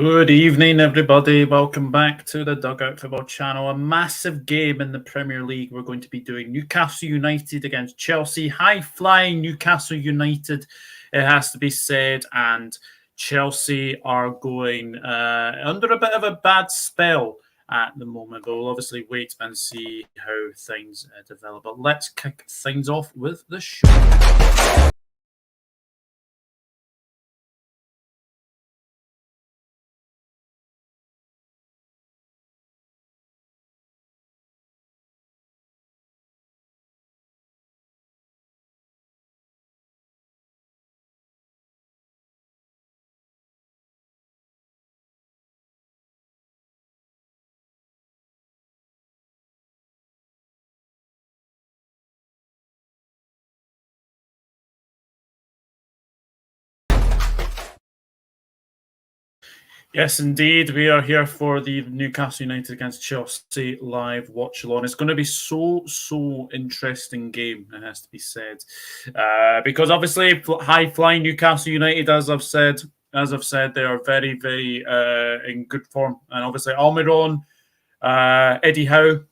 Good evening, everybody. Welcome back to the Dugout Football Channel. A massive game in the Premier League. We're going to be doing Newcastle United against Chelsea. High-flying Newcastle United, it has to be said. And Chelsea are going under a bit of a bad spell at the moment. But we'll obviously wait and see how things develop. But let's kick things off with the show. Yes, indeed. We are here for the Newcastle United against Chelsea live Watchalong. It's going to be so interesting game, it has to be said, because obviously high-flying Newcastle United, as I've said, they are very in good form, and obviously Almiron, Eddie Howe,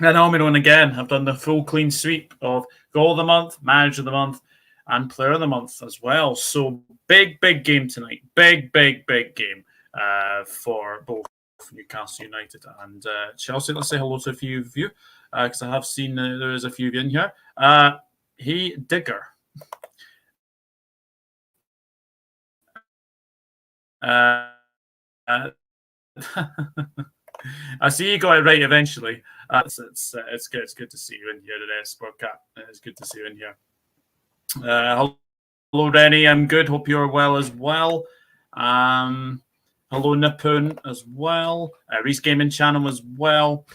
and Almiron again have done the full clean sweep of Goal of the Month, Manager of the Month, and Player of the Month as well. So big game tonight. Big game for both Newcastle United and Chelsea. Let's say hello to a few of you because I have seen there is a few of you in here. Hey, Digger. I see you got it right eventually. It's good. It's good to see you in here today, Sportcat. It's good to see you in here. Hello, Rennie. I'm good. Hope you're well as well. Hello, Nipun as well. Reese Gaming Channel as well.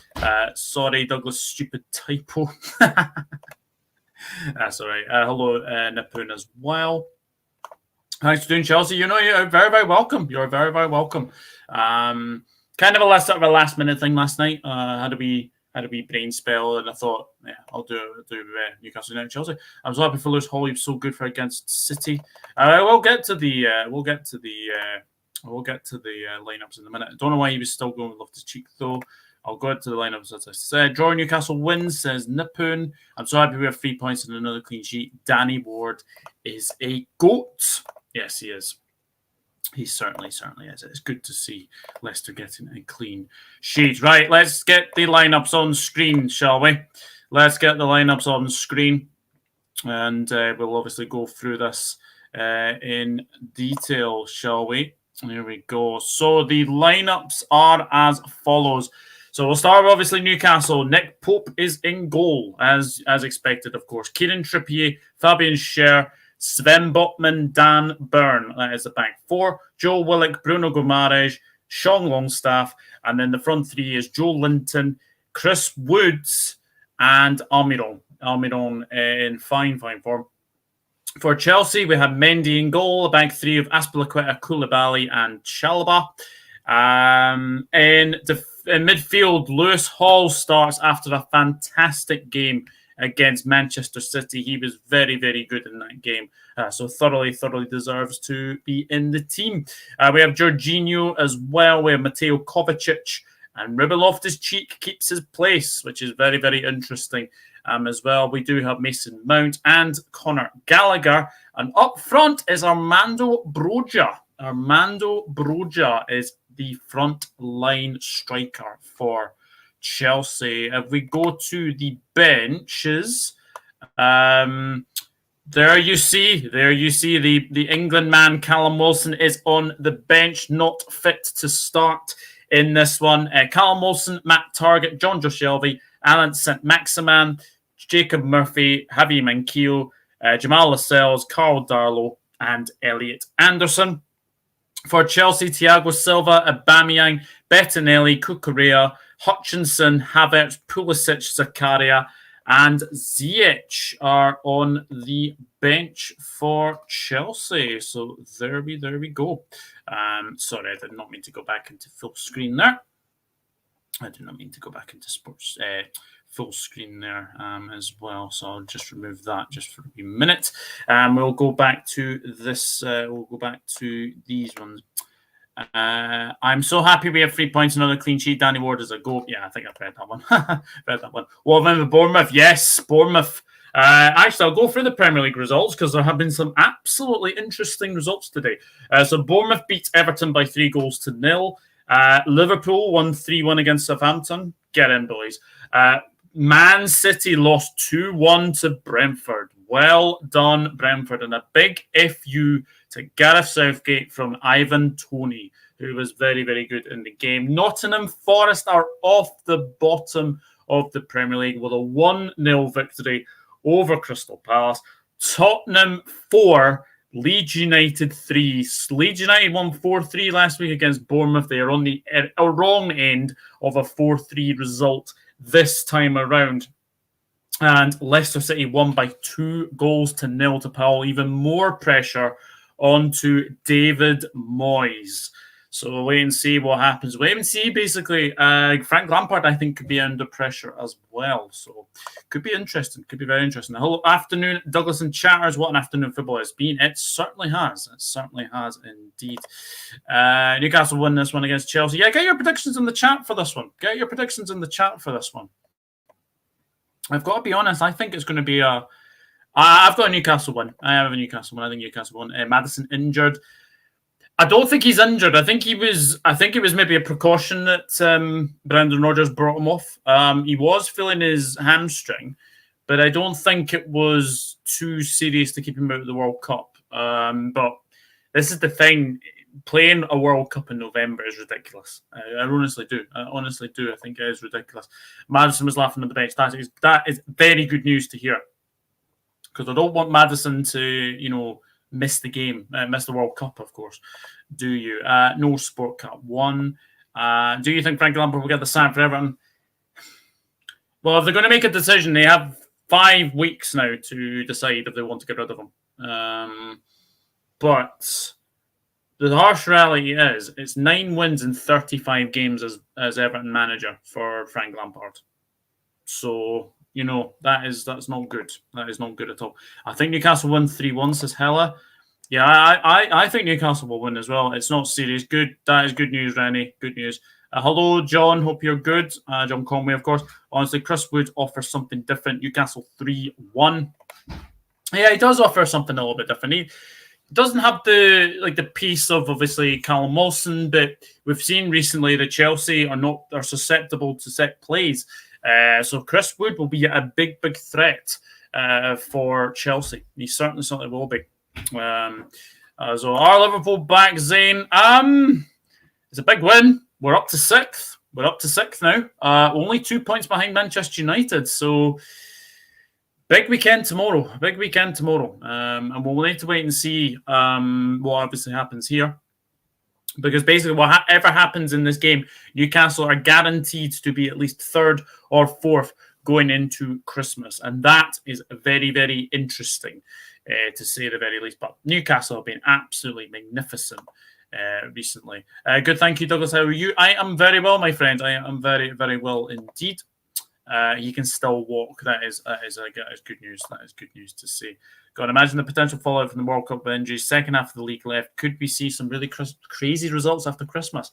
Sorry, Douglas, stupid typo. That's all right. Hello, Nipun as well. Thanks for doing, Chelsea. You know, you're very welcome. You're very welcome. Kind of a last minute thing last night. Had a wee brain spell, and I thought, yeah, I'll do Newcastle United Chelsea. I'm so happy for Lewis Hall. He was so good for against City. We'll get to the lineups in a minute. I don't know why he was still going with Loftus-Cheek though. I'll go into the lineups as I said. Draw Newcastle wins, says Nipun. I'm so happy we have 3 points and another clean sheet. Danny Ward is a GOAT. Yes, he is. He certainly is. It's good to see Leicester getting a clean sheet. Right, let's get the lineups on screen, shall we? Let's get the lineups on screen. And we'll obviously go through this in detail, shall we? Here we go. So the lineups are as follows. So we'll start with obviously Newcastle. Nick Pope is in goal, as expected, of course. Kieran Trippier, Fabian Schär, Sven Botman, Dan Burn. That is the back four. Joe Willock, Bruno Guimaraes, Sean Longstaff. And then the front three is Joe Linton, Chris Woods, and Almiron. Almiron in fine form. For Chelsea, we have Mendy in goal, a back three of Azpilicueta, Koulibaly, and Chalobah. In midfield, Lewis Hall starts after a fantastic game against Manchester City. He was very good in that game. So thoroughly deserves to be in the team. We have Jorginho as well. We have Mateo Kovacic. And Ruben Loftus-Cheek keeps his place, which is very interesting as well. We do have Mason Mount and Conor Gallagher. And up front is Armando Broja. Armando Broja is the front line striker for Chelsea. If we go to the benches, there you see the England man Callum Wilson is on the bench, not fit to start in this one. Callum Wilson, Matt Targett, John Joe Shelby, Alan St. Maximan, Jacob Murphy, Javi Manquillo, Jamal Lascelles, Carl Darlow, and Elliot Anderson. For Chelsea, Thiago Silva, Aubameyang, Bettinelli, Cucurella, Hutchinson, Havertz, Pulisic, Zakaria, and Ziyech are on the bench for Chelsea. So there we go. Sorry, I did not mean to go back into full screen there. I did not mean to go back into sports full screen there as well. So I'll just remove that just for a minute. We'll go back to this. We'll go back to these ones. I'm so happy we have 3 points, another clean sheet. Danny Ward is a go. Yeah, I think I've read that one. Read that one. Well, remember Bournemouth? Yes, Bournemouth. Actually, I'll go through the Premier League results because there have been some absolutely interesting results today. So Bournemouth beat Everton by 3-0. Liverpool won 3-1 against Southampton. Get in, boys. Man City lost 2-1 to Brentford. Well done, Brentford. And a big FU to Gareth Southgate from Ivan Toney, who was very, very good in the game. Nottingham Forest are off the bottom of the Premier League with a 1-0 victory over Crystal Palace. Tottenham 4, Leeds United 3. Leeds United won 4-3 last week against Bournemouth. They are on the wrong end of a 4-3 result this time around. And Leicester City won by 2-0 to Powell. Even more pressure onto David Moyes. So we'll wait and see what happens. Wait and see, basically. Frank Lampard, I think, could be under pressure as well. So could be interesting. Could be very interesting. Hello, afternoon, Douglas and chatters. What an afternoon football has been. It certainly has. It certainly has indeed. Newcastle win this one against Chelsea. Yeah, get your predictions in the chat for this one. Get your predictions in the chat for this one. I've got to be honest. I think it's going to be a... I've got a Newcastle win. I have a Newcastle win. I think Newcastle won. Maddison injured. I don't think he's injured. I think it was maybe a precaution that Brendan Rodgers brought him off. He was feeling his hamstring, but I don't think it was too serious to keep him out of the World Cup. But this is the thing. Playing a World Cup in November is ridiculous. I honestly do. I think it is ridiculous. Maddison was laughing on the bench. That is very good news to hear. Because I don't want Maddison to, miss the game, miss the World Cup, of course. Do you? No Sport Cup 1. Do you think Frank Lampard will get the sack for Everton? Well, if they're going to make a decision, they have 5 weeks now to decide if they want to get rid of him. But the harsh reality is it's 9 wins in 35 games as Everton manager for Frank Lampard. So... that's not good. That is not good at all. I think Newcastle won 3-1, says Hella. Yeah, I think Newcastle will win as well. It's not serious. Good. That is good news, Rennie. Good news. Hello, John. Hope you're good. John Conway, of course. Honestly, Chris Wood offers something different. Newcastle 3-1. Yeah, he does offer something a little bit different. He doesn't have the piece of obviously Callum Wilson, but we've seen recently that Chelsea are susceptible to set plays. So Chris Wood will be a big threat for Chelsea. He certainly will be. So are Liverpool back, Zane? It's a big win. We're up to 6th. We're up to 6th now. Only 2 points behind Manchester United. So big weekend tomorrow. And we'll need to wait and see what obviously happens here. Because basically, whatever happens in this game, Newcastle are guaranteed to be at least 3rd or 4th going into Christmas. And that is very, very interesting, to say the very least. But Newcastle have been absolutely magnificent recently. Good, thank you, Douglas. How are you? I am very well, my friend. I am very, very well indeed. He can still walk. That is good news. That is good news to see. God, imagine the potential fallout from the World Cup with injuries. Second half of the league left. Could we see some really crazy results after Christmas?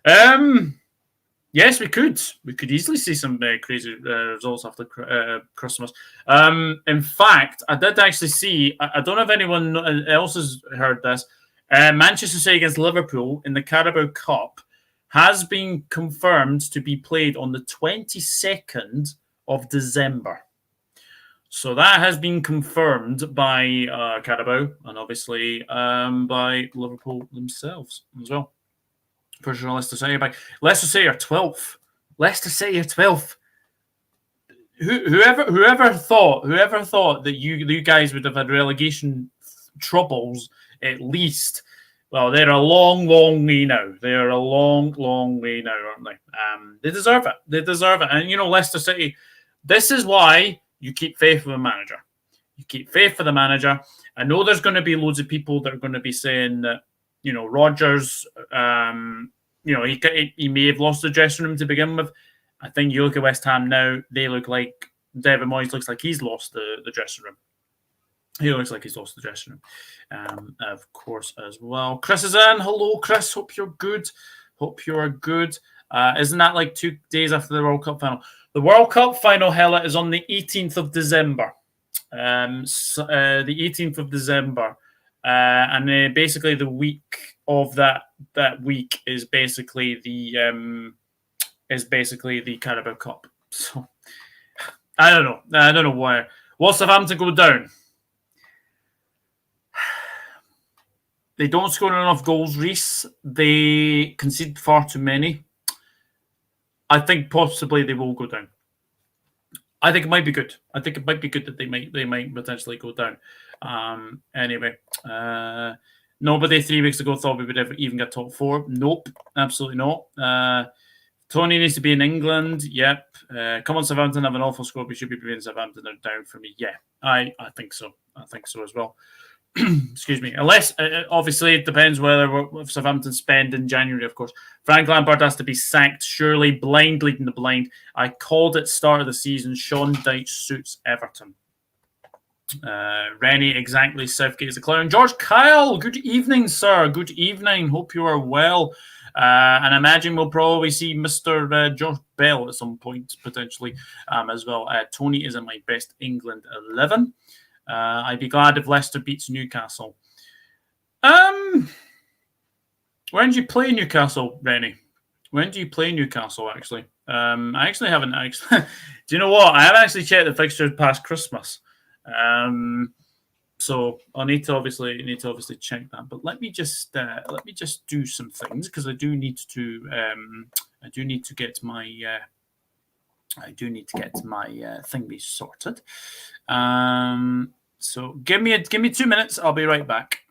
Yes, we could. We could easily see some crazy results after Christmas. In fact, I did actually see, I don't know if anyone else has heard this, Manchester City against Liverpool in the Carabao Cup has been confirmed to be played on the 22nd of December. So that has been confirmed by Carabao and obviously by Liverpool themselves as well. For sure, Leicester City back. Leicester City are 12th. Leicester City are 12th. Whoever thought that you guys would have had relegation troubles at least. Well, they're a long way now. They're a long way now, aren't they? They deserve it. And, Leicester City, this is why you keep faith with a manager. You keep faith for the manager. I know there's going to be loads of people that are going to be saying that, Rodgers, he may have lost the dressing room to begin with. I think you look at West Ham now, they look like David Moyes looks like he's lost the dressing room. He looks like he's lost the dressing room, of course, as well. Chris is in. Hello, Chris. Hope you're good. Hope you're good. Isn't that like 2 days after the World Cup final? The World Cup final, Hella, is on the 18th of December. The 18th of December. And basically the week of that week is basically the Carabao Cup. So I don't know. I don't know why. Will Southampton go down? They don't score enough goals, Reese. They concede far too many. I think possibly they will go down. I think it might be good. I think it might be good that they might potentially go down. Anyway, nobody 3 weeks ago thought we would ever even get top 4. Nope, absolutely not. Tony needs to be in England. Yep. Come on, Southampton have an awful squad. We should be beating Southampton. They're down for me. Yeah, I think so. I think so as well. Excuse me. Unless, obviously, it depends whether Southampton spend in January, of course. Frank Lampard has to be sacked. Surely, blind leading the blind. I called it start of the season. Sean Dyche suits Everton. Rennie, exactly. Southgate is a clown. George Kyle, good evening, sir. Good evening. Hope you are well. And I imagine we'll probably see Mr. Josh Bell at some point, potentially, as well. Tony is in my best England 11. I'd be glad if Leicester beats Newcastle. When do you play Newcastle, Rennie? When do you play Newcastle, actually? I actually haven't actually. Do you know what? I haven't actually checked the fixtures past Christmas. So I'll need to obviously check that. But let me just do some things because I do need to get my thing be sorted. So give me 2 minutes. I'll be right back.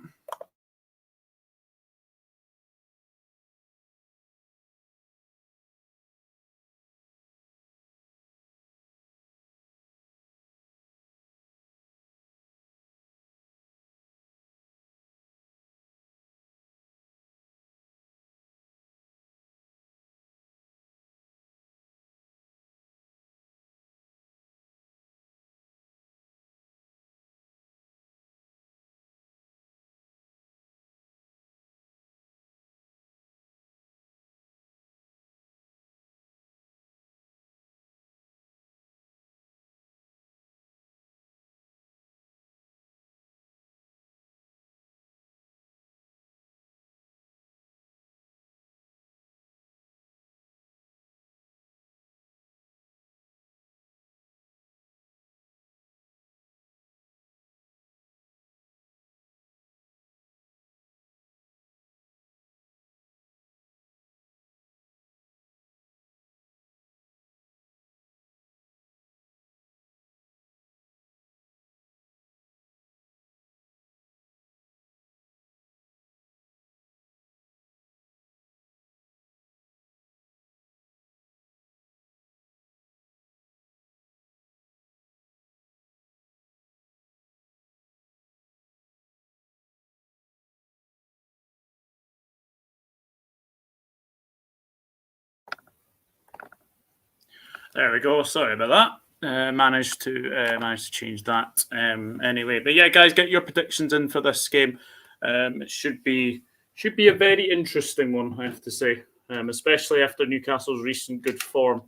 There we go. Sorry about that. Managed to change that. Anyway, but yeah, guys, get your predictions in for this game. It should be a very interesting one, I have to say, especially after Newcastle's recent good form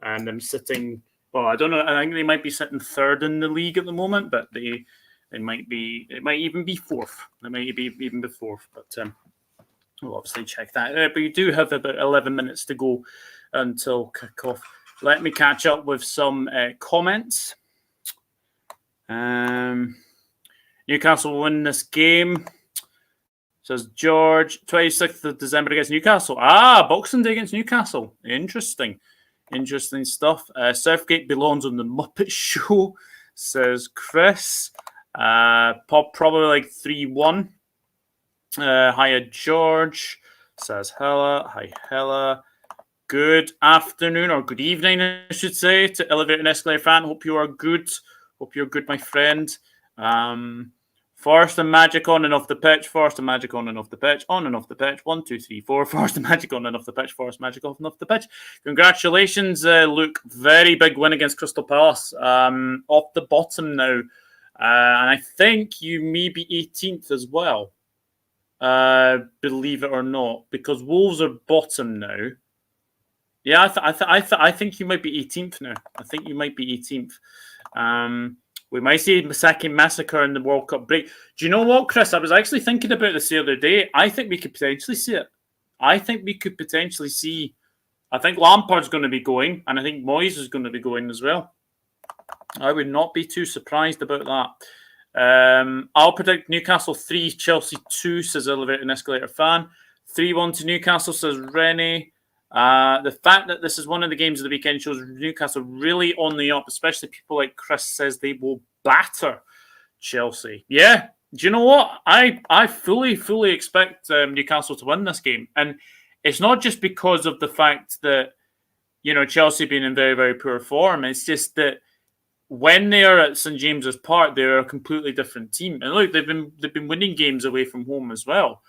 and them sitting. Well, I don't know. I think they might be sitting third in the league at the moment, but they might be. It might even be fourth. They might be even be fourth, but we'll obviously check that. But you do have about 11 minutes to go until kick-off. Let me catch up with some comments. Newcastle will win this game, says George. 26th of December against Newcastle. Boxing Day against Newcastle. Interesting stuff. Southgate belongs on the Muppet Show, says Chris. Probably like 3-1. Hiya, George, says Hella. Hi, Hella. Good afternoon or good evening, I should say, to Elevator and Escalator fan. Hope you are good. Hope you're good, my friend. Forest and Magic on and off the pitch. Forest and Magic on and off the pitch. On and off the pitch. 1, 2, 3, 4. Forest and Magic on and off the pitch. Forest Magic off and off the pitch. Congratulations, Luke. Very big win against Crystal Palace. Off the bottom now. And I think you may be 18th as well. Believe it or not, because Wolves are bottom now. Yeah, I think you might be 18th now. I think you might be 18th. We might see a second massacre in the World Cup break. Do you know what, Chris? I was actually thinking about this the other day. I think we could potentially see it. I think we could potentially see. I think Lampard's going to be going, and I think Moyes is going to be going as well. I would not be too surprised about that. I'll predict Newcastle 3, Chelsea 2, says Elevator and Escalator fan. 3-1 to Newcastle, says Rennie. The fact that this is one of the games of the weekend shows Newcastle really on the up, especially people like Chris says they will batter Chelsea. Yeah, do you know what? I fully expect Newcastle to win this game. And it's not just because of the fact that, Chelsea being in very, very poor form. It's just that when they are at St James's Park, they're a completely different team. And look, they've been winning games away from home as well.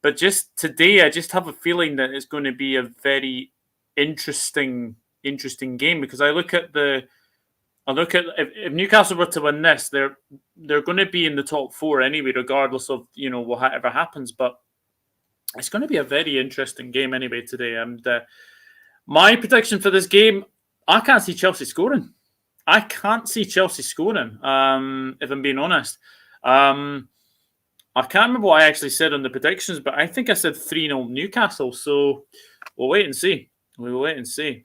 But just today, I just have a feeling that it's going to be a very interesting game, because I look at if Newcastle were to win this, they're going to be in the top 4 anyway, regardless of whatever happens. But it's going to be a very interesting game anyway today. And my prediction for this game, I can't see Chelsea scoring. If I'm being honest. I can't remember what I actually said on the predictions, but I think I said 3-0 Newcastle. So we'll wait and see. Come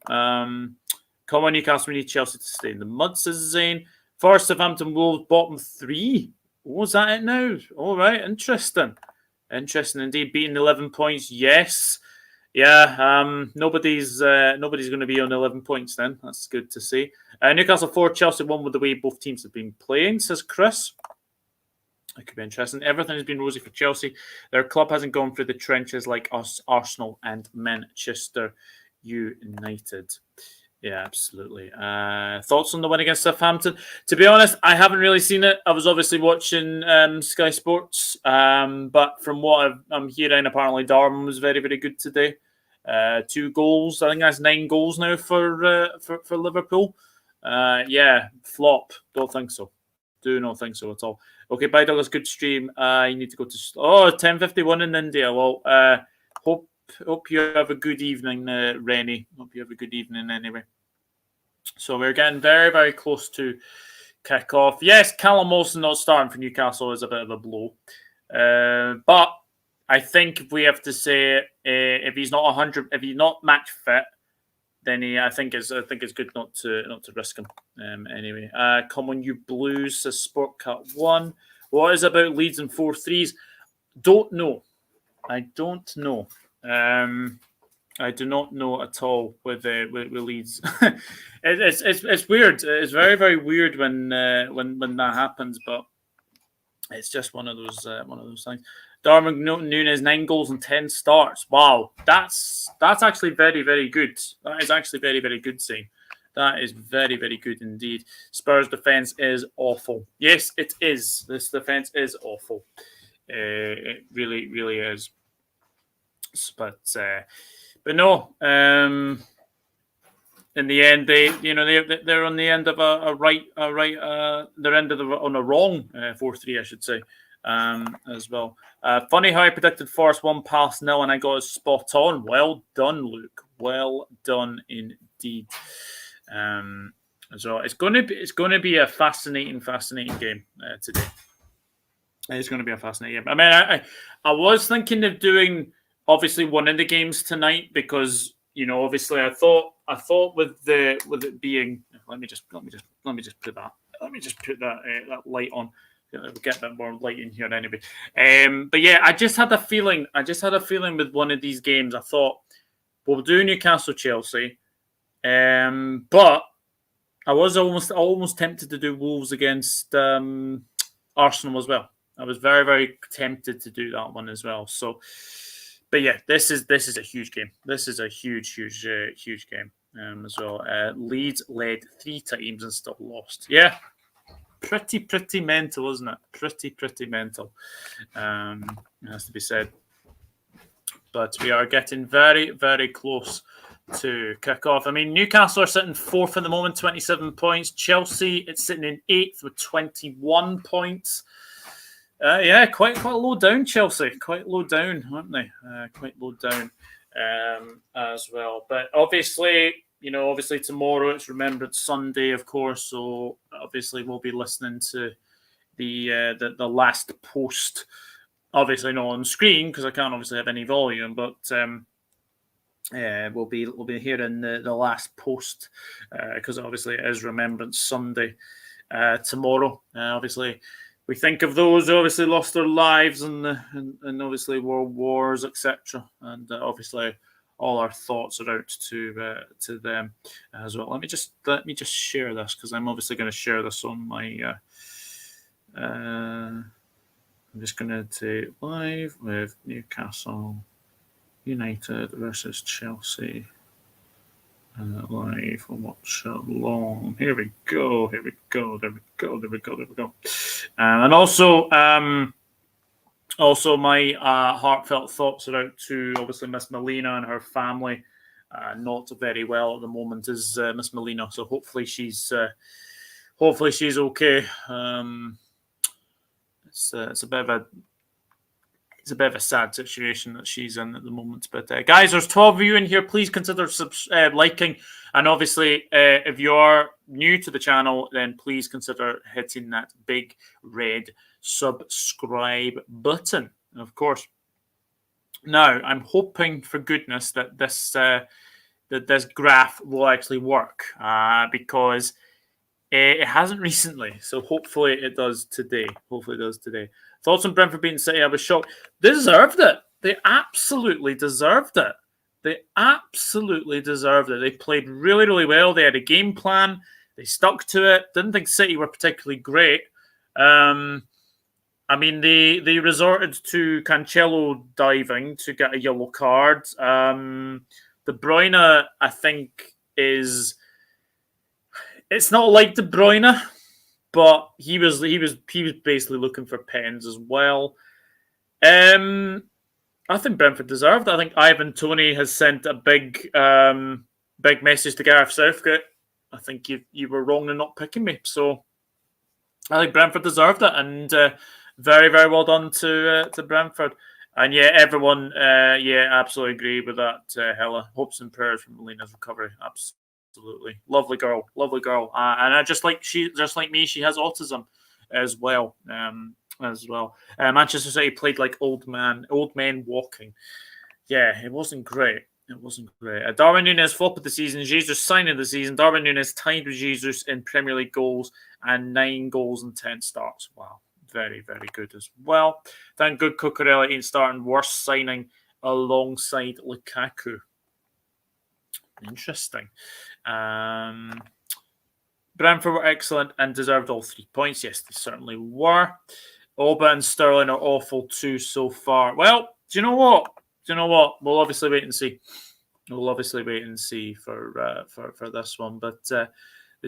on, Newcastle, we need Chelsea to stay in the mud, says Zane. First, Southampton, Wolves, bottom 3. Was that it now? All right, interesting. Interesting indeed. Beating 11 points, yes. Yeah, nobody's going to be on 11 points then. That's good to see. Newcastle 4, Chelsea 1 with the way both teams have been playing, says Chris. It could be interesting. Everything has been rosy for Chelsea. Their club hasn't gone through the trenches like us, Arsenal and Manchester United. Yeah, absolutely. Thoughts on the win against Southampton? To be honest, I haven't really seen it. I was obviously watching Sky Sports, but from what I'm hearing, apparently Darwin was very, very good today. 2 goals. I think that's 9 goals now for Liverpool. Yeah, flop. Don't think so. Do not think so at all. Okay, bye, Douglas. Good stream. You need to go to 10:51 in India. Well, hope you have a good evening, Rennie. Hope you have a good evening anyway. So we're getting very, very close to kick off. Yes, Callum Wilson not starting for Newcastle is a bit of a blow, but I think if we have to say if he's not 100, if he's not match fit, then I think it's good not to risk him. Anyway, come on, you Blues, says Sport Cut 1. What is about Leeds and 4-3s? Don't know. I don't know. I do not know at all with Leeds. It's weird. It's very, very weird when that happens, but it's just one of those things. Darwin Núñez 9 goals and 10 starts. Wow, that's actually very, very good. That is actually very, very good, Zane. That is very, very good indeed. Spurs defence is awful. Yes, it is. This defence is awful. It really, really is. But no. In the end, they're on the end of a right. They're on a wrong 4-3, I should say. As well. Funny how I predicted Forest 1 past 0 and I got it spot on. Well done, Luke. Well done indeed. So it's going to be a fascinating game today. It's going to be a fascinating game. I mean, I was thinking of doing obviously one of the games tonight because obviously I thought with it being let me just put that that light on. We'll get a bit more light in here anyway. But yeah, I just had a feeling with one of these games. I thought we'll do Newcastle Chelsea, but I was almost tempted to do Wolves against Arsenal as well. I was very, very tempted to do that one as well. So, but yeah, this is a huge game. This is a huge game as well. Leeds led 3 times and still lost. Yeah. Pretty mental, isn't it? Pretty mental. It has to be said. But we are getting very, very close to kick off. I mean, Newcastle are sitting 4th at the moment, 27 points. Chelsea, it's sitting in 8th with 21 points. Yeah, quite low down, Chelsea. Quite low down, aren't they? Quite low down as well. But obviously, tomorrow it's Remembrance Sunday, of course. So obviously we'll be listening to the last post. Obviously not on screen because I can't obviously have any volume, but we'll be hearing the last post because obviously it is Remembrance Sunday tomorrow. Obviously, we think of those who obviously lost their lives and obviously world wars, etc. And obviously, all our thoughts are out to them as well. Let me just share this because I'm obviously going to share this on my. I'm just going to take live with Newcastle United versus Chelsea. Live on Watchalong. Here we go. There we go. And also my heartfelt thoughts are out to obviously Miss Melina and her family. Not very well at the moment is Miss Melina, so hopefully she's okay. It's a bit of a sad situation that she's in at the moment. But guys, there's 12 of you in here. Please consider liking. And obviously, if you are new to the channel, then please consider hitting that big red subscribe button. Of course. Now, I'm hoping for goodness that this graph will actually work because it hasn't recently. So hopefully it does today. Thoughts on Brentford beating City? I was shocked. They deserved it. They absolutely deserved it. They played really, really well. They had a game plan. They stuck to it. Didn't think City were particularly great. I mean, they resorted to Cancelo diving to get a yellow card. De Bruyne, I think, is... It's not like De Bruyne, but he was basically looking for pens as well. I think Brentford deserved it. I think Ivan Toney has sent a big message to Gareth Southgate. I think you were wrong in not picking me. So I think Brentford deserved it, and very, very well done to Brentford. And yeah, everyone, absolutely agree with that. Hella hopes and prayers for Melina's recovery. Absolutely, lovely girl, and I just like me, she has autism as well. Manchester City played like old men walking. Yeah, it wasn't great. Darwin Núñez flop of the season. Jesus signing of the season. Darwin Núñez tied with Jesus in Premier League goals and 9 goals and 10 starts. Wow, very, very good as well. Then good Cucurella ain't starting. Worst signing alongside Lukaku. Interesting. Brentford were excellent and deserved all 3 points. Yes, they certainly were. Oba and Sterling are awful too so far. Well, do you know what? We'll obviously wait and see. For this one. But the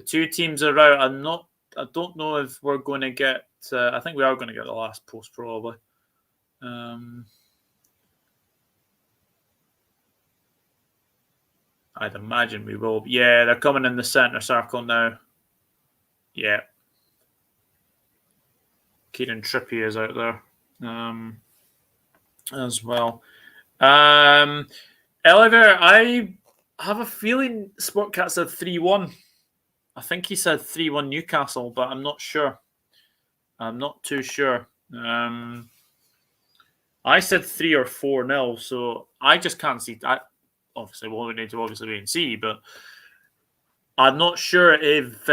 two teams are out. I don't know if we're going to get... I think we are going to get the last post probably. I'd imagine we will. Yeah, they're coming in the centre circle now. Yeah. Kieran Trippier is out there as well. Oliver, I have a feeling Sportcat said 3-1. I think he said 3-1 Newcastle, but I'm not sure. I'm not too sure. I said 3 or 4-0, so I just can't see that. Obviously, we'll need to wait and see, but I'm not sure if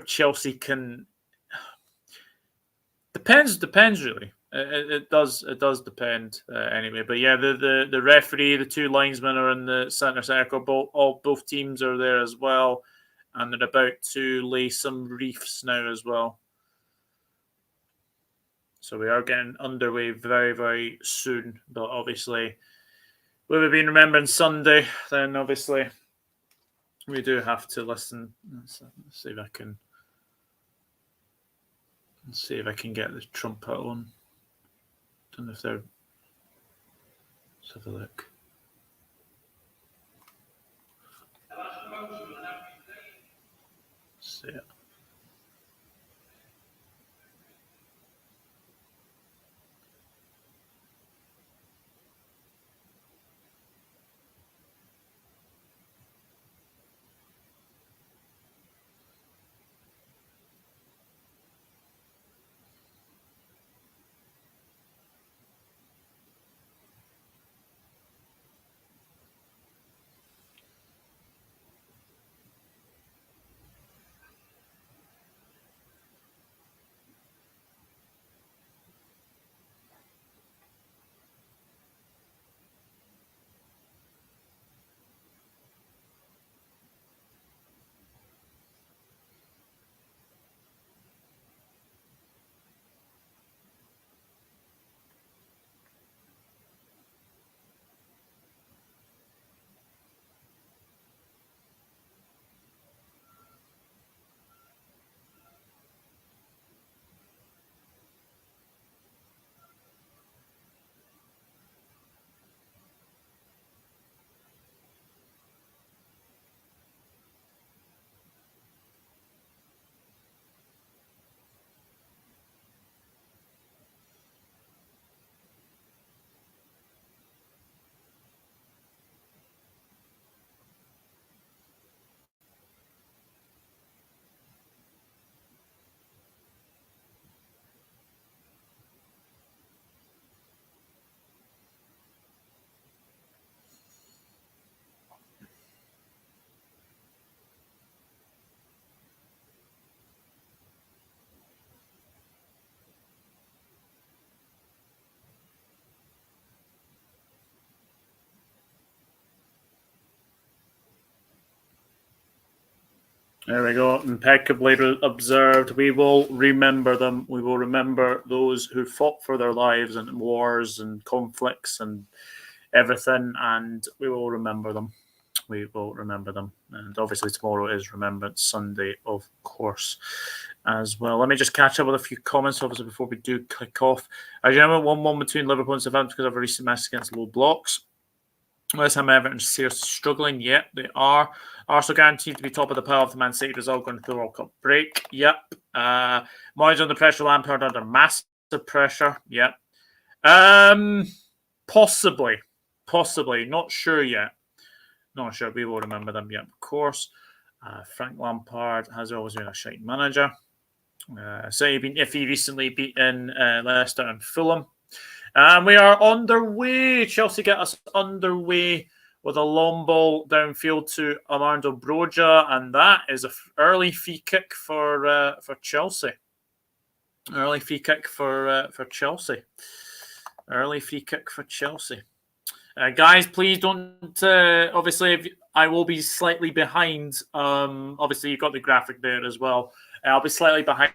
Chelsea can. Depends really. It does depend anyway. But yeah, the referee, the 2 linesmen are in the centre circle. Both teams are there as well, and they're about to lay some reefs now as well. So we are getting underway very, very soon. But obviously, with it being Remembrance Sunday, then obviously we do have to listen. Let's see if I can get the trumpet on. Don't know if they're... Let's have a look. See it. There we go. Impeccably observed. We will remember them. We will remember those who fought for their lives in wars and conflicts and everything, and we will remember them. We will remember them. And obviously tomorrow is Remembrance Sunday, of course, as well. Let me just catch up with a few comments, obviously, before we do kick off. As you remember, 1-1 between Liverpool and Southampton because of a recent match against low blocks. West Ham Everton seriously struggling. Yep, they are. Arsenal guaranteed to be top of the pile if the Man City result going to the World Cup break. Yep. Moyes under pressure. Lampard under massive pressure. Yep. Possibly. Not sure yet. Not sure. We will remember them. Yep, of course. Frank Lampard has always been a shite manager. He recently beaten Leicester and Fulham. And we are underway. Chelsea get us underway with a long ball downfield to Armando Broja, and that is an early free kick for Chelsea. Early free kick for Chelsea. Early free kick for Chelsea. Guys, please don't. Obviously, I will be slightly behind. Obviously, you've got the graphic there as well. I'll be slightly behind,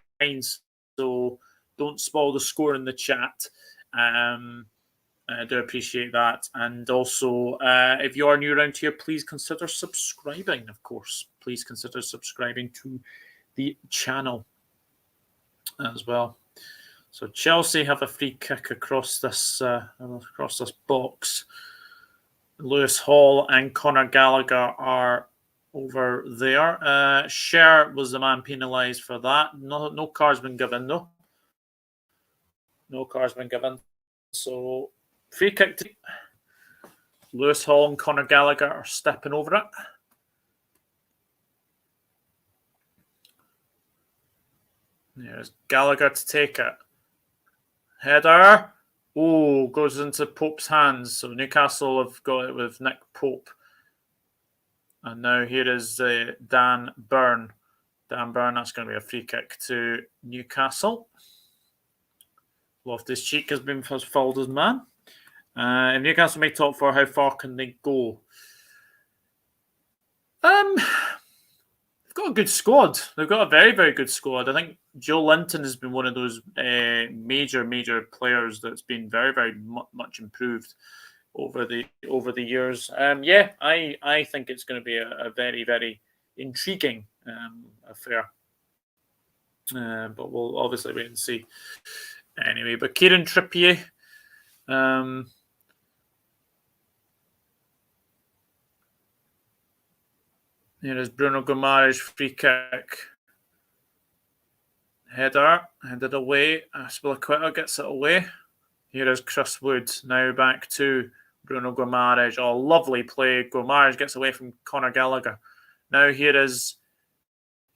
so don't spoil the score in the chat. I do appreciate that. And also, if you are new around here, please consider subscribing, of course. Please consider subscribing to the channel as well. So Chelsea have a free kick across this box. Lewis Hall and Conor Gallagher are over there. Sher was the man penalised for that. No card's been given, though. No card's been given. So, free kick to Lewis Hall and Conor Gallagher are stepping over it. There's Gallagher to take it. Header. Oh, goes into Pope's hands. So Newcastle have got it with Nick Pope. And now here is Dan Burn. Dan Burn, that's going to be a free kick to Newcastle. Loftus-Cheek has fouled his man. If Newcastle make top four, how far can they go? They've got a good squad. They've got a very, very good squad. I think Joe Linton has been one of those major players that's been very, very much improved over the years. I think it's going to be a very, very intriguing affair. But we'll obviously wait and see. Anyway, but Kieran Trippier, so, Here is Bruno Guimaraes' free kick. Headed away. Aspilicueta gets it away. Here is Chris Wood. Now back to Bruno Guimaraes. Oh, lovely play. Guimaraes gets away from Conor Gallagher. Now here is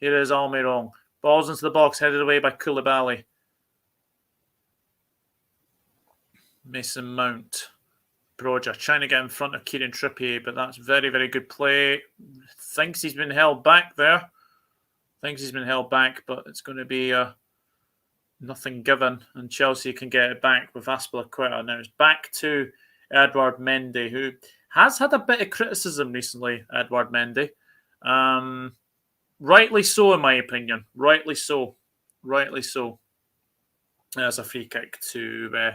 Almiron. Balls into the box, headed away by Koulibaly. Mason Mount. Broja trying to get in front of Kieran Trippier, but that's very, very good play. Thinks he's been held back there. But it's going to be nothing given, and Chelsea can get it back with Aspilicueta. Now it's back to Edouard Mendy, who has had a bit of criticism recently, Edouard Mendy. Rightly so, in my opinion. Rightly so. There's a free kick to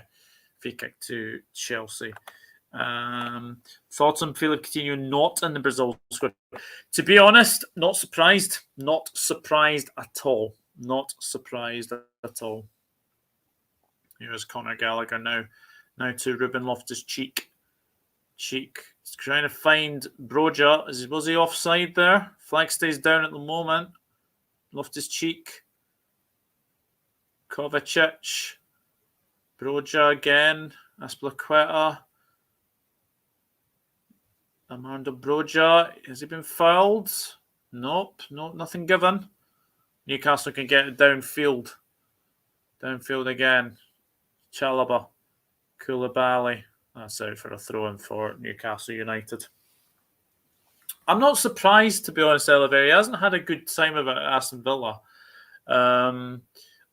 Chelsea. Thoughts on Philippe Coutinho not in the Brazil squad? To be honest, not surprised. Not surprised at all. Here's Conor Gallagher now. Now to Ruben Loftus-Cheek. He's trying to find Broja. Was he offside there? Flag stays down at the moment. Loftus-Cheek. Kovacic. Broja again. Aspilicueta. Armando Broja. Has he been fouled? Nope. Nothing given. Newcastle can get it downfield. Downfield again. Chalobah. Koulibaly. That's out for a throw-in for Newcastle United. I'm not surprised, to be honest, Oliveira. He hasn't had a good time of it at Aston Villa.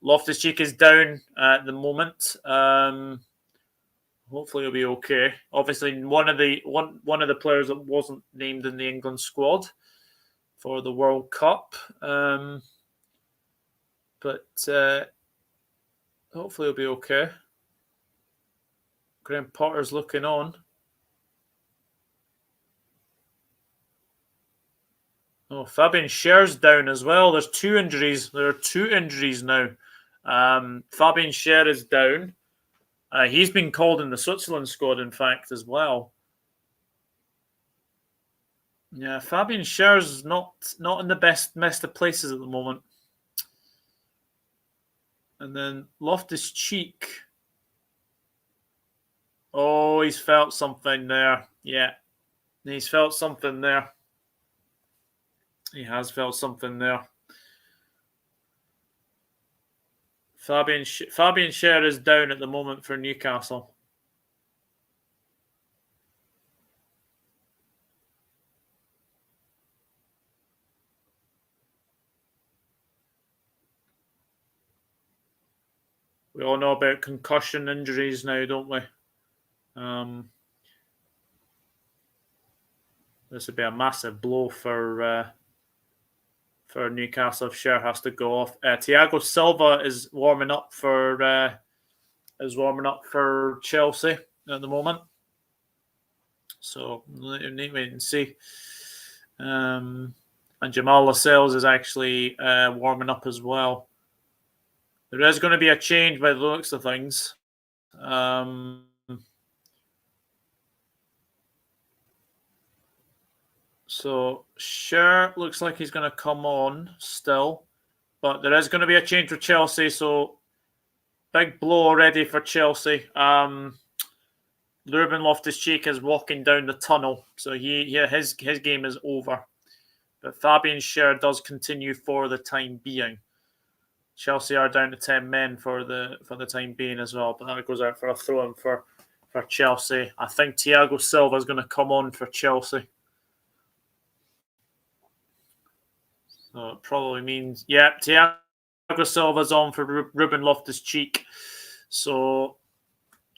Loftus-Cheek is down at the moment. Hopefully he'll be okay. Obviously, one of the players that wasn't named in the England squad for the World Cup. But hopefully he'll be okay. Graham Potter's looking on. Oh, Fabian Schär's down as well. There's two injuries. There are two injuries now. Fabian Schär is down. He's been called in the Switzerland squad, in fact, as well. Yeah, Fabian Schär's not in the best of places at the moment. And then Loftus-Cheek. Oh, he's felt something there. Yeah, he's felt something there. He has felt something there. Fabian Schär is down at the moment for Newcastle. We all know about concussion injuries now, don't we? This would be a massive blow for Newcastle if Schär has to go off. Thiago Silva is warming up for Chelsea at the moment. So need to wait and see. And Jamal Lascelles is actually warming up as well. There is going to be a change by the looks of things. So Schär looks like he's going to come on still, but there is going to be a change for Chelsea. So big blow already for Chelsea. Ruben Loftus-Cheek is walking down the tunnel, so his game is over. But Fabian Schär does continue for the time being. Chelsea are down to 10 men for the time being as well, but that goes out for a throw-in for Chelsea. I think Thiago Silva is going to come on for Chelsea. So it probably means, Thiago Silva's on for Ruben Loftus-Cheek. So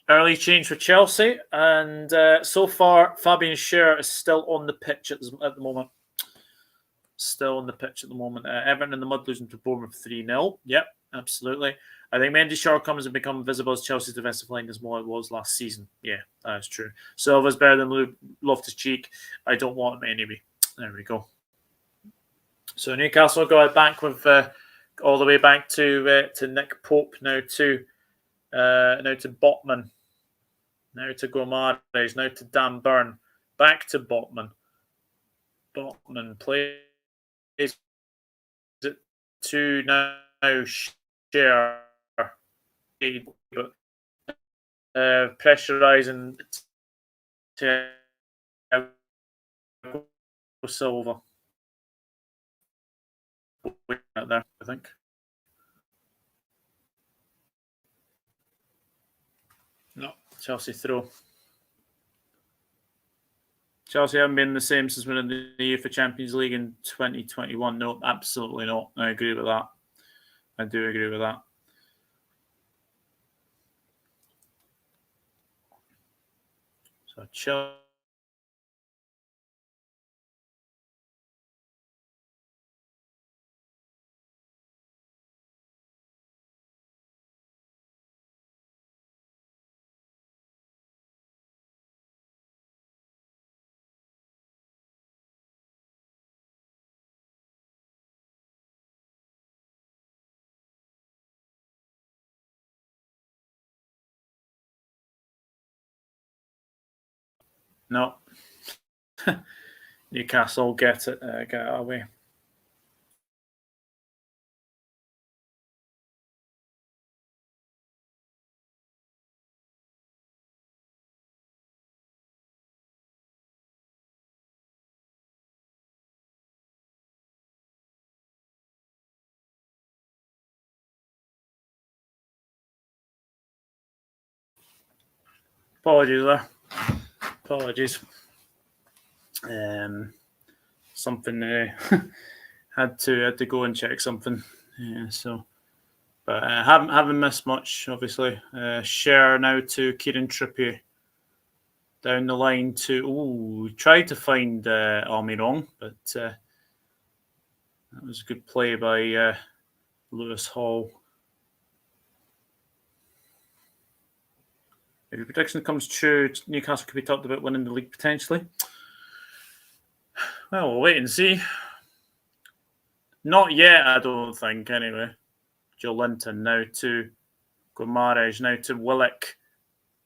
early change for Chelsea, and so far Fabian Schär is still on the pitch at the moment. Everton in the mud losing to Bournemouth 3-0. Yep, absolutely. I think Mendy's shortcomings have become visible as Chelsea's defensive line is more than it was last season. Yeah, that is true. Silva's better than Loftus-Cheek. I don't want him anyway. There we go. So Newcastle got it back with all the way back to Nick Pope, now to Botman, now to Guimaraes, now to Dan Burn, back to Botman. Botman plays is it to now share, but pressurising Thiago Silva out there, I think. No, Chelsea throw. Chelsea haven't been the same since winning the UEFA Champions League in 2021. No, absolutely not. I agree with that. I do agree with that. So Chelsea. No. Newcastle get it away. Apologies there. Apologies. Something had to go and check something. So, but haven't missed much. Obviously, share now to Kieran Trippier. Down the line to tried to find Almiron, but that was a good play by Lewis Hall. If your prediction comes true, Newcastle could be talked about winning the league potentially. Well, we'll wait and see. Not yet, I don't think, anyway. Joe Linton now to Guimaraes, now to Willock.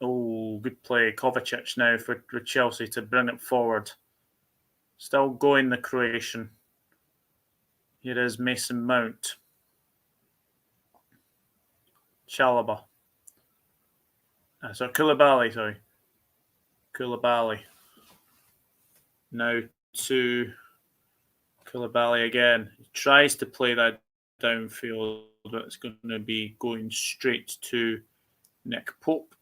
Oh, good play. Kovacic now for Chelsea to bring it forward. Still going the Croatian. Here is Mason Mount. Chalobah. Koulibaly. Now to Koulibaly again. He tries to play that downfield, but it's going to be going straight to Nick Pope.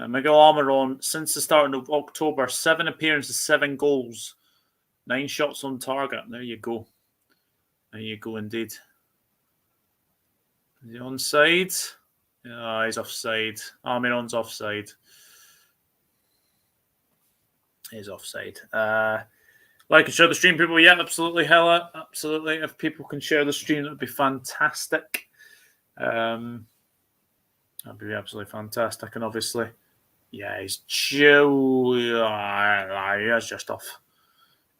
Miguel Almiron, since the start of October, 7 appearances, 7 goals, 9 shots on target. There you go. There you go, indeed. Is he onside? Oh, he's offside. Almiron's offside. He's offside. Like and share the stream, people. Yeah, absolutely. Hella, absolutely. If people can share the stream, that would be fantastic. That'd be absolutely fantastic. And obviously, yeah, he's he is just off.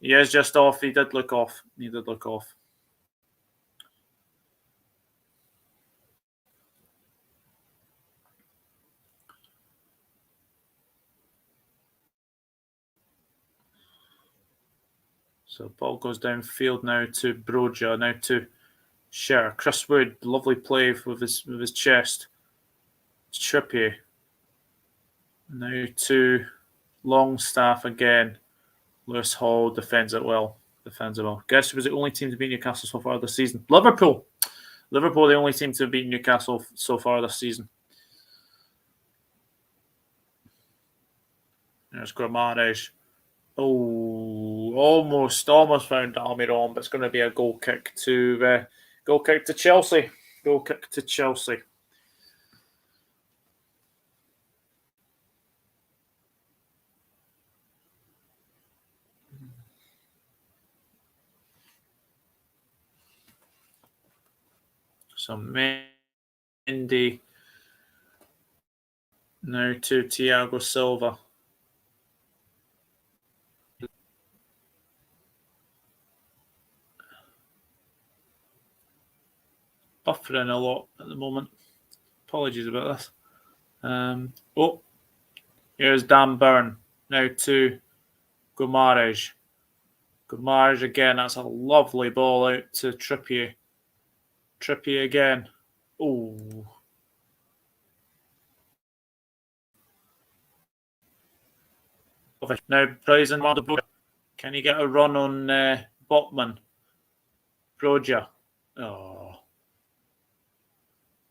He is just off. He did look off. So ball goes downfield now to Broja, now to Sher. Chris Wood, lovely play with his chest. Trippier. Now to Longstaff again. Lewis Hall defends it well. Guess who was the only team to beat Newcastle so far this season? Liverpool, the only team to beat Newcastle so far this season. There's Guimaraes. Oh, almost found Almiron, but it's going to be a goal kick to Chelsea. Goal kick to Chelsea. So Mendy now to Thiago Silva. Buffering a lot at the moment. Apologies about this. Here's Dan Burn. Now to Guimaraes. Marge again. That's a lovely ball out to Trippier. Trippier again. Oh. Now Bryson Mardenborough. Can he get a run on Botman? Broja. Oh.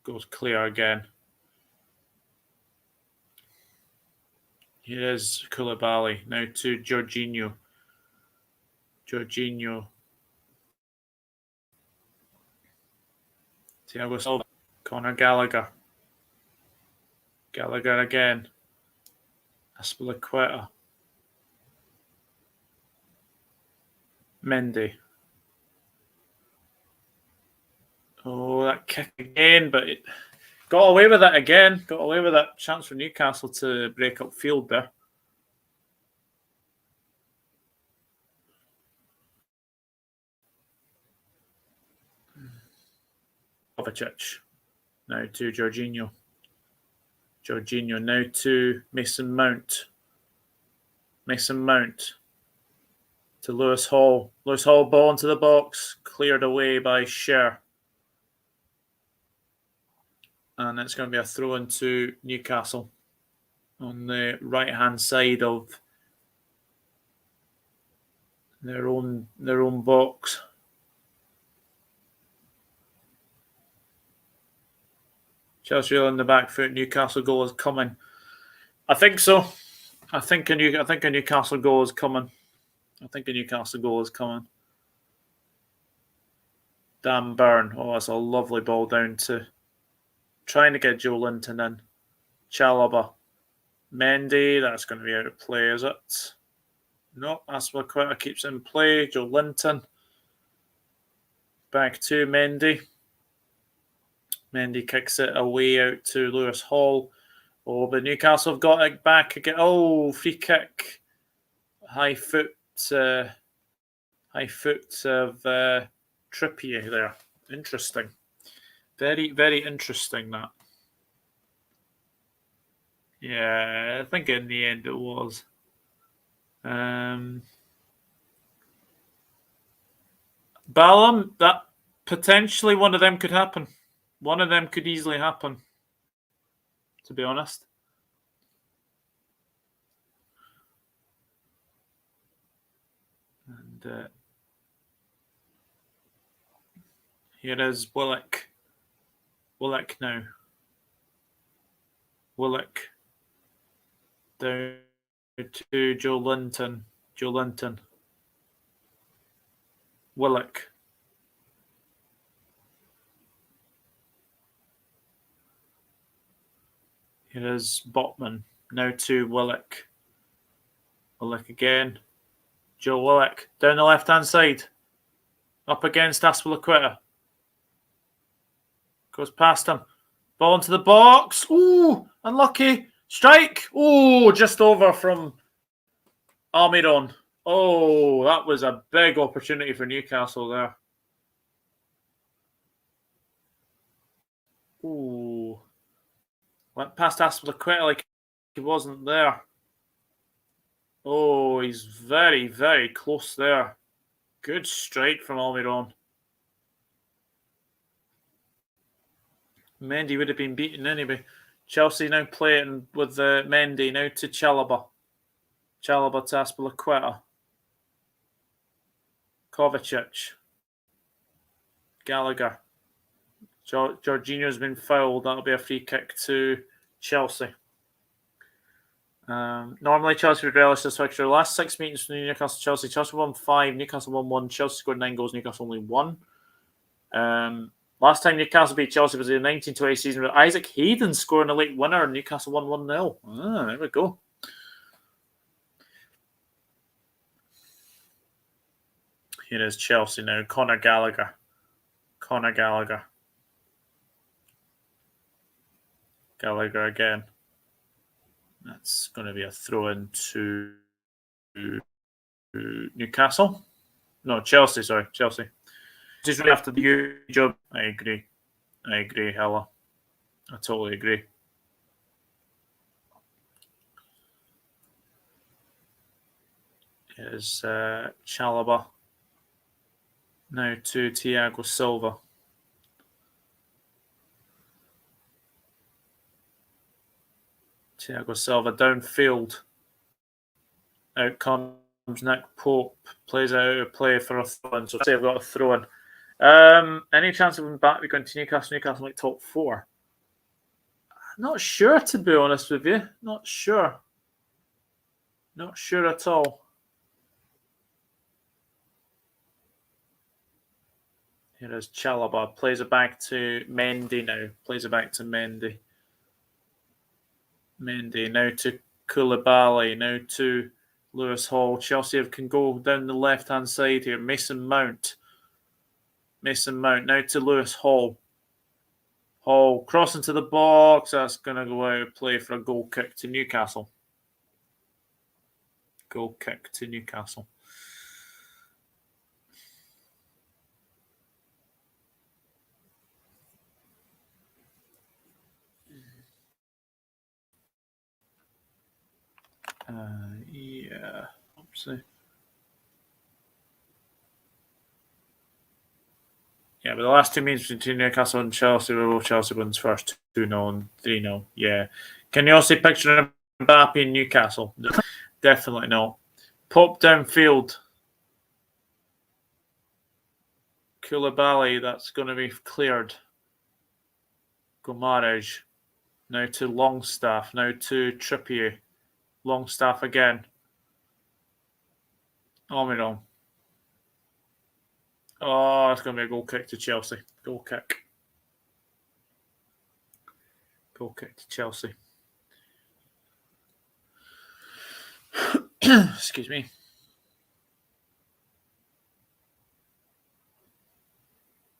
Goes clear again. Here is Koulibaly. Now to Jorginho. Thiago Silva. Conor Gallagher. Gallagher again. Aspilicueta. Mendy. Oh, that kick again, but it got away with it again. Got away with that chance for Newcastle to break up field there. Kovacic. Now to Jorginho. Jorginho now to Mason Mount. Mason Mount to Lewis Hall. Lewis Hall, ball into the box. Cleared away by Scher. And it's going to be a throw into Newcastle on the right-hand side of their own box. Chelsea on the back foot. Newcastle goal is coming. I think so. I think a Newcastle goal is coming. Dan Burn. Oh, that's a lovely ball down to trying to get Joe Linton in. Chalobah. Mendy. That's going to be out of play, is it? No, Aspilicueta keeps in play. Joe Linton. Back to Mendy. Mendy kicks it away out to Lewis Hall. Oh, but Newcastle have got it back again. Oh, free kick. High foot of Trippier there. Interesting. Very, very interesting, that. Yeah, I think in the end it was. Ballum, that potentially one of them could happen. One of them could easily happen, to be honest. And here is Willock. Willock now. Willock. Down to Joe Linton. Willock. Here is Botman. Now to Willock. Willock again. Joe Willock. Down the left-hand side. Up against Aspilicueta. Goes past him. Ball into the box. Ooh, unlucky. Strike. Ooh, just over from Almiron. Oh, that was a big opportunity for Newcastle there. Ooh. Went past Aspilicueta like he wasn't there. Oh, he's very, very close there. Good strike from Almiron. Mendy would have been beaten anyway. Chelsea now playing with Mendy. Now to Chalobah. Chalobah to Aspilicueta. Kovacic. Gallagher. Jorginho's been fouled. That'll be a free kick to Chelsea. Normally Chelsea would relish this fixture. Last 6 meetings from Newcastle Chelsea. Chelsea won 5, Newcastle won 1. Chelsea scored 9 goals, Newcastle only 1. Last time Newcastle beat Chelsea was in the 1920 season with Isaac Hayden scoring a late winner and Newcastle won 1-0. There we go. Here is Chelsea now. Conor Gallagher. Gallagher again. That's going to be a throw-in to Newcastle. No, Chelsea, sorry. Chelsea. Just really after the job. I agree, Hella. I totally agree. is Chalobah. Now to Thiago Silva. Thiago Silva downfield. Out comes Nick Pope. Plays out of play for a throw-in. So say I've got a throw-in. Any chance of him back going to Newcastle? Newcastle like top 4? Not sure, to be honest with you. Not sure. Not sure at all. Here is Chalobah. Plays it back to Mendy now. Plays it back to Mendy. Mendy now to Koulibaly. Now to Lewis Hall. Chelsea can go down the left-hand side here. Mason Mount. Mason Mount now to Lewis Hall. Hall crossing to the box. That's going to go out of play for a goal kick to Newcastle. Goal kick to Newcastle. Yeah. Oopsie. Yeah, but the last 2 meetings between Newcastle and Chelsea, were both Chelsea wins first 2-0 and 3-0. Yeah. Can you also picture Mbappe in Newcastle? Definitely not. Pop downfield. Koulibaly, that's going to be cleared. Gomaraj. Now to Longstaff. Now to Trippier. Longstaff again. Almiron. Oh, it's going to be a goal kick to Chelsea. Goal kick. Goal kick to Chelsea. Excuse me.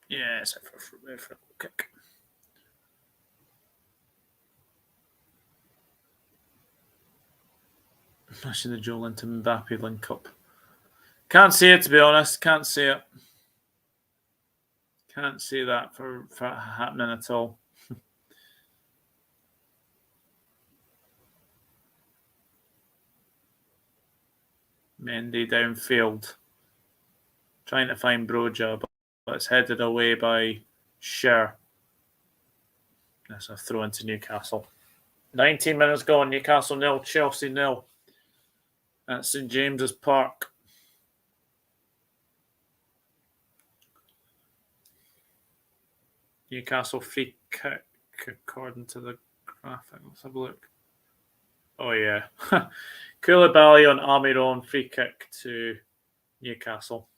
Yeah, it's for a goal kick. Imagine the Joe Linton Mbappe link up. Can't see it, to be honest. Can't see it. Can't see that for happening at all. Mendy downfield. Trying to find Broja, but it's headed away by Scher. That's a throw into Newcastle. 19 minutes gone. Newcastle 0, Chelsea 0. At St James's Park. Newcastle free kick according to the graphic. Let's have a look. Oh, yeah. Koulibaly on Almiron, free kick to Newcastle.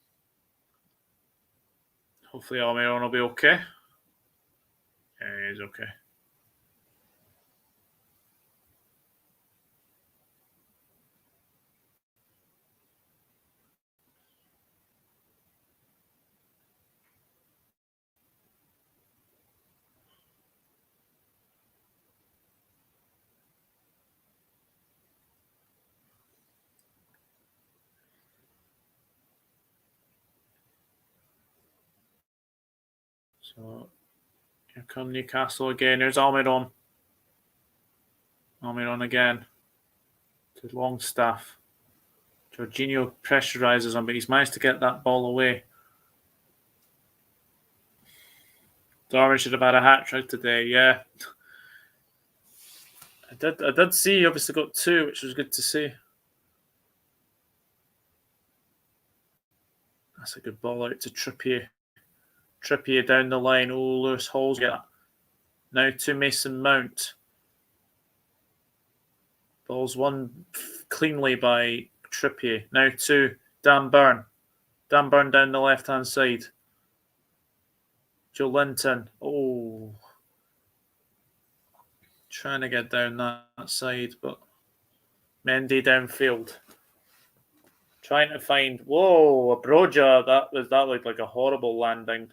Hopefully Almiron will be okay. Yeah, he's okay. So here come Newcastle again. There's Almiron. Almiron again. To Longstaff. Jorginho pressurises him, but he's managed to get that ball away. Darwin should have had a hat-trick today, yeah. I did see he obviously got 2, which was good to see. That's a good ball out to Trippier. Trippier down the line. Oh, Lewis Hall's get that. Now to Mason Mount. Ball's won cleanly by Trippier. Now to Dan Burn. Dan Burn down the left-hand side. Joe Linton. Oh. Trying to get down that side, but Mendy downfield. Trying to find... Whoa, a Broja. That looked like a horrible landing.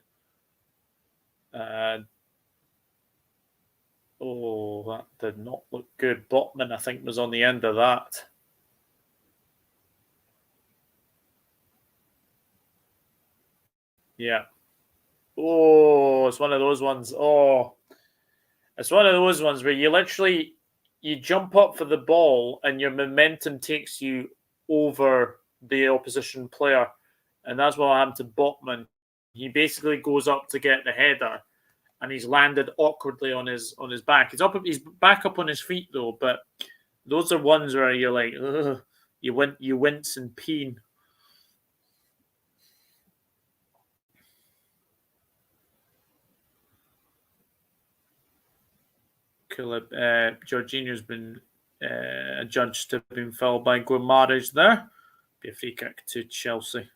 Oh, that did not look good. Botman, I think, was on the end of that. Yeah. Oh, it's one of those ones. Oh, it's one of those ones where you jump up for the ball and your momentum takes you over the opposition player. And that's what happened to Botman. He basically goes up to get the header, and he's landed awkwardly on his back. He's back up on his feet though, but those are ones where you're like, ugh, you wince in pain. Jorginho's been judged to have been fouled by Guimaraes there. Be a free kick to Chelsea.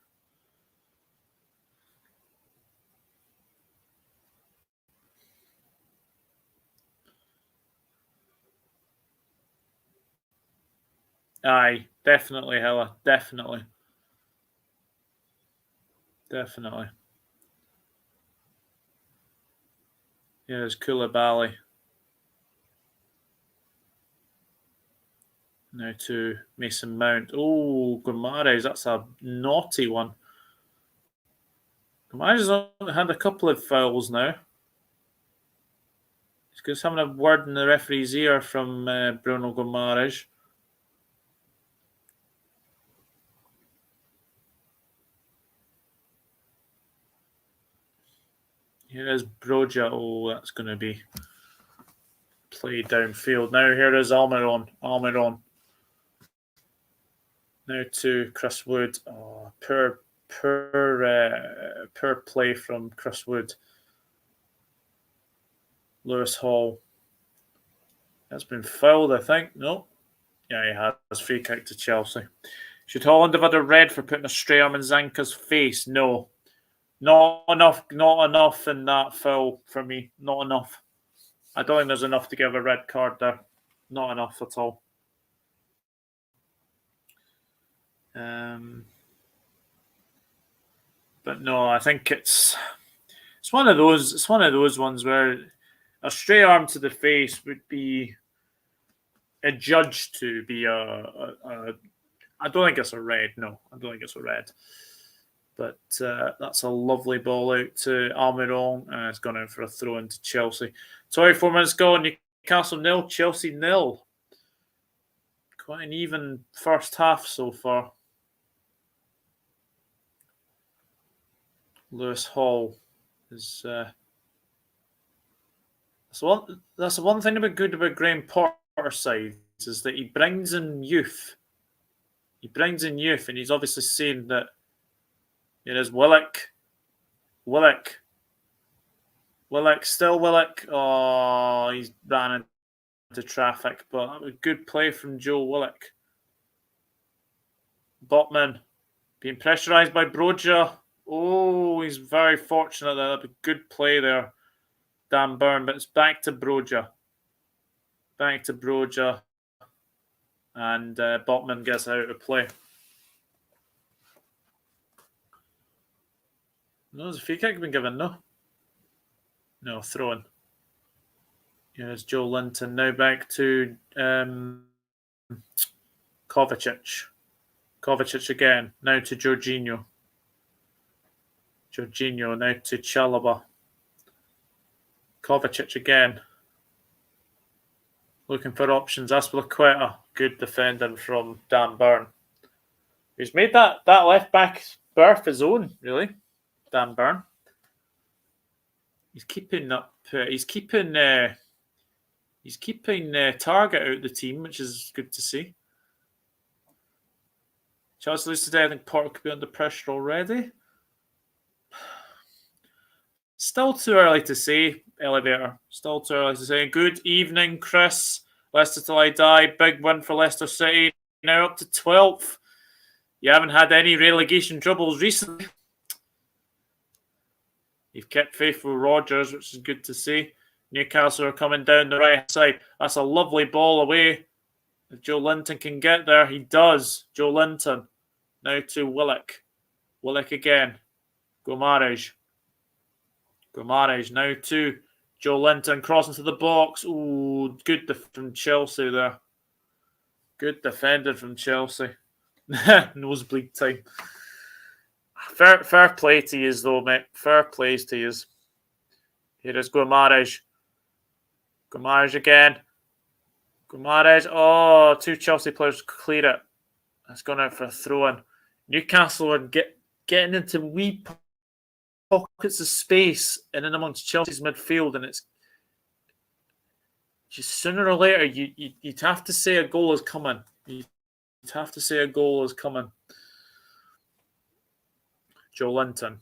Aye, definitely, Hella. Definitely. Yeah, there's Koulibaly. Now to Mason Mount. Oh, Guimaraes, that's a naughty one. Guimaraes has had a couple of fouls now. He's just having a word in the referee's ear from Bruno Guimaraes. Here is Broja. Oh, that's going to be played downfield. Now here is Almiron. Now to Chris Wood. Oh, poor play from Chris Wood. Lewis Hall. That's been fouled, I think. No. Yeah, he has. Free kick to Chelsea. Should Holland have had a red for putting a stray arm in Zanka's face? No. Not enough in that foul for me. Not enough. I don't think there's enough to give a red card there. Not enough at all. But no, I think it's one of those ones where a stray arm to the face would be adjudged to be I don't think it's a red. No, I don't think it's a red. But that's a lovely ball out to Almiron, and it's gone out for a throw into Chelsea. 24 minutes gone. Newcastle 0, Chelsea 0. Quite an even first half so far. Lewis Hall is. That's the one thing about Graham Potter's side is that he brings in youth. And he's obviously saying that. It is Willock. Still Willock. Oh, he's ran into traffic, but that was a good play from Joe Willock. Botman being pressurised by Broja. Oh, he's very fortunate there. That was a good play there, Dan Burn, but it's back to Broja. And Botman gets out of play. No, there's a free kick been given, no? No, throw-in. Here's Joe Linton. Now back to Kovacic. Kovacic again. Now to Jorginho. Now to Chalobah. Kovacic again. Looking for options. Aspilicueta. Good defending from Dan Burn. He's made that left back berth his own, really. Dan Burn. He's keeping Target out of the team, which is good to see. Chelsea lose today. I think Potter could be under pressure already. Still too early to say, Elevator. Still too early to say. Good evening, Chris. Leicester till I die. Big win for Leicester City. Now up to 12th. You haven't had any relegation troubles recently. You've kept faith with Rodgers, which is good to see. Newcastle are coming down the right side. That's a lovely ball away. If Joe Linton can get there, he does. Joe Linton. Now to Willock. Willock again. Guimaraes now to Joe Linton. Crossing to the box. Ooh, good from Chelsea there. Good defender from Chelsea. Nosebleed time. Fair play to you, though, mate. Fair plays to you. Here is Guimaraes. Again. Oh, two Chelsea players clear it. That's gone out for a throw-in. Newcastle are getting into wee pockets of space in and amongst Chelsea's midfield, and it's just sooner or later you'd have to say a goal is coming. You'd have to say a goal is coming. Joe Linton.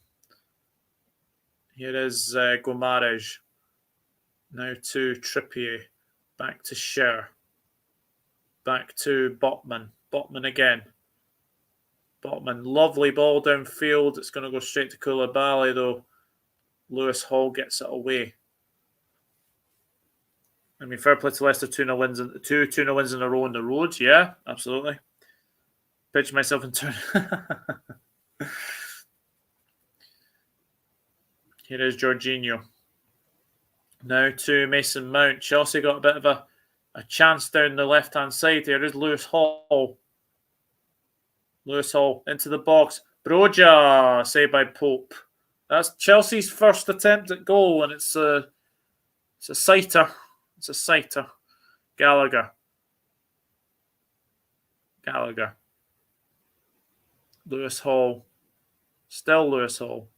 Here is Gomares. Now to Trippier. Back to Scher. Back to Botman. Botman again. Botman. Lovely ball downfield. It's going to go straight to Koulibaly, though. Lewis Hall gets it away. I mean, fair play to Leicester, 2-0 wins, 2-0 wins in a row on the road. Yeah, absolutely. Pitch myself in turn. Here is Jorginho. Now to Mason Mount. Chelsea got a bit of a chance down the left-hand side. There is Lewis Hall. Lewis Hall into the box. Broja, saved by Pope. That's Chelsea's first attempt at goal, and it's a sighter. It's a sighter. Gallagher. Lewis Hall. Still Lewis Hall.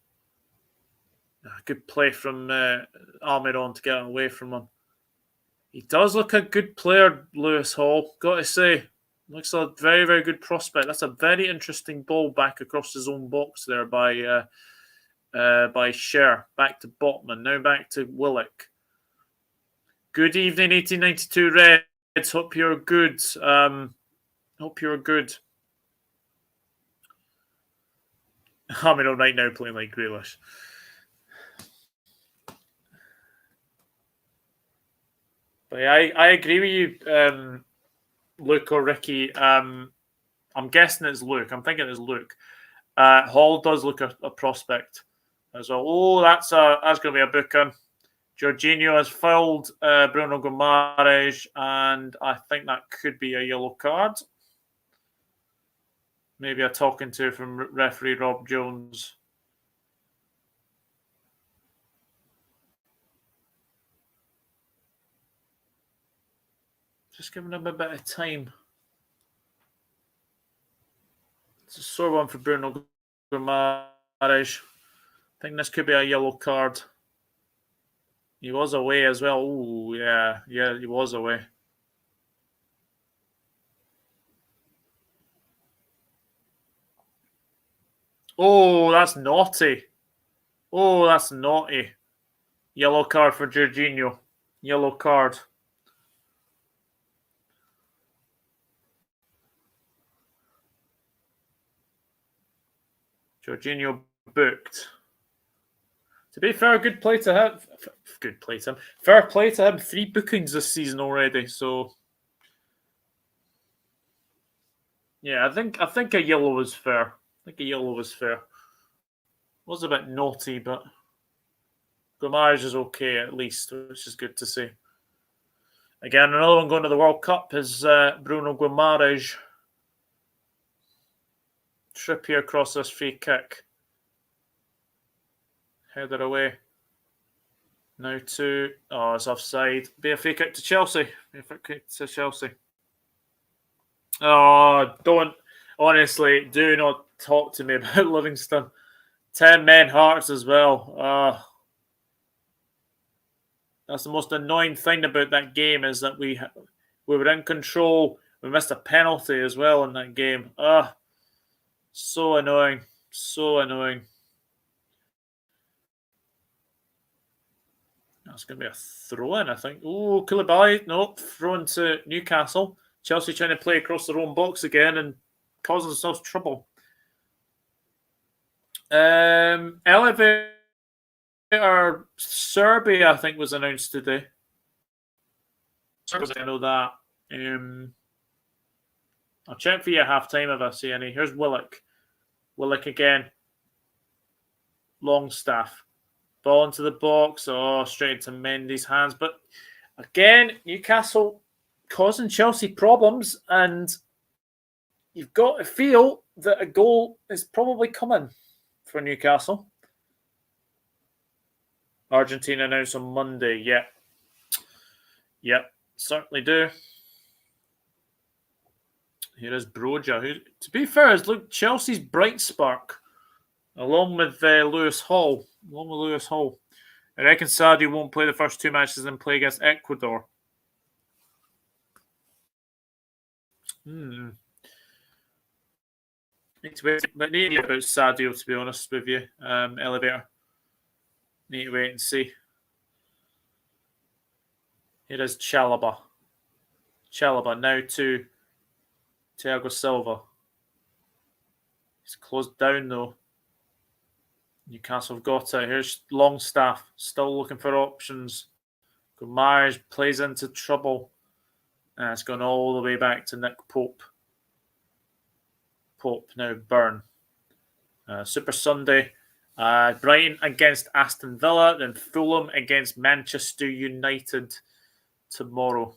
Good play from Almiron to get away from him. He does look a good player, Lewis Hall. Got to say, looks a very, very good prospect. That's a very interesting ball back across his own box there by Scher. Back to Botman. Now back to Willock. Good evening, 1892 Reds. Hope you're good. Hope you're good. Almiron right now playing like Grealish. But yeah, I agree with you, Luke or Ricky. I'm guessing it's Luke. I'm thinking it's Luke. Hall does look a prospect as well. Oh, that's going to be a booking. Jorginho has fouled Bruno Guimaraes, and I think that could be a yellow card. Maybe a talking to from referee Rob Jones. Just giving him a bit of time. It's a sore one for Bruno Guimaraes. I think this could be a yellow card. He was away as well. Oh, yeah, he was away. Oh, that's naughty. Oh, that's naughty. Yellow card for Jorginho. Yellow card. Jorginho booked. To be fair, good play to him. Good play to him. Fair play to him. 3 bookings this season already. So, yeah, I think a yellow was fair. Was a bit naughty, but Guimaraes is okay at least, which is good to see. Again, another one going to the World Cup is Bruno Guimaraes. Trippier across this free kick. Header away. Now to... Oh, it's offside. Be a free kick to Chelsea. Oh, don't... Honestly, do not talk to me about Livingston. 10 men Hearts as well. That's the most annoying thing about that game is that we were in control. We missed a penalty as well in that game. So annoying. So annoying. That's going to be a throw-in, I think. Oh, Koulibaly. No, throw to Newcastle. Chelsea trying to play across their own box again and causing themselves trouble. Elevator Serbia, I think, was announced today. I know that. I'll check for you at half-time if I see any. Here's Willock. Willock again. Longstaff. Ball into the box. Oh, straight into Mendy's hands. But again, Newcastle causing Chelsea problems, and you've got to feel that a goal is probably coming for Newcastle. Argentina announced on Monday. Yep, certainly do. Here is Broja, who, to be fair, is Chelsea's bright spark, along with Lewis Hall. I reckon Sadio won't play the first 2 matches and play against Ecuador. Need to wait about Sadio, to be honest with you. Elevator. Need to wait and see. Here is Chalobah. Now to Thiago Silva. He's closed down though. Newcastle have got it. Here's Longstaff, still looking for options. Gomez plays into trouble. It's gone all the way back to Nick Pope. Now Burn. Super Sunday. Brighton against Aston Villa, then Fulham against Manchester United tomorrow.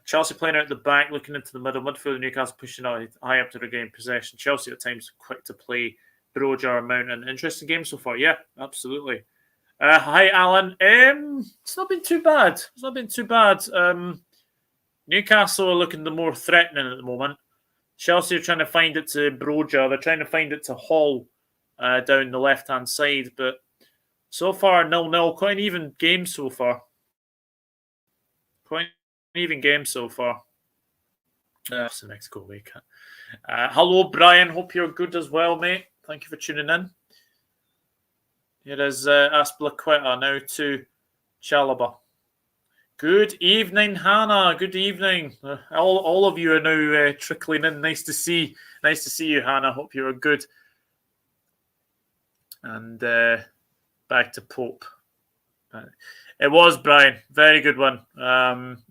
Chelsea playing out the back, looking into the middle. Midfield, Newcastle pushing out high up to regain possession. Chelsea at times quick to play. Broja, Mount, an interesting game so far. Yeah, absolutely. Hi, Alan. It's not been too bad. Newcastle are looking the more threatening at the moment. Chelsea are trying to find it to Broja. They're trying to find it to Hall down the left-hand side. But so far, 0-0. Quite an even game so far. It's the next goal week. Hello, Brian. Hope you're good as well, mate. Thank you for tuning in. Here is Aspilicueta now to Chalobah. Good evening, Hannah. Good evening. All of you are now trickling in. Nice to see you, Hannah. Hope you are good. And back to Pope. It was Brian. Very good one.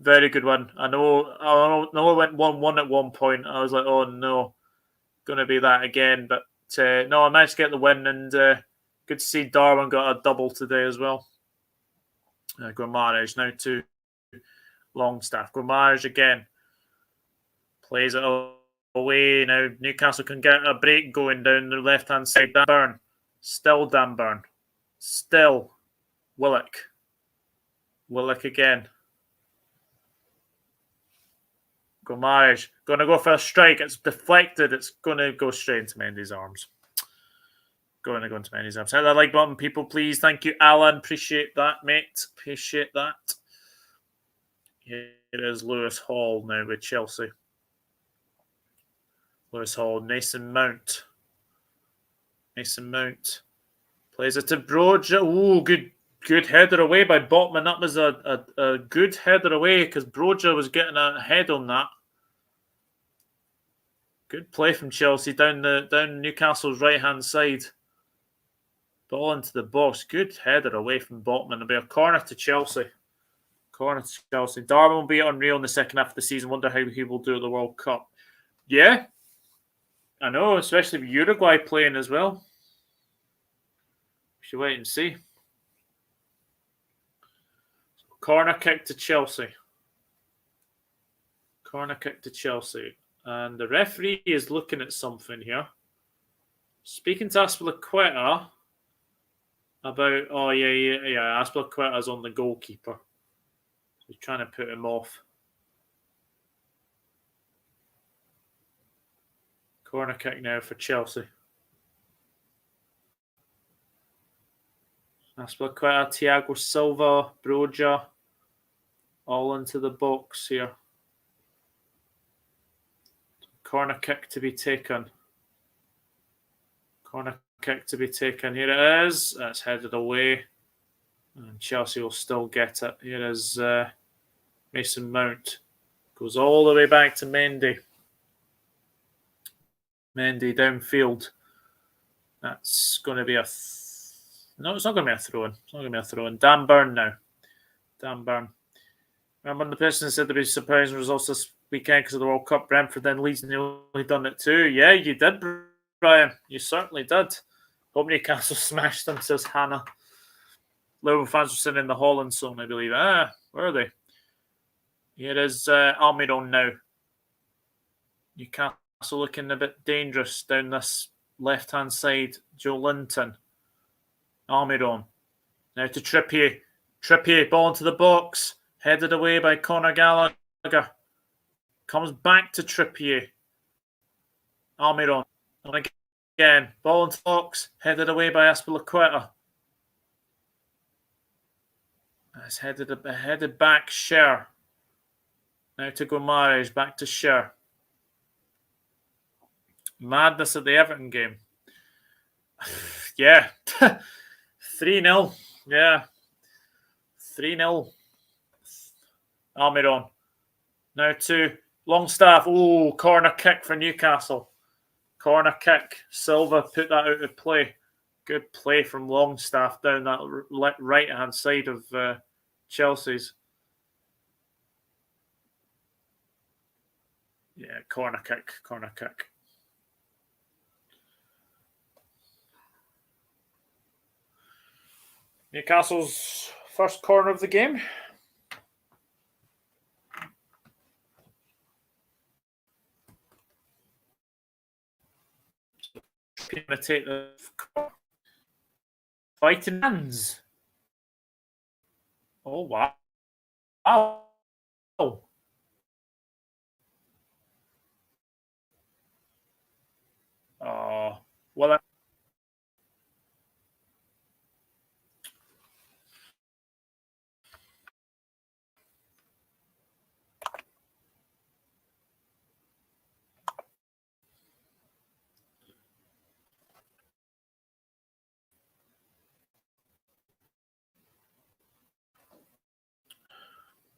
Very good one. I know I went 1-1 at one point. I was like, oh no, going to be that again. But no, I managed to get the win, and good to see Darwin got a double today as well. Gomarez now to Longstaff. Gomarez again. Plays it away. Now Newcastle can get a break going down the left-hand side. Dan Burn. Still Dan Burn. Still Willock. Willock again. Gomarez. Going to go for a strike. It's deflected. It's going to go straight into Mendy's arms. Going to go into Mendy's arms. Hit that like button, people, please. Thank you, Alan. Appreciate that, mate. Appreciate that. Here is Lewis Hall now with Chelsea. Lewis Hall. Mason Mount. Plays it to Broja. Ooh, good header away by Botman. That was a good header away because Broja was getting a head on that. Good play from Chelsea down Newcastle's right-hand side. Ball into the box. Good header away from Botman. It'll be a corner to Chelsea. Darwin will be unreal in the second half of the season. Wonder how he will do at the World Cup. Yeah. I know, especially with Uruguay playing as well. We should wait and see. Corner kick to Chelsea. And the referee is looking at something here. Speaking to Aspilicueta about... Oh, yeah. Aspilicueta's on the goalkeeper. He's trying to put him off. Corner kick now for Chelsea. Aspilicueta, Thiago Silva, Broja, all into the box here. Corner kick to be taken. Here it is. That's headed away. And Chelsea will still get it. Here is Mason Mount. Goes all the way back to Mendy. Mendy downfield. That's going to be a... No, it's not going to be a throw-in. Dan Burn now. Remember the person said there'd be surprising results this weekend because of the World Cup. Brentford, then Leeds nearly done it too. Yeah, you did, Brian. You certainly did. Hope Newcastle smashed them, says Hannah. Liverpool fans were singing the Holland song, I believe. Where are they? Here is Almiron now. Newcastle looking a bit dangerous down this left-hand side. Joe Linton. Almiron. Now to Trippier. Ball into the box. Headed away by Conor Gallagher. Comes back to Trippier. Almiron. And again, ball and box, headed away by Azpilicueta. It's headed back, Scher. Now to Gomares, back to Scher. Madness at the Everton game. Yeah. 3-0. Yeah. 3-0. Almiron. Now to Longstaff. Oh, corner kick for Newcastle. Corner kick. Silva put that out of play. Good play from Longstaff down that right-hand side of Chelsea's. Yeah, corner kick. Newcastle's first corner of the game. Imitate the fighting hands. Oh, wow. Oh. Well,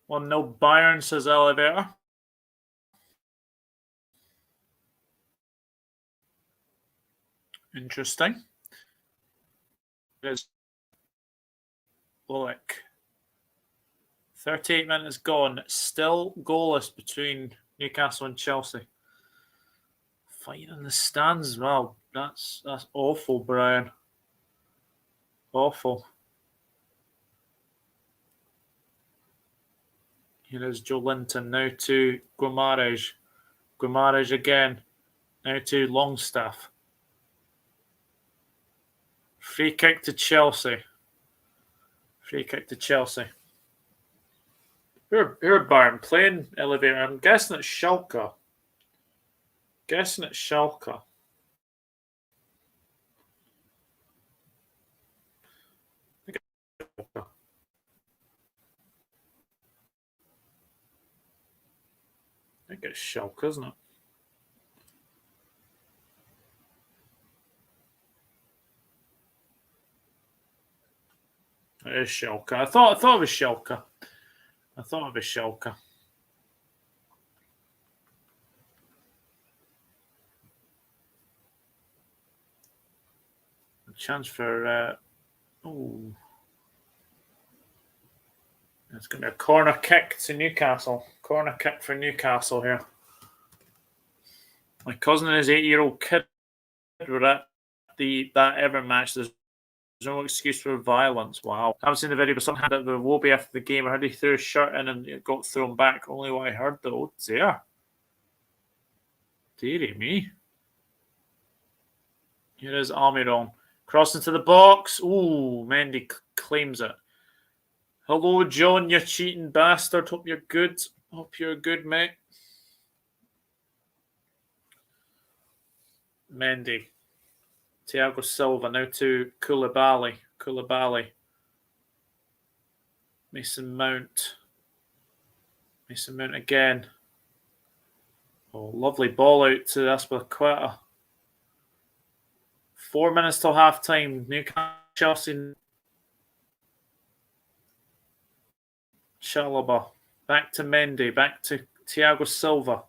1-0 Bayern, says Elevator. Interesting. There's Bullock. 38 minutes gone. Still goalless between Newcastle and Chelsea. Fighting in the stands as well. That's awful, Brian. Awful. Here is Joe Linton. Now to Gomares. Gomares again. Now to Longstaff. Free kick to Chelsea. Who are Bayern playing, Elevator? I'm guessing it's Schalke. I think it's Schalke, isn't it? It is Schalke. I thought it was Schalke. A chance for it's going to be a corner kick to Newcastle. Corner kick for Newcastle here. My cousin and his 8-year-old kid were at that Everton match. There's no excuse for violence. Wow. I haven't seen the video, but someone had it with Wobie after the game. I heard he threw his shirt in and it got thrown back. Only what I heard, though. Dear. Dearie me. Here is Almiron. Crossing to the box. Ooh, Mendy claims it. Hello, John, you cheating bastard. Hope you're good. Mate. Mendy. Thiago Silva now to Koulibaly. Mason Mount again. Oh, lovely ball out to Azpilicueta. 4 minutes till half time. Newcastle, Chelsea. Chalobah. Back to Mendy. Back to Thiago Silva.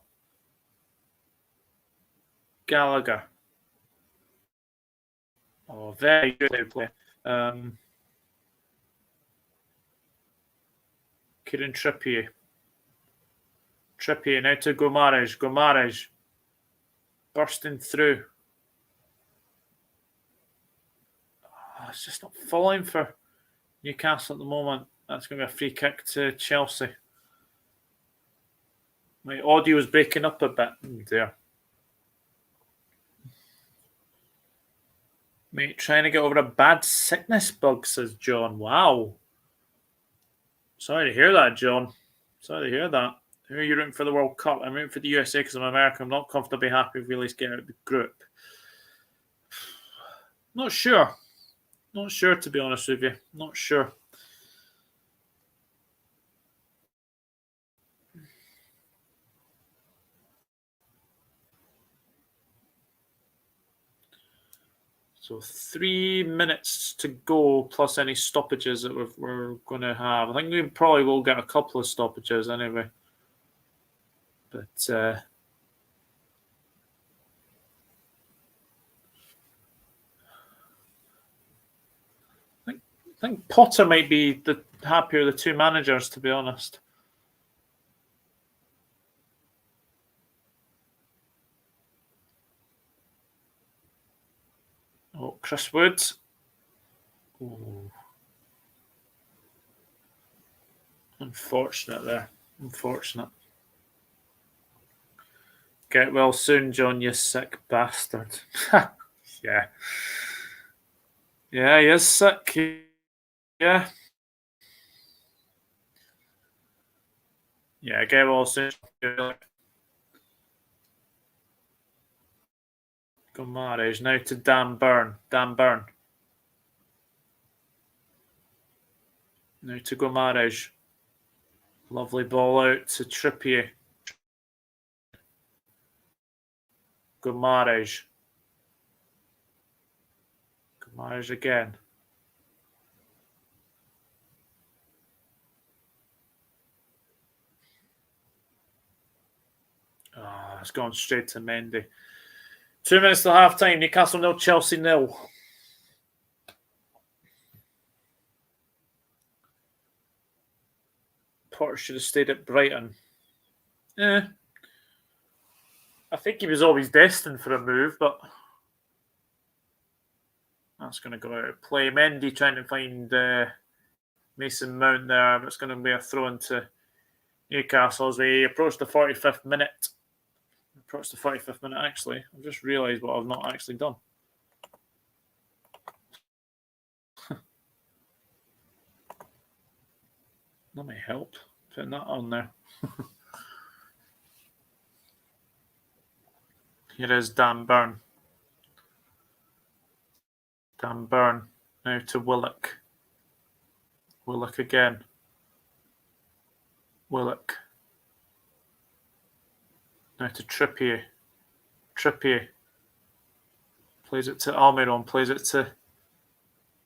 Gallagher. Oh, very good play. Kieran Trippier. Now to Gomares. Bursting through. Oh, it's just not falling for Newcastle at the moment. That's going to be a free kick to Chelsea. My audio is breaking up a bit. There. Mate, trying to get over a bad sickness bug, says John. Wow. Sorry to hear that, John. Who are you rooting for the World Cup? I'm rooting for the USA because I'm American. I'm not comfortably happy if we at least get out of the group. Not sure. Not sure, to be honest with you. Not sure. So 3 minutes to go, plus any stoppages that we're going to have. I think we probably will get a couple of stoppages anyway. But I think Potter might be the happier of the two managers, to be honest. Oh, Chris Wood. Ooh. Unfortunate there. Unfortunate. Get well soon, John, you sick bastard. Yeah. Yeah, he is sick. Yeah. Yeah, get well soon. Gomares now to Dan Burn. Dan Burn. Now to Gomares. Lovely ball out to Trippier. Gomares. Gomares again. Oh, it's gone straight to Mendy. 2 minutes till half time. Newcastle 0, Chelsea 0. Potter should have stayed at Brighton. I think he was always destined for a move, but that's going to go out of play. Mendy trying to find Mason Mount there, but it's going to be a throw into Newcastle as we approach the 45th minute. Approach the 45th minute, actually. I've just realised what I've not actually done. That may help. Putting that on there. Here is Dan Burn. Dan Burn. Now to Willock. Willock again. Willock. Now to Trippier. Trippier. Plays it to Almiron. Plays it to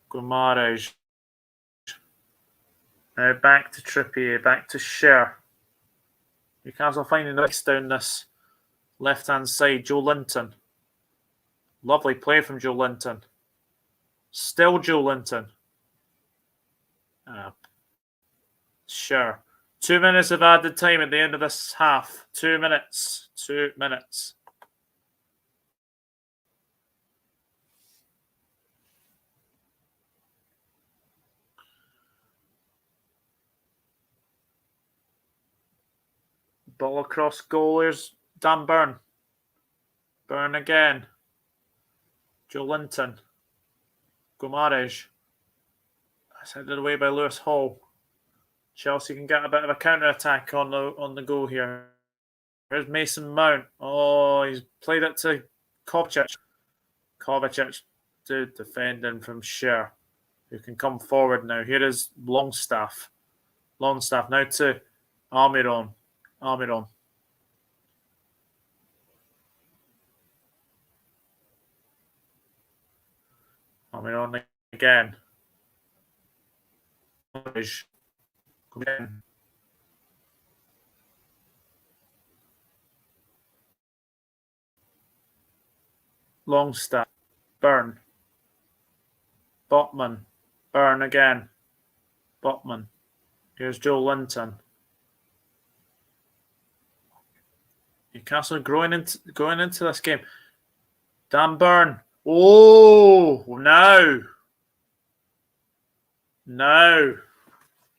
Gomares. Now back to Trippier. Back to Scher. Newcastle finding the race down this left-hand side. Joe Linton. Lovely play from Joe Linton. Still Joe Linton. Sure. 2 minutes of added time at the end of this half. 2 minutes. 2 minutes. Ball across goal. Here's Dan Burn. Burn again. Joe Linton. Gomares. That's headed away by Lewis Hall. Chelsea can get a bit of a counter-attack on the go here. Here's Mason Mount. Oh, he's played it to Kovacic. Kovacic to defending from Scher, who can come forward now. Here is Longstaff. Longstaff now to Almiron. Almiron. Almiron again. Again. Longstaff. Burn. Botman. Burn again. Botman. Here's Joe Linton. Newcastle going into this game. Dan Burn. Oh, no. No.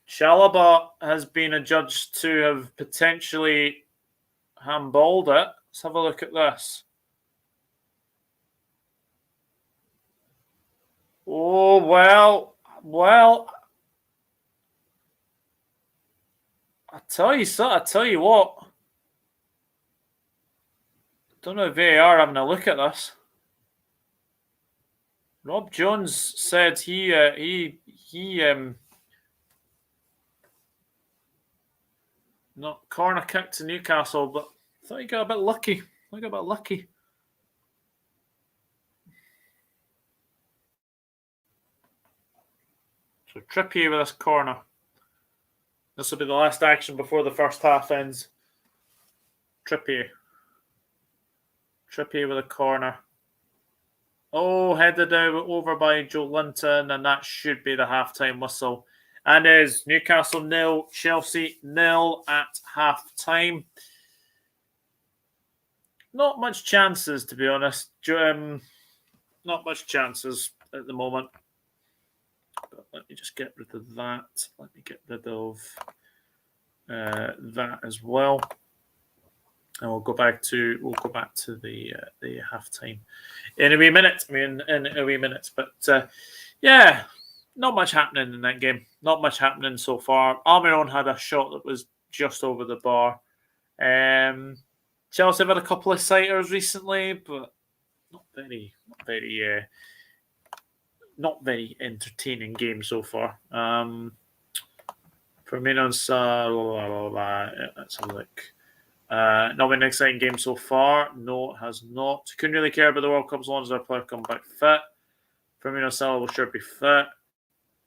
Chalobah has been adjudged to have potentially handballed it. Let's have a look at this. Oh, well. I I tell you what. Don't know if VAR having a look at this. Rob Jones said he not corner kick to Newcastle, but I thought he got a bit lucky. So Trippier with this corner. This will be the last action before the first half ends. Trippier with a corner. Oh, headed over by Joe Linton, and that should be the halftime whistle. And is Newcastle 0, Chelsea 0 at halftime. Not much chances, to be honest. Not much chances at the moment. But let me just get rid of that. Let me get rid of that as well. And we'll go back to the halftime in a wee minute. But yeah, not much happening in that game. Not much happening so far. Almiron had a shot that was just over the bar. Chelsea have had a couple of sighters recently, but not very entertaining game so far. Firmino's let's have a look. Not been an exciting game so far. No, it has not. Couldn't really care about the World Cup as long as our player come back fit. Firmino Salah will sure be fit.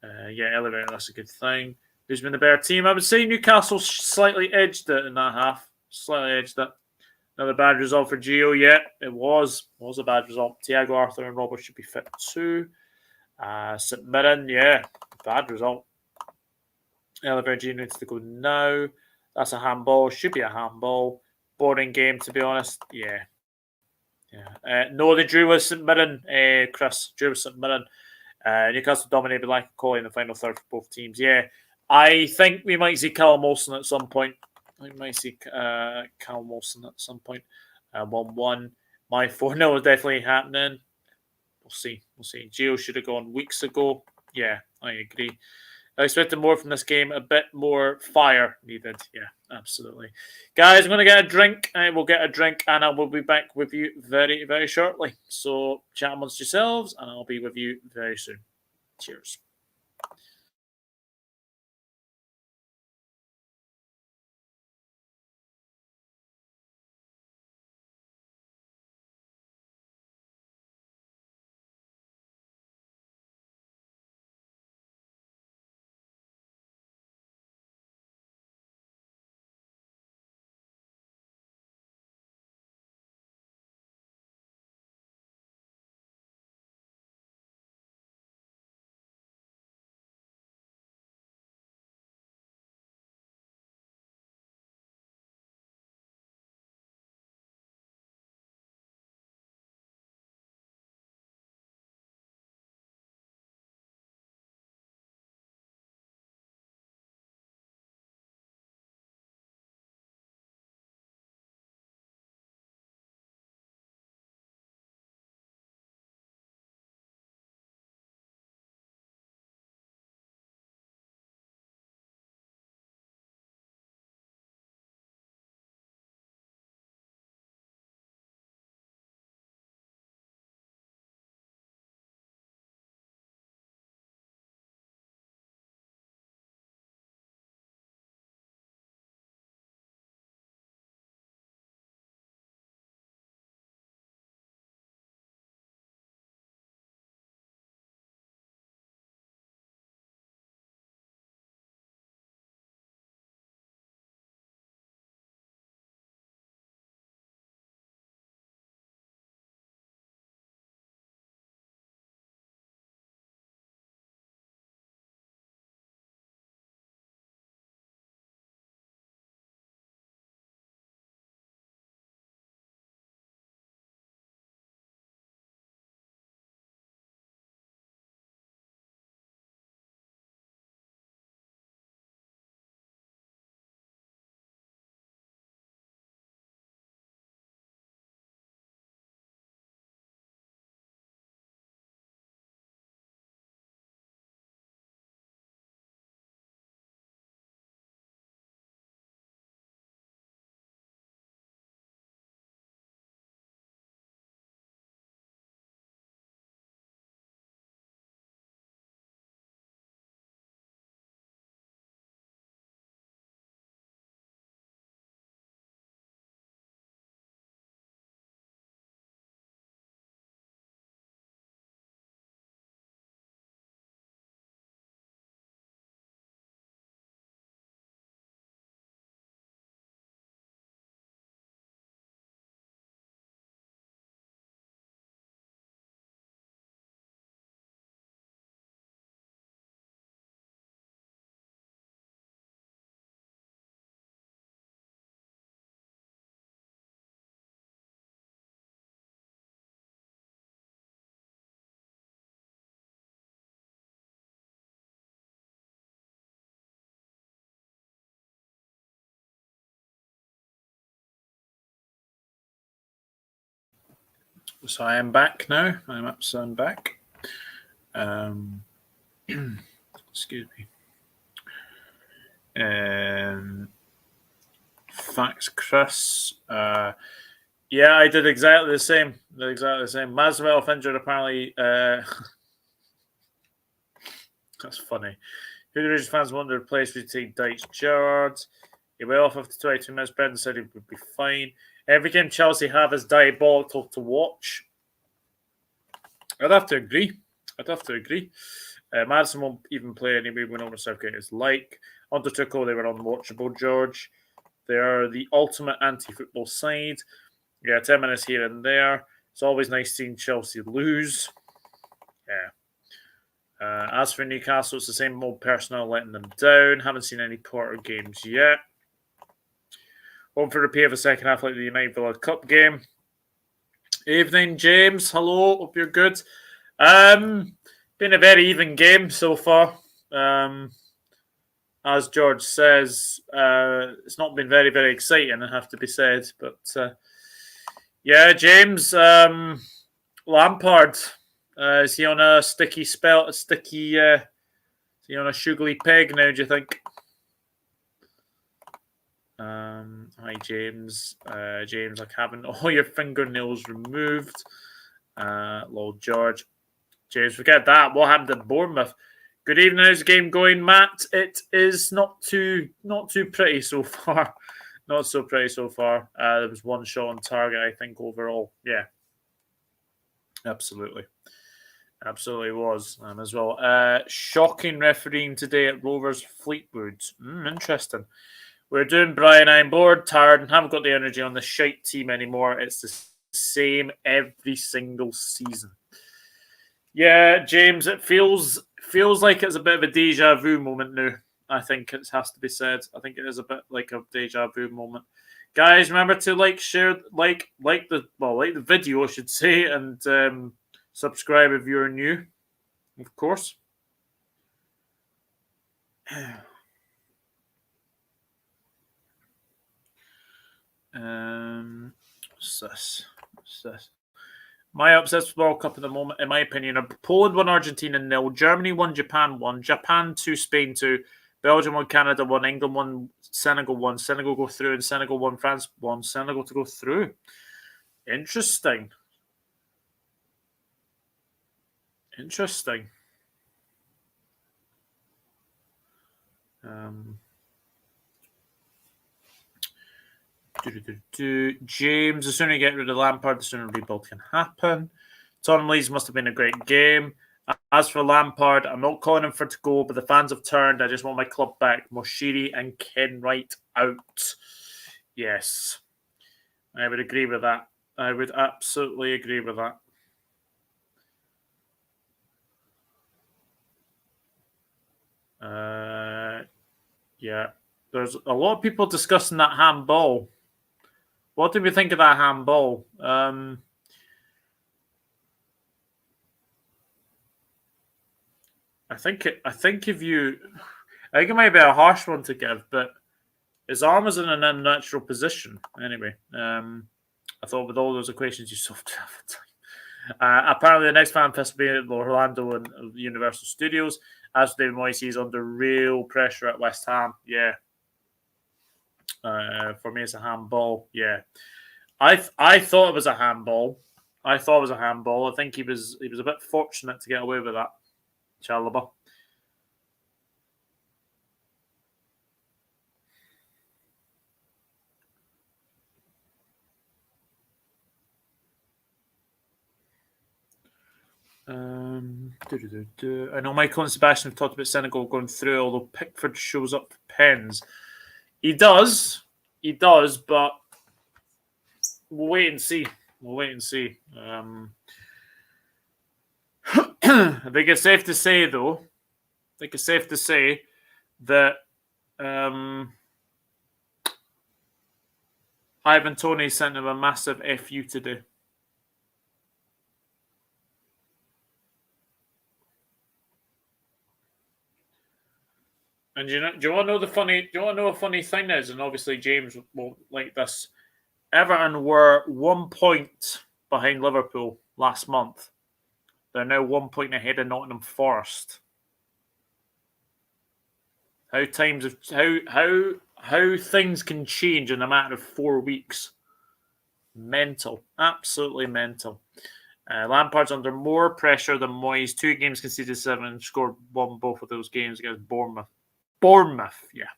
Elevator, that's a good thing. Who's been the better team? I would say Newcastle slightly edged it in that half. Slightly edged it. Another bad result for Gio. Yeah, it was a bad result. Thiago, Arthur, and Robert should be fit too. St Mirren, bad result. Elevator needs to go now. That's a handball. Should be a handball. Boring game, to be honest. Yeah. No, they drew with St Mirren, Chris. Drew with St Mirren. Newcastle dominated like Coley in the final third for both teams. Yeah. I think we might see Callum Wilson at some point. 1-1. My 4-0 is definitely happening. We'll see. Gio should have gone weeks ago. Yeah, I agree. I expected more from this game. A bit more fire needed. Yeah, absolutely. Guys, I'm going to get a drink. We'll get a drink and I will be back with you very, very shortly. So chat amongst yourselves and I'll be with you very soon. Cheers. So I am back now. I'm back. Excuse me. Thanks, Chris. Yeah, I did exactly the same. Masvidal injured apparently. That's funny. Who the Rangers fans wanted to replace between Dyche Gerrard? He went off after 22 minutes. Brendan said he would be fine. Every game Chelsea have is diabolical to watch. I'd have to agree. Madison won't even play anyway. We know what Southgate is like. Under Tuchel, they were unwatchable, George. They are the ultimate anti-football side. Yeah, 10 minutes here and there. It's always nice seeing Chelsea lose. Yeah. As for Newcastle, it's the same old personnel letting them down. Haven't seen any Potter games yet. Home for repair of the second half like the United Villa Cup game. Evening, James. Hello. Hope you're good. Been a very even game so far. As George says, it's not been very, very exciting, I have to be said. But yeah, James, Lampard, is he on a sticky spell? Is he on a sugary peg now, do you think? Hi, James. James, like having all your fingernails removed. Lord George. James, forget that. What happened at Bournemouth? Good evening. How's the game going, Matt? It is not too pretty so far. Not so pretty so far. There was one shot on target, I think, overall. Yeah. Absolutely was as well. Shocking refereeing today at Rovers Fleetwood. Interesting. We're doing Brian. I'm bored, tired, and haven't got the energy on the shite team anymore. It's the same every single season. Yeah, James, it feels like it's a bit of a deja vu moment now. I think it has to be said. I think it is a bit like a deja vu moment. Guys, remember to share, like the video, I should say, and subscribe if you're new, of course. What's this? My upsets for the World Cup at the moment, in my opinion, are Poland 1, Argentina 0, Germany 1, Japan 1, Japan 2, Spain 2, Belgium 1, Canada 1, England 1, Senegal 1, Senegal go through, and Senegal 1, France 1, Senegal to go through. Interesting. James, the sooner you get rid of Lampard, the sooner rebuild can happen. Tottenham Leeds must have been a great game. As for Lampard, I'm not calling him for to go, but the fans have turned. I just want my club back. Moshiri and Kenwright out. Yes. I would agree with that. I would absolutely agree with that. Yeah. There's a lot of people discussing that handball. What do we think of that handball? I think it might be a harsh one to give, but his arm is in an unnatural position. Anyway, I thought with all those equations you solved it half the time. Apparently, the next fan fest will be at Orlando and Universal Studios. As for David Moyes, he's under real pressure at West Ham. Yeah. For me, it's a handball. Yeah. I thought it was a handball. I think he was a bit fortunate to get away with that. Chalaba. I know Michael and Sebastian have talked about Senegal going through, although Pickford shows up for pens. He does, but we'll wait and see. I think it's safe to say, though. That Ivan Toney sent him a massive FU today. And do you want to know a funny thing is? And obviously James won't like this. Everton were 1 point behind Liverpool last month. They're now 1 point ahead of Nottingham Forest. How things can change in a matter of 4 weeks. Mental. Absolutely mental. Lampard's under more pressure than Moyes. 2 games conceded 7, scored 1 both of those games against Bournemouth. Yeah.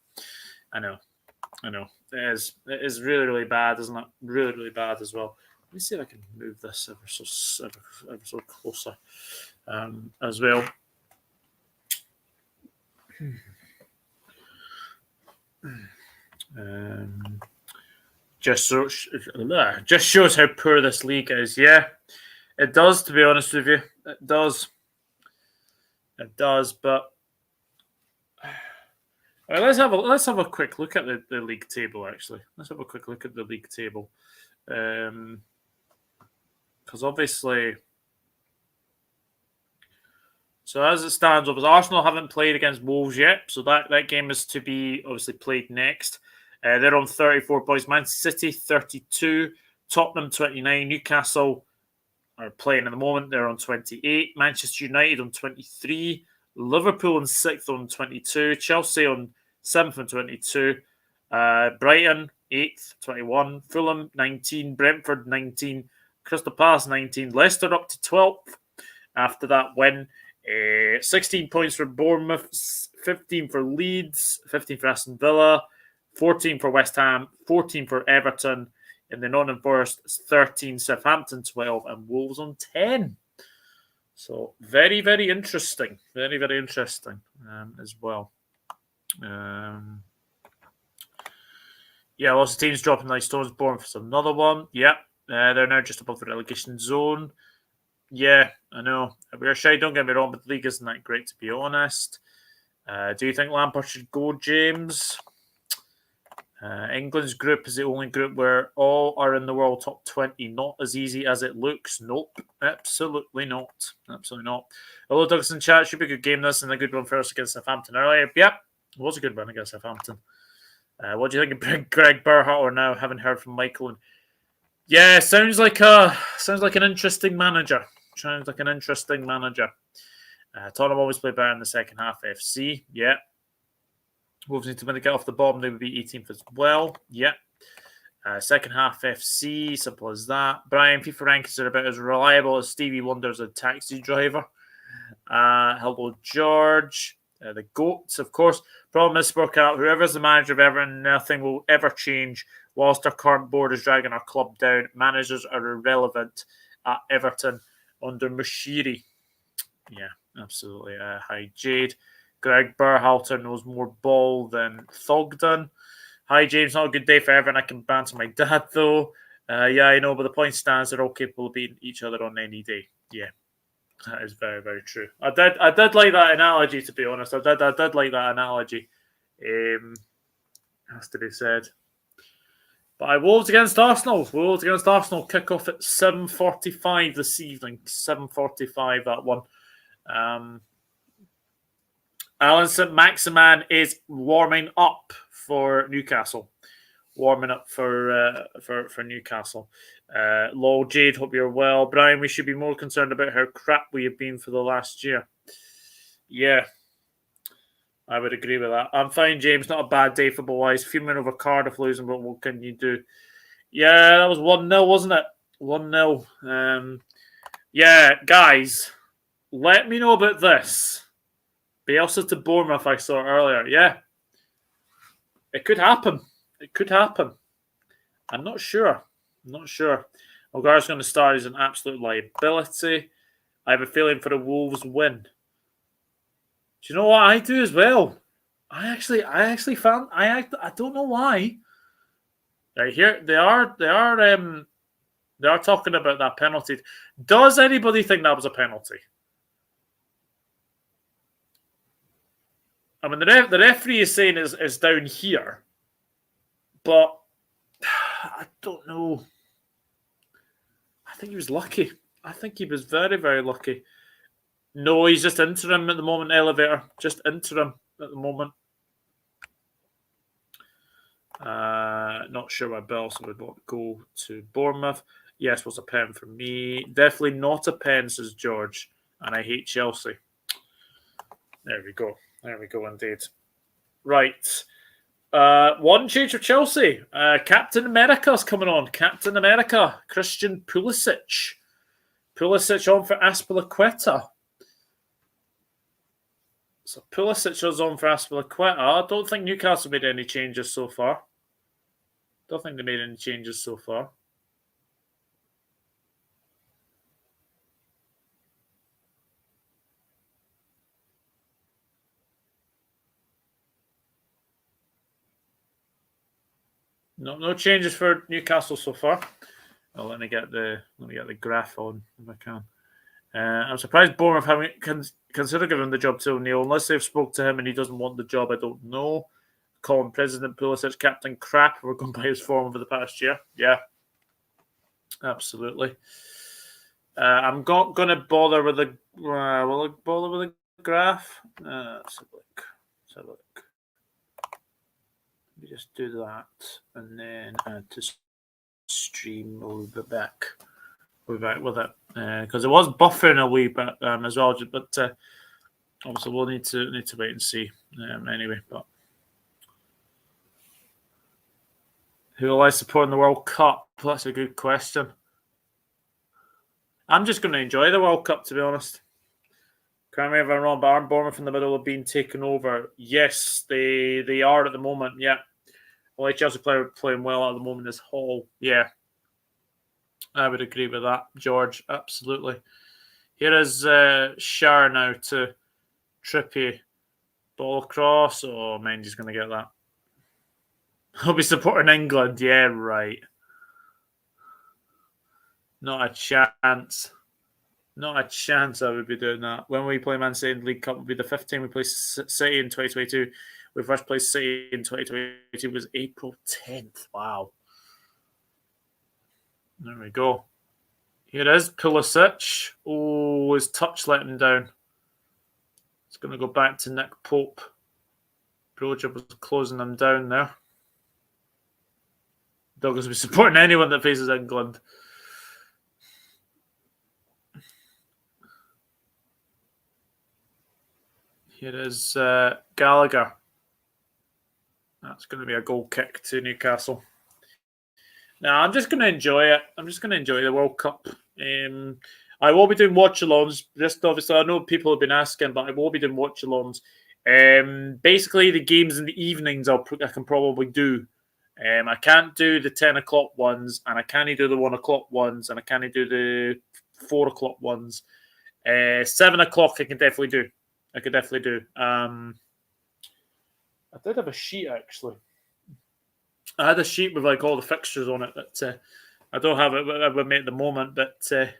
I know. It is really, really bad, isn't it? Really, really bad as well. Let me see if I can move this ever so closer as well. Just shows how poor this league is. Yeah, it does. To be honest with you, it does. But all right, let's have a quick look at the league table. Actually, let's have a quick look at the league table, because obviously. So as it stands, Arsenal haven't played against Wolves yet, so that game is to be obviously played next. They're on 34 points. Man City 32, Tottenham 29, Newcastle are playing at the moment. They're on 28. Manchester United on 23, Liverpool on 6th on 22, Chelsea on 7th on 22, Brighton 8th 21, Fulham 19, Brentford 19, Crystal Palace 19, Leicester up to 12th after that win. 16 points for Bournemouth, 15 for Leeds, 15 for Aston Villa, 14 for West Ham, 14 for Everton. In the Nottingham Forest, 13, Southampton 12, and Wolves on 10. So very, very interesting. Very, very interesting as well. Lots of teams dropping like stones. Bournemouth for another one. Yeah, they're now just above the relegation zone. Yeah, I know. We're shy, don't get me wrong, but the league isn't that great, to be honest. Do you think Lampard should go, James? England's group is the only group where all are in the world top 20. Not as easy as it looks. Nope, absolutely not. Absolutely not. Hello, Douglas in chat. Should be a good game, this, and a good one first against Southampton earlier. Yep, it was a good one against Southampton. What do you think of Greg Berhalter now? Haven't heard from Michael. And yeah, sounds like an interesting manager. Tottenham always play better in the second half. FC, yeah. Wolves need to win to get off the bottom. They would be 18th as well. Yeah. Second half FC, simple as that. Brian, FIFA rankings are about as reliable as Stevie Wonder's a taxi driver. Hello, George. The GOATs, of course. Problem is, spoke out. Whoever's the manager of Everton, nothing will ever change. Whilst our current board is dragging our club down, managers are irrelevant at Everton under Moshiri. Yeah, absolutely. Hi, Jade. Greg Berhalter knows more ball than Thogden. Hi, James. Not a good day for everyone. I can banter my dad, though. Yeah, I know, but the point stands. They're all capable of beating each other on any day. Yeah, that is very, very true. I did like that analogy, to be honest. I did like that analogy. Has to be said. But Wolves against Arsenal. Wolves against Arsenal kick off at 7:45 this evening. 7:45, that one. Alan St. Maximan is warming up for Newcastle. Warming up for Newcastle. Lol Jade, hope you're well. Brian, we should be more concerned about how crap we have been for the last year. Yeah, I would agree with that. I'm fine, James. Not a bad day football-wise. Fuming over Cardiff losing, but what can you do? Yeah, that was 1-0, wasn't it? 1-0. Yeah, guys, let me know about this. Bielsa to Bournemouth, I saw earlier. Yeah, it could happen. It could happen. I'm not sure. Algarve's going to start as an absolute liability. I have a feeling for a Wolves win. Do you know what I do as well? I actually found I don't know why. Right here they are talking about that penalty. Does anybody think that was a penalty? I mean, the referee is saying is down here, but I don't know. I think he was lucky. I think he was very, very lucky. No, he's just interim at the moment, Elevator. Just interim at the moment. Not sure why Bielsa would want to go to Bournemouth. Yes, was a pen for me. Definitely not a pen, says George. And I hate Chelsea. There we go. There we go, indeed. Right. One change for Chelsea. Captain America's coming on. Captain America, Christian Pulisic. Pulisic on for Aspilicueta. So Pulisic was on for Aspilicueta. I don't think Newcastle made any changes so far. Don't think they made any changes so far. No changes for Newcastle so far. Oh, let me get the graph on if I can. I'm surprised Bournemouth haven't considered giving the job to O'Neill. Unless they've spoke to him and he doesn't want the job, I don't know. Calling President Pulisic Captain Crap. We're going by his form over the past year. Yeah, absolutely. I'm not going to bother with the. Will I bother with the graph? Let's have a look. Let me just do that, and then add to stream. We'll be back. We'll be back with it because it was buffering a wee bit as well. But obviously, we'll need to wait and see. Anyway, but who will I support in the World Cup? That's a good question. I'm just going to enjoy the World Cup, to be honest. Can't remember if I'm wrong, but aren't Bournemouth in the middle of being taken over? Yes, they are at the moment. Yeah, only Chelsea player playing well at the moment is Hall. Yeah, I would agree with that, George. Absolutely. Here is Shar now to Trippier. Ball across. Oh, Mendy's going to get that. He'll be supporting England. Yeah, right. Not a chance. Not a chance I would be doing that. When we play Man City in the League Cup, it would be the 15th we play City in 2022. We first played City in 2022 was April 10th. Wow. There we go. Here is Pulisic. Oh, his touch let him down. It's going to go back to Nick Pope. Broja was closing them down there. Douglas will be supporting anyone that faces England. Here is Gallagher. That's going to be a goal kick to Newcastle. Now, I'm just going to enjoy it. I'm just going to enjoy the World Cup. I will be doing watch-alongs. Just obviously, I know people have been asking, but I will be doing watch-alongs. Basically, the games in the evenings I can probably do. I can't do the 10 o'clock ones, and I can't do the 1 o'clock ones, and I can't do the 4 o'clock ones. 7 o'clock I can definitely do. I could definitely do. I did have a sheet, actually. I had a sheet with like all the fixtures on it, but I don't have it with me at the moment. But it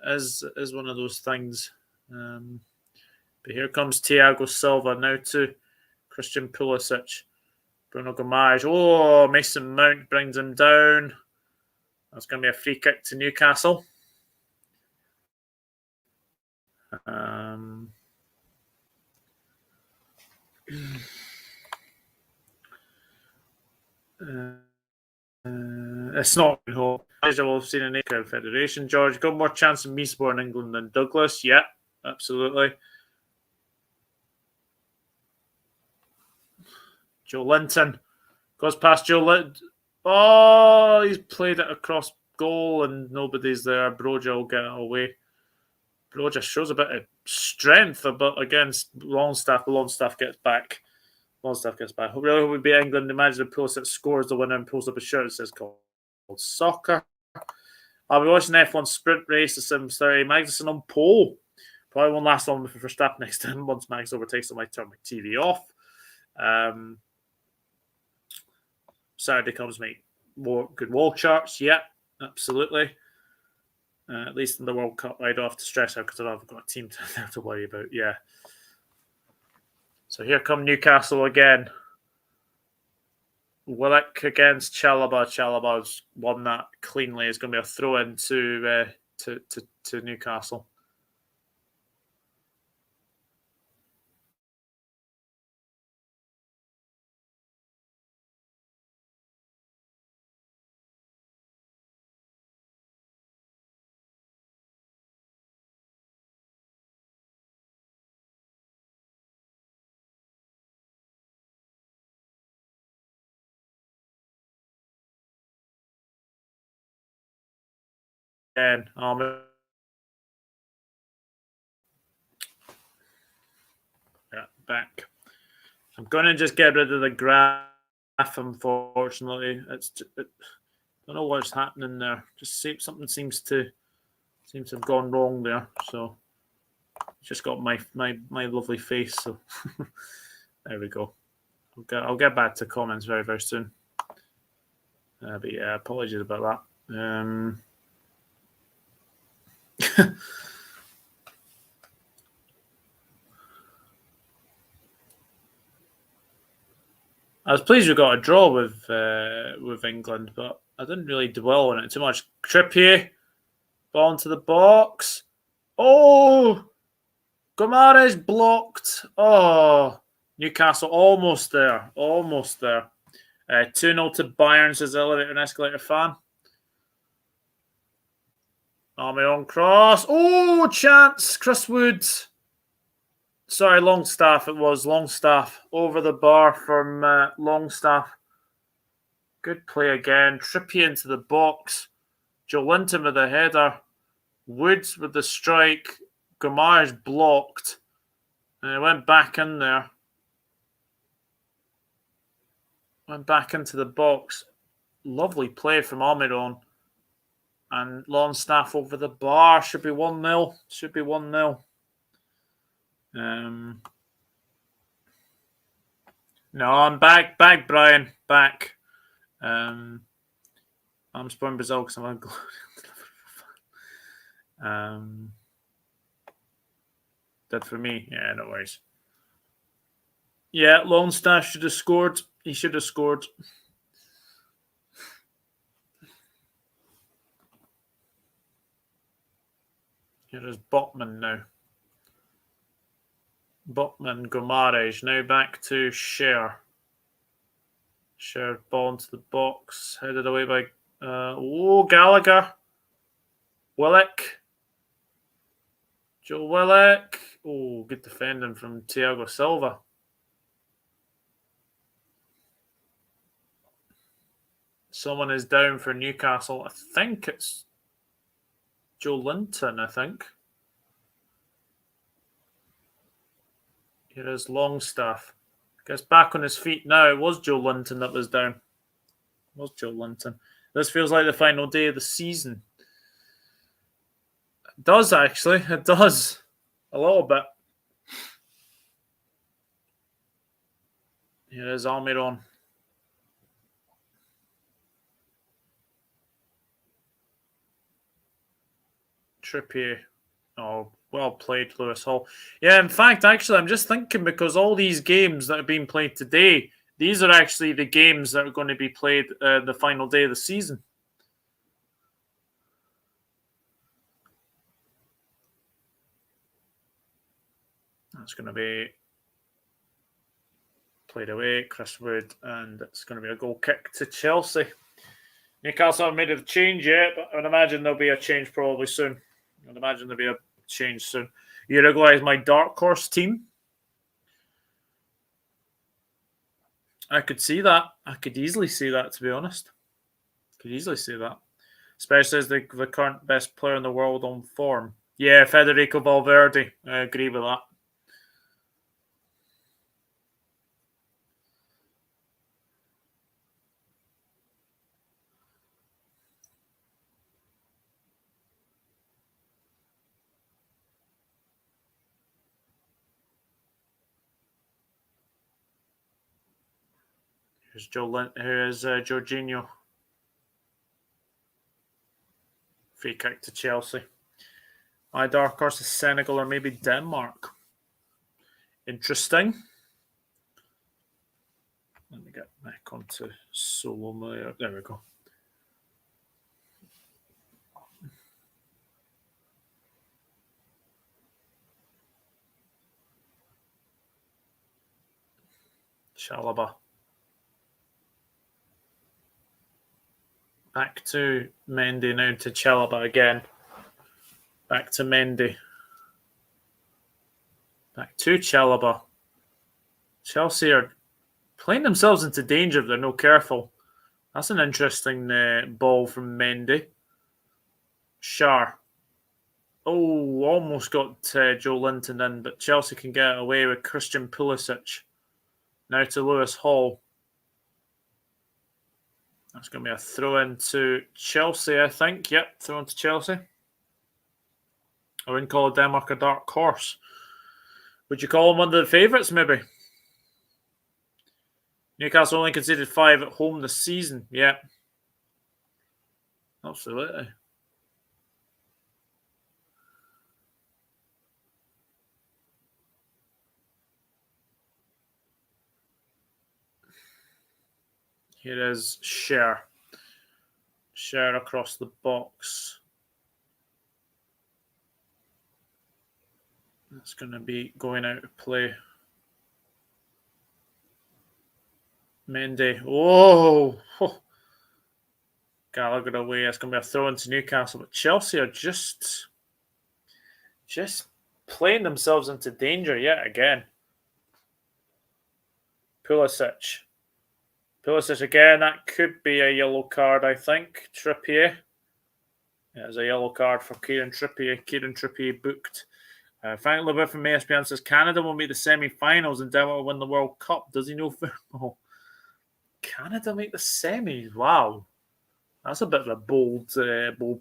is one of those things. But here comes Thiago Silva now to Christian Pulisic, Bruno Guimaraes. Oh, Mason Mount brings him down. That's going to be a free kick to Newcastle. It's not hope. We've seen a naked federation. George, got more chance of me supporting England than Douglas. Yeah, absolutely. Joe Linton goes past Joe Linton. Oh, he's played it across goal and nobody's there. Broja will get it away. Broja shows a bit of strength, but against Longstaff, Longstaff gets back. Longstaff gets back. Really would be England. Imagine if Pulisic scores the winner and pulls up a shirt that says called soccer. I'll be watching the F1 sprint race at 7:30. Magnussen on pole. Probably won't last long for Verstappen next time. Once Max overtakes, I might turn my TV off. Saturday comes, mate. More good wall charts. Yeah, absolutely. At least in the World Cup, I don't have to stress out because I don't have got a team to worry about. Yeah. So here come Newcastle again. Willock against Chalobah. Chalobah's won that cleanly. It's going to be a throw in to Newcastle. Yeah, back. I'm going to just get rid of the graph, unfortunately. I don't know what's happening there. Just something seems to have gone wrong there. So just got my lovely face. So there we go. I'll get back to comments very, very soon. But yeah, apologies about that. I was pleased we got a draw with England, but I didn't really dwell on it too much. Trippier, ball into the box. Oh, Gomares blocked. Oh, Newcastle almost there. 2-0 to Bayern, says Elevator and Escalator fan. Almiron cross. Oh, chance. Chris Wood. Sorry, Longstaff. It was Longstaff over the bar from Longstaff. Good play again. Trippier into the box. Joe Linton with the header. Woods with the strike. Gomares blocked. And it went back in there. Went back into the box. Lovely play from Almiron. And Longstaff over the bar. Should be 1-0. Should be 1-0. No, I'm back, Brian, back. I'm supporting Brazil because I'm that for me, yeah, no worries. Yeah, Longstaff should have scored. He should have scored. Here is Botman now. Botman, Gomares. Now back to Scher. Scher, ball into the box. Headed away by Gallagher. Willock. Joe Willock. Oh, good defending from Thiago Silva. Someone is down for Newcastle. I think it's Joe Linton, I think. Here is Longstaff. Gets back on his feet now. It was Joe Linton that was down. It was Joe Linton. This feels like the final day of the season. It does, actually. It does. A little bit. Here is Almiron. Trippier. Oh, well played, Lewis Hall. Yeah, in fact, actually, I'm just thinking because all these games that have been played today, these are actually the games that are going to be played the final day of the season. That's going to be played away, Chris Wood, and it's going to be a goal kick to Chelsea. Newcastle haven't made a change yet, but I would imagine there'll be a change probably soon. I'd imagine there'll be a change soon. Uruguay is my dark horse team. I could see that. I could easily see that, to be honest. Could easily see that. Especially as the current best player in the world on form. Yeah, Federico Valverde. I agree with that. Here's Jorginho. Free kick to Chelsea. My dark horse is Senegal or maybe Denmark. Interesting. Let me get back onto solo mode. There we go. Chalobah. Back to Mendy now to Chalobah again. Back to Mendy. Back to Chalobah. Chelsea are playing themselves into danger if they're not careful. That's an interesting ball from Mendy. Shar. Oh, almost got Joe Linton in, but Chelsea can get away with Christian Pulisic. Now to Lewis Hall. That's going to be a throw-in to Chelsea, I think. Yep, throw-in to Chelsea. I wouldn't call Denmark a dark horse. Would you call them one of the favourites, maybe? Newcastle only conceded 5 at home this season. Yeah. Absolutely. Here is Share. Share across the box. That's going to be going out of play. Mendy. Whoa! Gallagher away. It's going to be a throw into Newcastle. But Chelsea are just playing themselves into danger yet again. Pulisic. Pulisic again. That could be a yellow card, I think. Trippier. Yeah, there's a yellow card for Kieran Trippier. Kieran Trippier booked. Frank Leboeuf from ESPN says Canada will make the semi-finals and Denmark will win the World Cup. Does he know football? Canada make the semis? Wow. That's a bit of a bold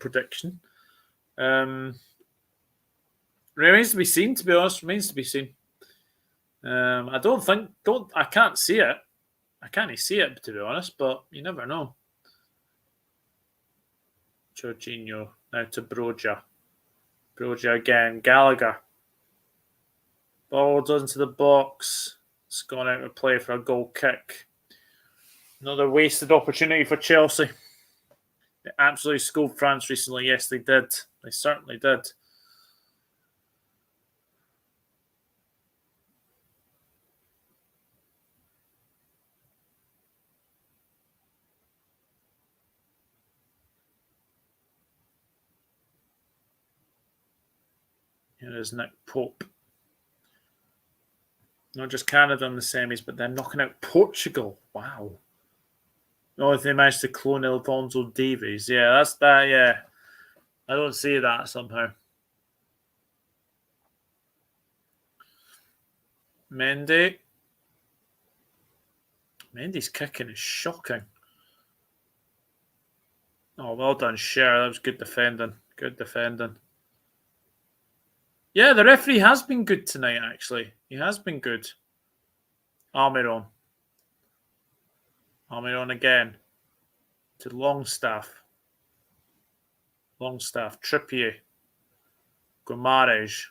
prediction. Remains to be seen, to be honest. Remains to be seen. I can't see it. I can't see it, to be honest, but you never know. Jorginho now to Broja. Broja again. Gallagher. Ball goes into the box. It's gone out of play for a goal kick. Another wasted opportunity for Chelsea. They absolutely schooled France recently. Yes, they did. They certainly did. Here is Nick Pope. Not just Canada in the semis, but they're knocking out Portugal. Wow. Oh, if they managed to clone Alphonso Davies. Yeah, that's that. Yeah. I don't see that somehow. Mendy. Mendy's kicking is shocking. Oh, well done, Cher. That was good defending. Good defending. Yeah, the referee has been good tonight, actually. He has been good. Almiron. Almiron again. To Longstaff. Longstaff. Trippier. Guimaraes.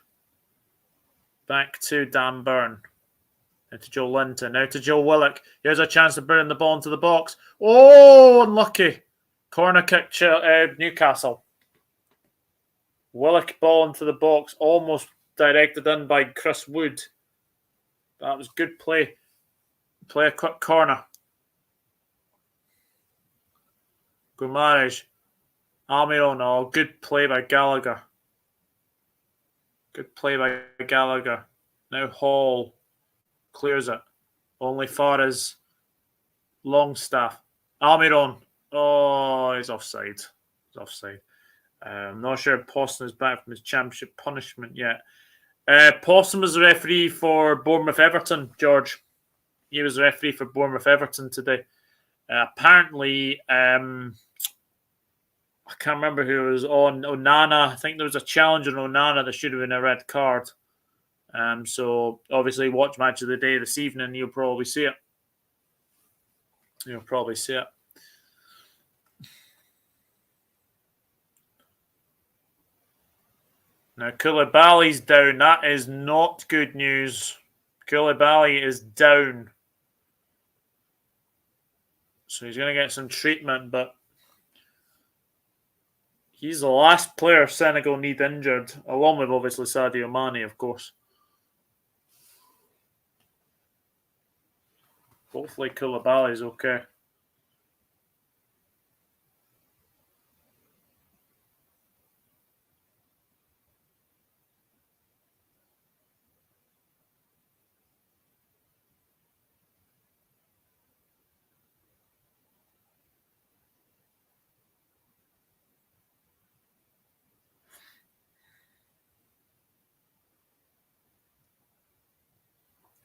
Back to Dan Burn. Now to Joe Linton. Now to Joe Willock. Here's a chance to burn the ball into the box. Oh, unlucky. Corner kick, Newcastle. Willock ball into the box. Almost directed in by Chris Wood. That was good play. Play a quick corner. Guimaraes. Almiron. Oh, good play by Gallagher. Good play by Gallagher. Now Hall clears it. Only far as Longstaff. Almiron. Oh, he's offside. He's offside. I'm not sure if Poston is back from his championship punishment yet. Poston was the referee for Bournemouth-Everton, George. He was the referee for Bournemouth-Everton today. Apparently, I can't remember who was on Onana. I think there was a challenge on Onana that should have been a red card. So, obviously, watch Match of the Day this evening. You'll probably see it. You'll probably see it. Now, Koulibaly's down. That is not good news. Koulibaly is down. So he's going to get some treatment, but he's the last player Senegal need injured, along with obviously Sadio Mane, of course. Hopefully Koulibaly's okay.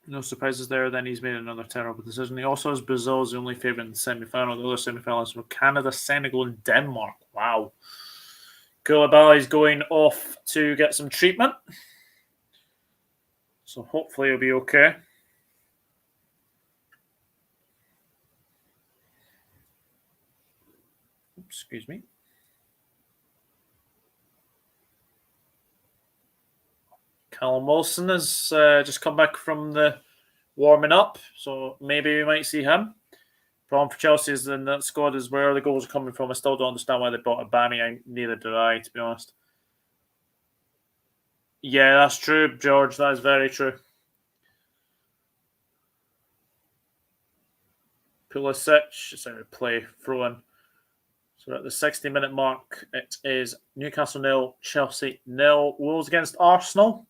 No surprises there. Then he's made another terrible decision. He also has Brazil as the only favourite in the semi-final. The other semi-finals were Canada, Senegal, and Denmark. Wow. Koulibaly is going off to get some treatment. So hopefully he'll be okay. Excuse me. Callum Wilson has just come back from the warming up, so maybe we might see him. Problem for Chelsea is in that squad is where the goals are coming from. I still don't understand why they bought a Bammy. Neither do I, to be honest. Yeah, that's true, George. That is very true. Pulisic, sorry, play, throw in. So at the 60-minute mark, it is Newcastle 0, Chelsea 0. Wolves against Arsenal.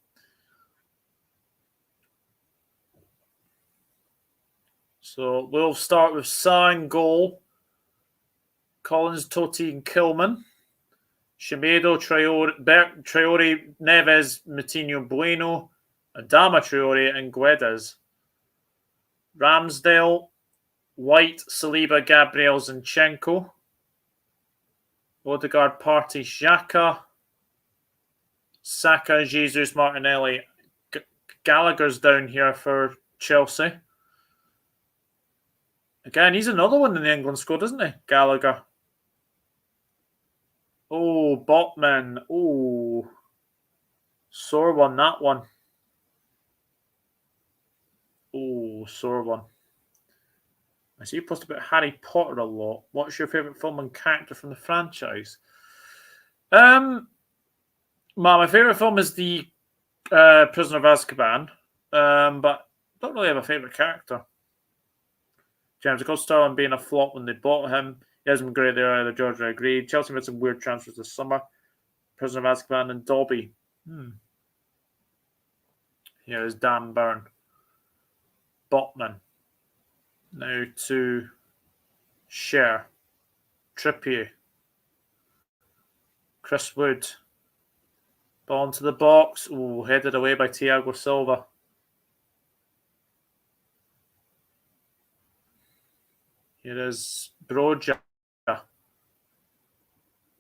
So we'll start with Sarr goal. Collins, Totti, and Kilman. Semedo, Traore, Neves, Moutinho, Bueno, Adama Traore, and Guedes. Ramsdale, White, Saliba, Gabriel, Zinchenko. Odegaard, Partey, Xhaka. Saka, Jesus, Martinelli. Gallagher's down here for Chelsea. Again, he's another one in the England squad, isn't he? Gallagher. Oh, Botman. Oh. Sore one, that one. Oh, sore one. I see you post about Harry Potter a lot. What's your favourite film and character from the franchise? My favourite film is the Prisoner of Azkaban, but I don't really have a favourite character. James Sterling being a flop when they bought him. He hasn't been great there either, George. I agree. Chelsea made some weird transfers this summer. Prisoner of Azkaban and Dobby. Here is Dan Byrne. Botman. Now to Cher. Trippier. Chris Wood. Ball into the box. Ooh, headed away by Thiago Silva. Here is Broja.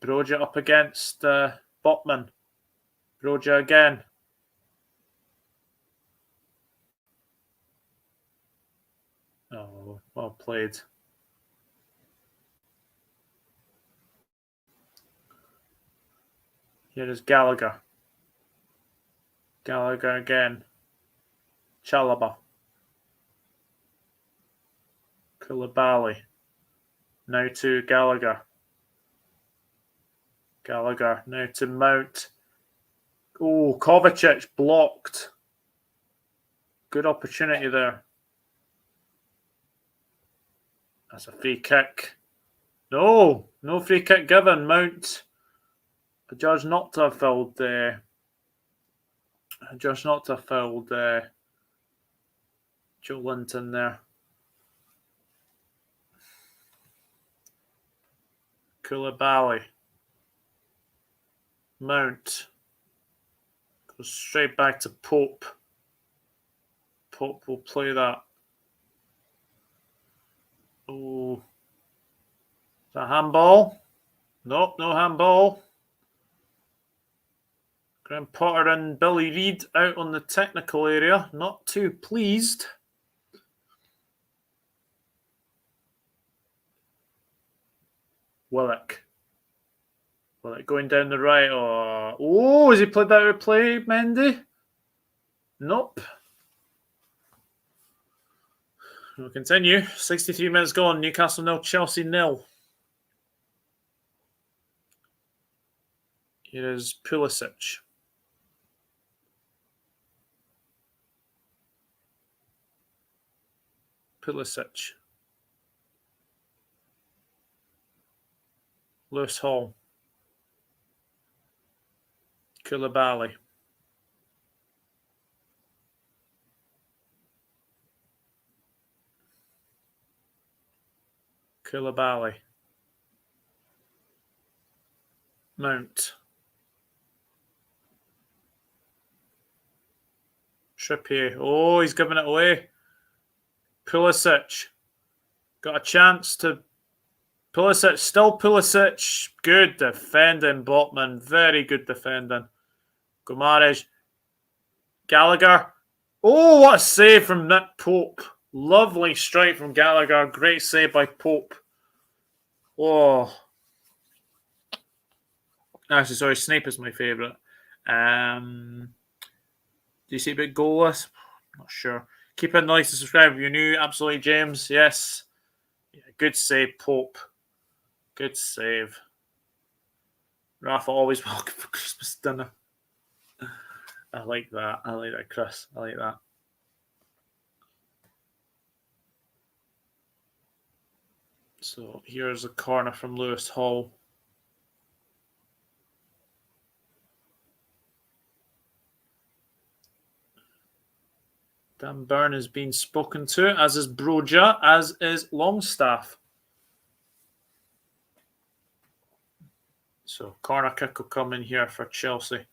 Broja up against Botman. Broja again. Oh, well played. Here is Gallagher. Gallagher again. Chalobah. Koulibaly. Now to Gallagher. Gallagher. Now to Mount. Oh, Kovacic blocked. Good opportunity there. That's a free kick. No free kick given. Mount. A judge not to have fouled there. Joe Linton there. Koulibaly. Mount. Goes straight back to Pope. Pope will play that. Oh. Is that handball? Nope, no handball. Graham Potter and Billy Reid out on the technical area. Not too pleased. Willock going down the right. Oh, has he played that replay, Mendy? Nope. We'll continue. 63 minutes gone. Newcastle 0, Chelsea 0. Here is Pulisic. Lewis Hall. Koulibaly. Mount. Trippier. Oh, he's giving it away. Pulisic. Got a chance to... Pulisic. Still Pulisic. Good defending, Botman. Very good defending. Guimaraes. Gallagher. Oh, what a save from Nick Pope. Lovely strike from Gallagher. Great save by Pope. Oh. Actually, sorry, Snape is my favourite. Do you see a bit goalless? Not sure. Keep it nice to subscribe if you're new. Absolutely, James. Yes. Yeah, good save, Pope. Good save. Rafa always welcome for Christmas dinner. I like that. I like that, Chris. I like that. So here's a corner from Lewis Hall. Dan Burn has been spoken to, as is Broja, as is Longstaff. So corner kick will come in here for Chelsea.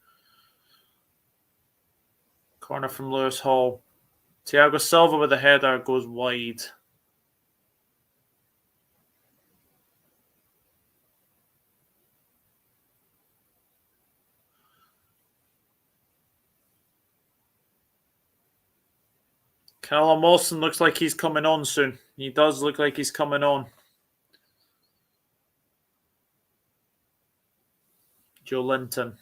Corner from Lewis Hall. Thiago Silva with a header goes wide. Callum Wilson looks like he's coming on soon. He does look like he's coming on. Joe Linton.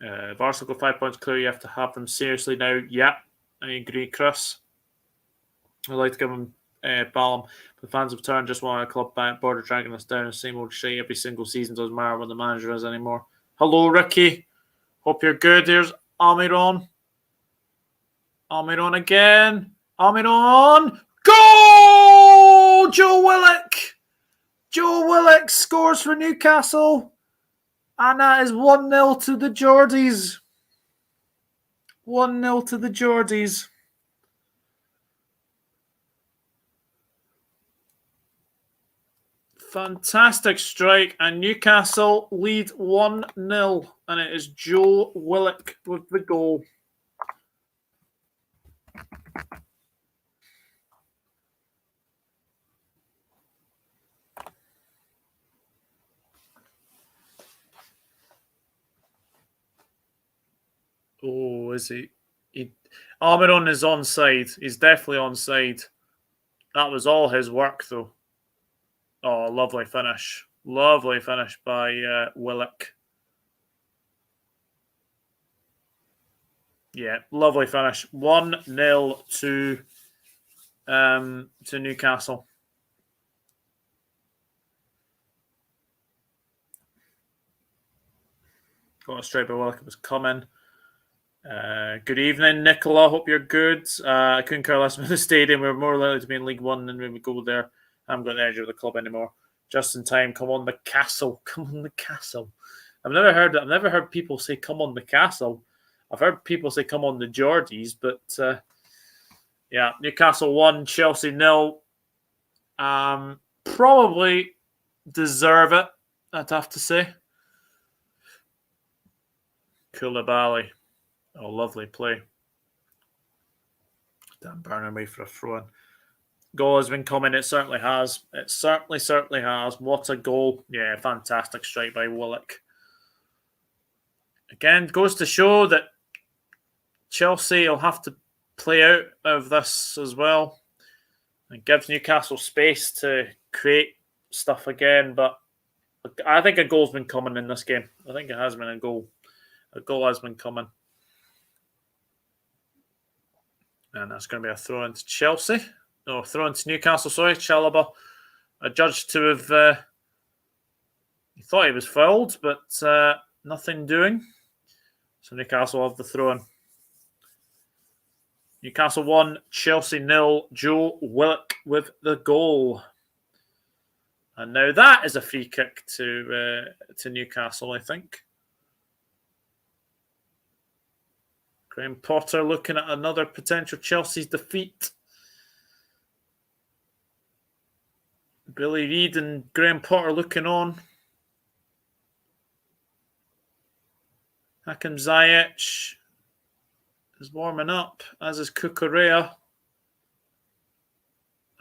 If Arsenal go 5 points clear, you have to have them seriously now. Yeah, I agree, Chris. I'd like to give them Ballum. The fans have turned just want a club back. Border dragging us down. The same old shit every single season. Doesn't matter what the manager is anymore. Hello, Ricky. Hope you're good. Here's Almiron. Almiron again. Almiron. Goal! Joe Willock. Joe Willock scores for Newcastle. And that is 1-0 to the Geordies. 1-0 to the Geordies. Fantastic strike. And Newcastle lead 1-0. And it is Joe Willock with the goal. Oh, is he? Almiron is onside. He's definitely onside. That was all his work, though. Oh, lovely finish. Lovely finish by Willock. Yeah, lovely finish. 1-0 to Newcastle. Got a straight by Willock. It was coming. Good evening, Nicola. Hope you're good. I couldn't care less about the stadium. We're more likely to be in League One than when we go there. I haven't got the energy of the club anymore. Just in time. Come on, the castle. Come on, the castle. I've never heard people say "come on, the castle." I've heard people say "come on, the Geordies," but yeah, Newcastle 1, Chelsea 0. Probably deserve it. I'd have to say. Koulibaly. Oh, lovely play. Dan Burn away for a throw-in. Goal has been coming. It certainly has. It certainly has. What a goal. Yeah, fantastic strike by Willock. Again, goes to show that Chelsea will have to play out of this as well. It gives Newcastle space to create stuff again, but I think a goal's been coming in this game. I think it has been a goal. A goal has been coming. And that's going to be a throw into Chelsea. No, throw into Newcastle, sorry. Chalobah adjudged to have... he thought he was fouled, but nothing doing. So Newcastle have the throw-in. Newcastle 1, Chelsea 0. Joe Willock with the goal. And now that is a free kick to Newcastle, I think. Graham Potter looking at another potential Chelsea's defeat. Billy Reid and Graham Potter looking on. Hakim Ziyech. is warming up, as is Cucurella.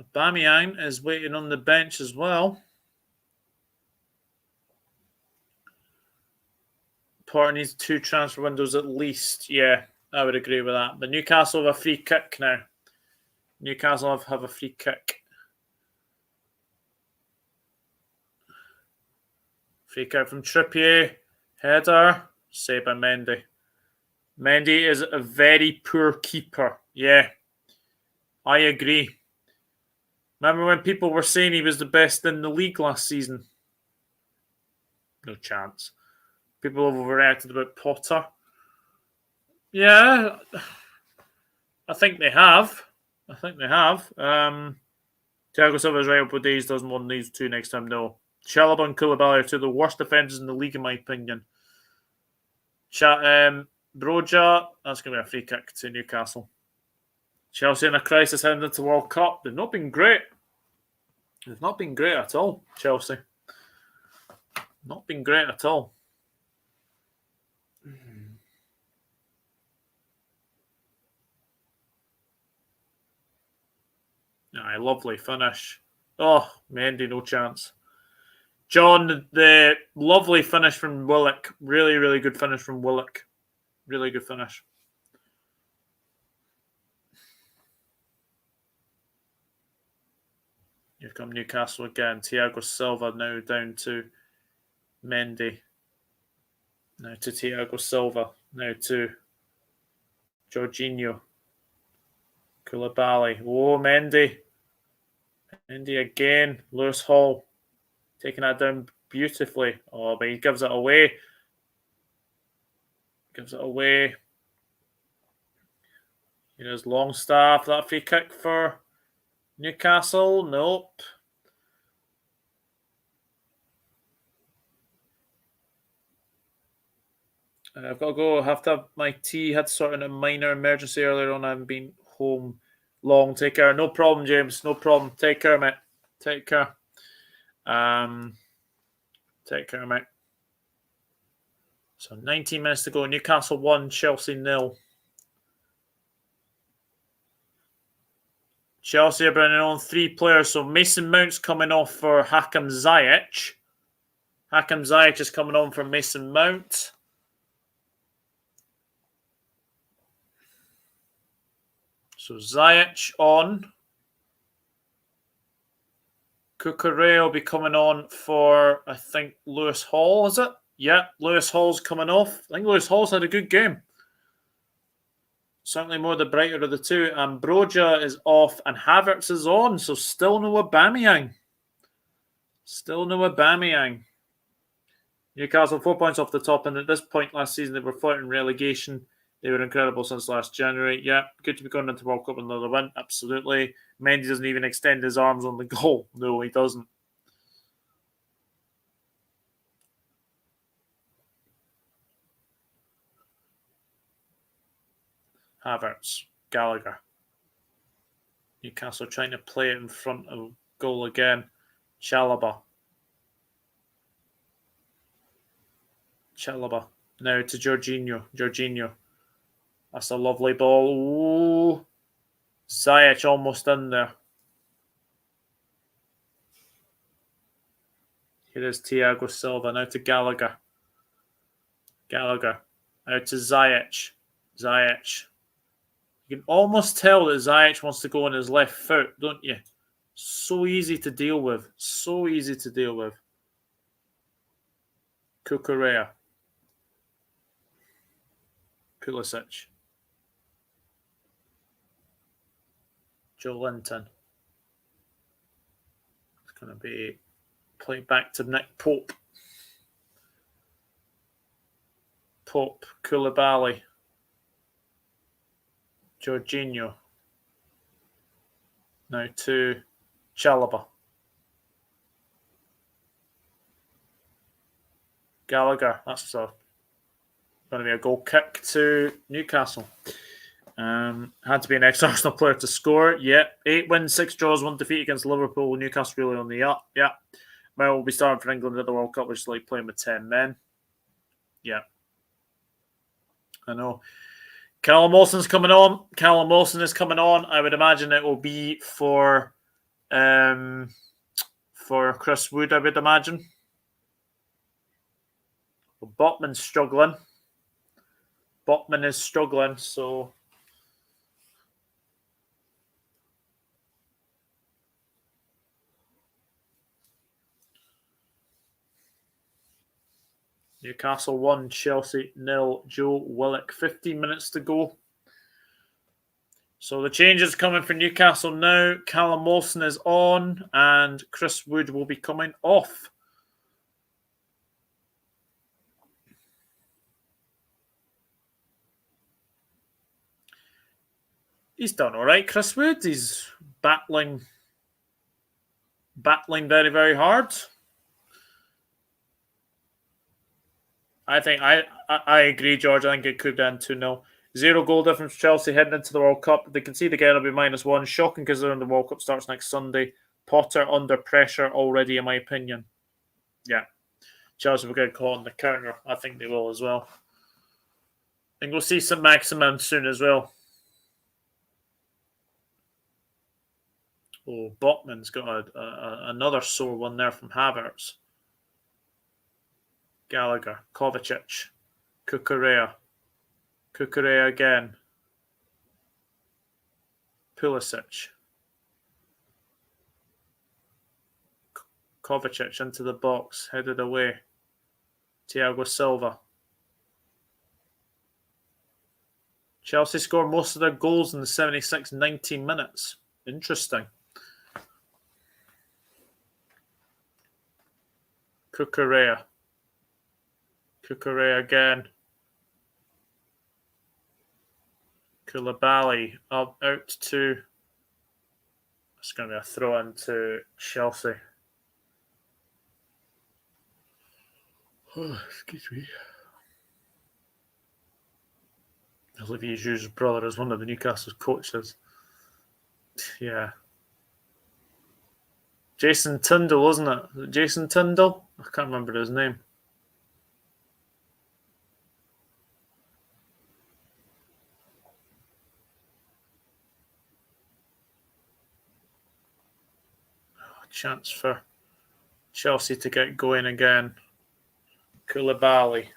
Aubameyang is waiting on the bench as well. Potter needs 2 transfer windows at least. Yeah, I would agree with that. But Newcastle have a free kick now. Newcastle have a free kick. Free kick from Trippier. Header. Saved by Mendy. Mendy is a very poor keeper. Yeah, I agree. Remember when people were saying he was the best in the league last season? No chance. People have overreacted about Potter. Yeah, I think they have. Thiago Silva's right up with these. Doesn't want these 2 next time. No. Chalobah and Koulibaly are 2 of the worst defenders in the league, in my opinion. Broja, that's going to be a free kick to Newcastle. Chelsea in a crisis heading into the World Cup. They've not been great. They've not been great at all, Chelsea. Not been great at all. Aye, lovely finish. Oh, Mendy, no chance. John, the lovely finish from Willock. Really, really good finish from Willock. Really good finish. Here come Newcastle again. Thiago Silva now down to Mendy. Now to Thiago Silva. Now to Jorginho. Koulibaly. Oh, Mendy. Mendy again. Lewis Hall. Taking that down beautifully. Oh, but he gives it away. Here's Longstaff. That free kick for Newcastle. Nope. I've got to go. I have to have my tea. Had sort of a minor emergency earlier on. I haven't been home long. Take care. No problem, James. No problem. Take care, mate. Take care. Take care, mate. So 19 minutes to go. Newcastle 1, Chelsea 0. Chelsea are bringing on 3 players. So Mason Mount's coming off for Hakim Ziyech. Hakim Ziyech is coming on for Mason Mount. So Ziyech on. Cucurella will be coming on for, I think, Lewis Hall, is it? Yeah, Lewis Hall's coming off. I think Lewis Hall's had a good game. Certainly more the brighter of the 2. And Broja is off and Havertz is on. So still no Aubameyang. Newcastle 4 points off the top. And at this point last season, they were fighting relegation. They were incredible since last January. Yeah, good to be going into World Cup with another win. Absolutely. Mendy doesn't even extend his arms on the goal. No, he doesn't. Havertz, Gallagher. Newcastle trying to play it in front of goal again. Chalobah. Now to Jorginho. That's a lovely ball. Ooh. Ziyech almost in there. Here is Thiago Silva. Now to Gallagher. Out to Ziyech. You can almost tell that Ziyech wants to go on his left foot, don't you? So easy to deal with. Cucurella. Pulisic. Joe Linton. It's going to be played back to Nick Pope. Koulibaly. Jorginho. Now to Chalobah. Gallagher. That's going to be a goal kick to Newcastle. Had to be an ex-Arsenal player to score. Yeah. 8 wins, 6 draws, 1 defeat against Liverpool. Newcastle really on the up. Yeah. Well, we'll be starting for England at the World Cup, which is like playing with 10 men. Yeah. I know. Callum Wilson's coming on. Callum Wilson is coming on. I would imagine it will be for Chris Wood, I would imagine. Well, Botman's struggling. Botman is struggling, so... Newcastle 1, Chelsea 0. Joe Willock, 15 minutes to go. So the changes coming for Newcastle now. Callum Wilson is on and Chris Wood will be coming off. He's done all right, Chris Wood. He's battling very, very hard. I think I agree, George. I think it could end 2-0. 0 goal difference for Chelsea heading into the World Cup. They concede again, it'll be -1. Shocking considering the World Cup starts next Sunday. Potter under pressure already, in my opinion. Yeah. Chelsea will get caught on the counter. I think they will as well. I think we'll see some Maximin soon as well. Oh, Botman's got another sore one there from Havertz. Gallagher, Kovacic, Cucurella again, Pulisic, Kovacic into the box, headed away, Thiago Silva. Chelsea score most of their goals in the 76-90 minutes. Interesting. Cucurella again. Koulibaly out to... It's going to be a throw into Chelsea. Oh, excuse me. Olivier Giroud's brother is one of the Newcastle coaches. Yeah. Jason Tyndall, wasn't it? Was it Jason Tyndall? I can't remember his name. Chance for Chelsea to get going again. Koulibaly.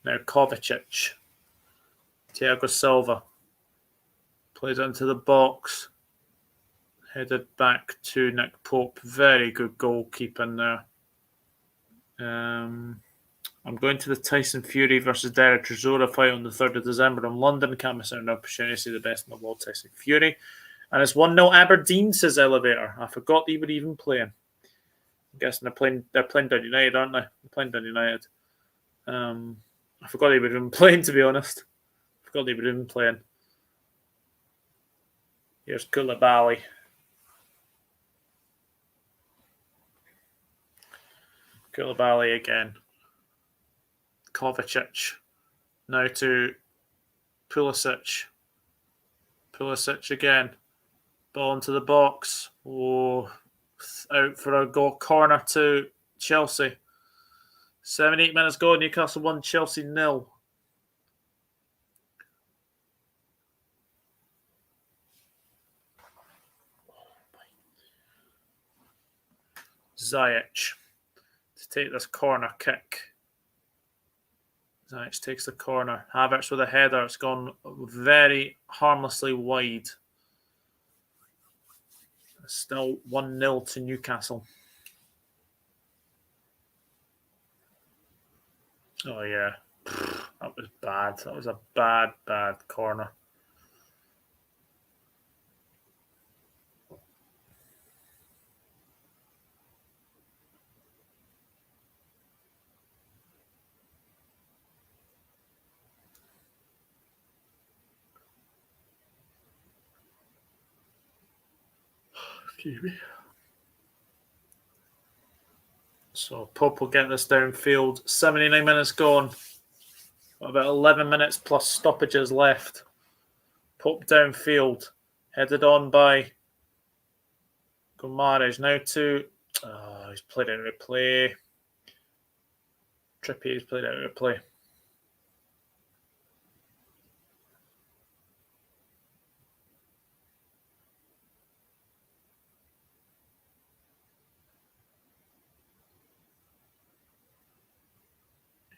Now Kovacic. Thiago Silva. Plays into the box. Headed back to Nick Pope. Very good goalkeeping there. I'm going to the Tyson Fury versus Derek Chisora fight on the 3rd of December in London. Can't miss out an opportunity to see the best in the world, Tyson Fury. And it's 1-0 Aberdeen, says Elevator. I forgot they were even playing. I'm guessing they're playing down United, aren't they? They're playing down United. I forgot they were even playing, to be honest. I forgot they were even playing. Here's Koulibaly. Koulibaly again. Kovacic. Now to Pulisic. Pulisic again. Ball into the box. Oh, out for a goal corner to Chelsea. 7-8 minutes go. Newcastle 1, Chelsea 0. Ziyech to take this corner kick. Ziyech takes the corner. Havertz with a header. It's gone very harmlessly wide. Still 1-0 to Newcastle. Oh, yeah. That was bad. That was a bad corner. Excuse me. So Pope will get this downfield. 79 minutes gone. About 11 minutes plus stoppages left. Pope downfield. Headed on by Gomares. Now to... Oh, he's played out of play. Trippier's played out of play.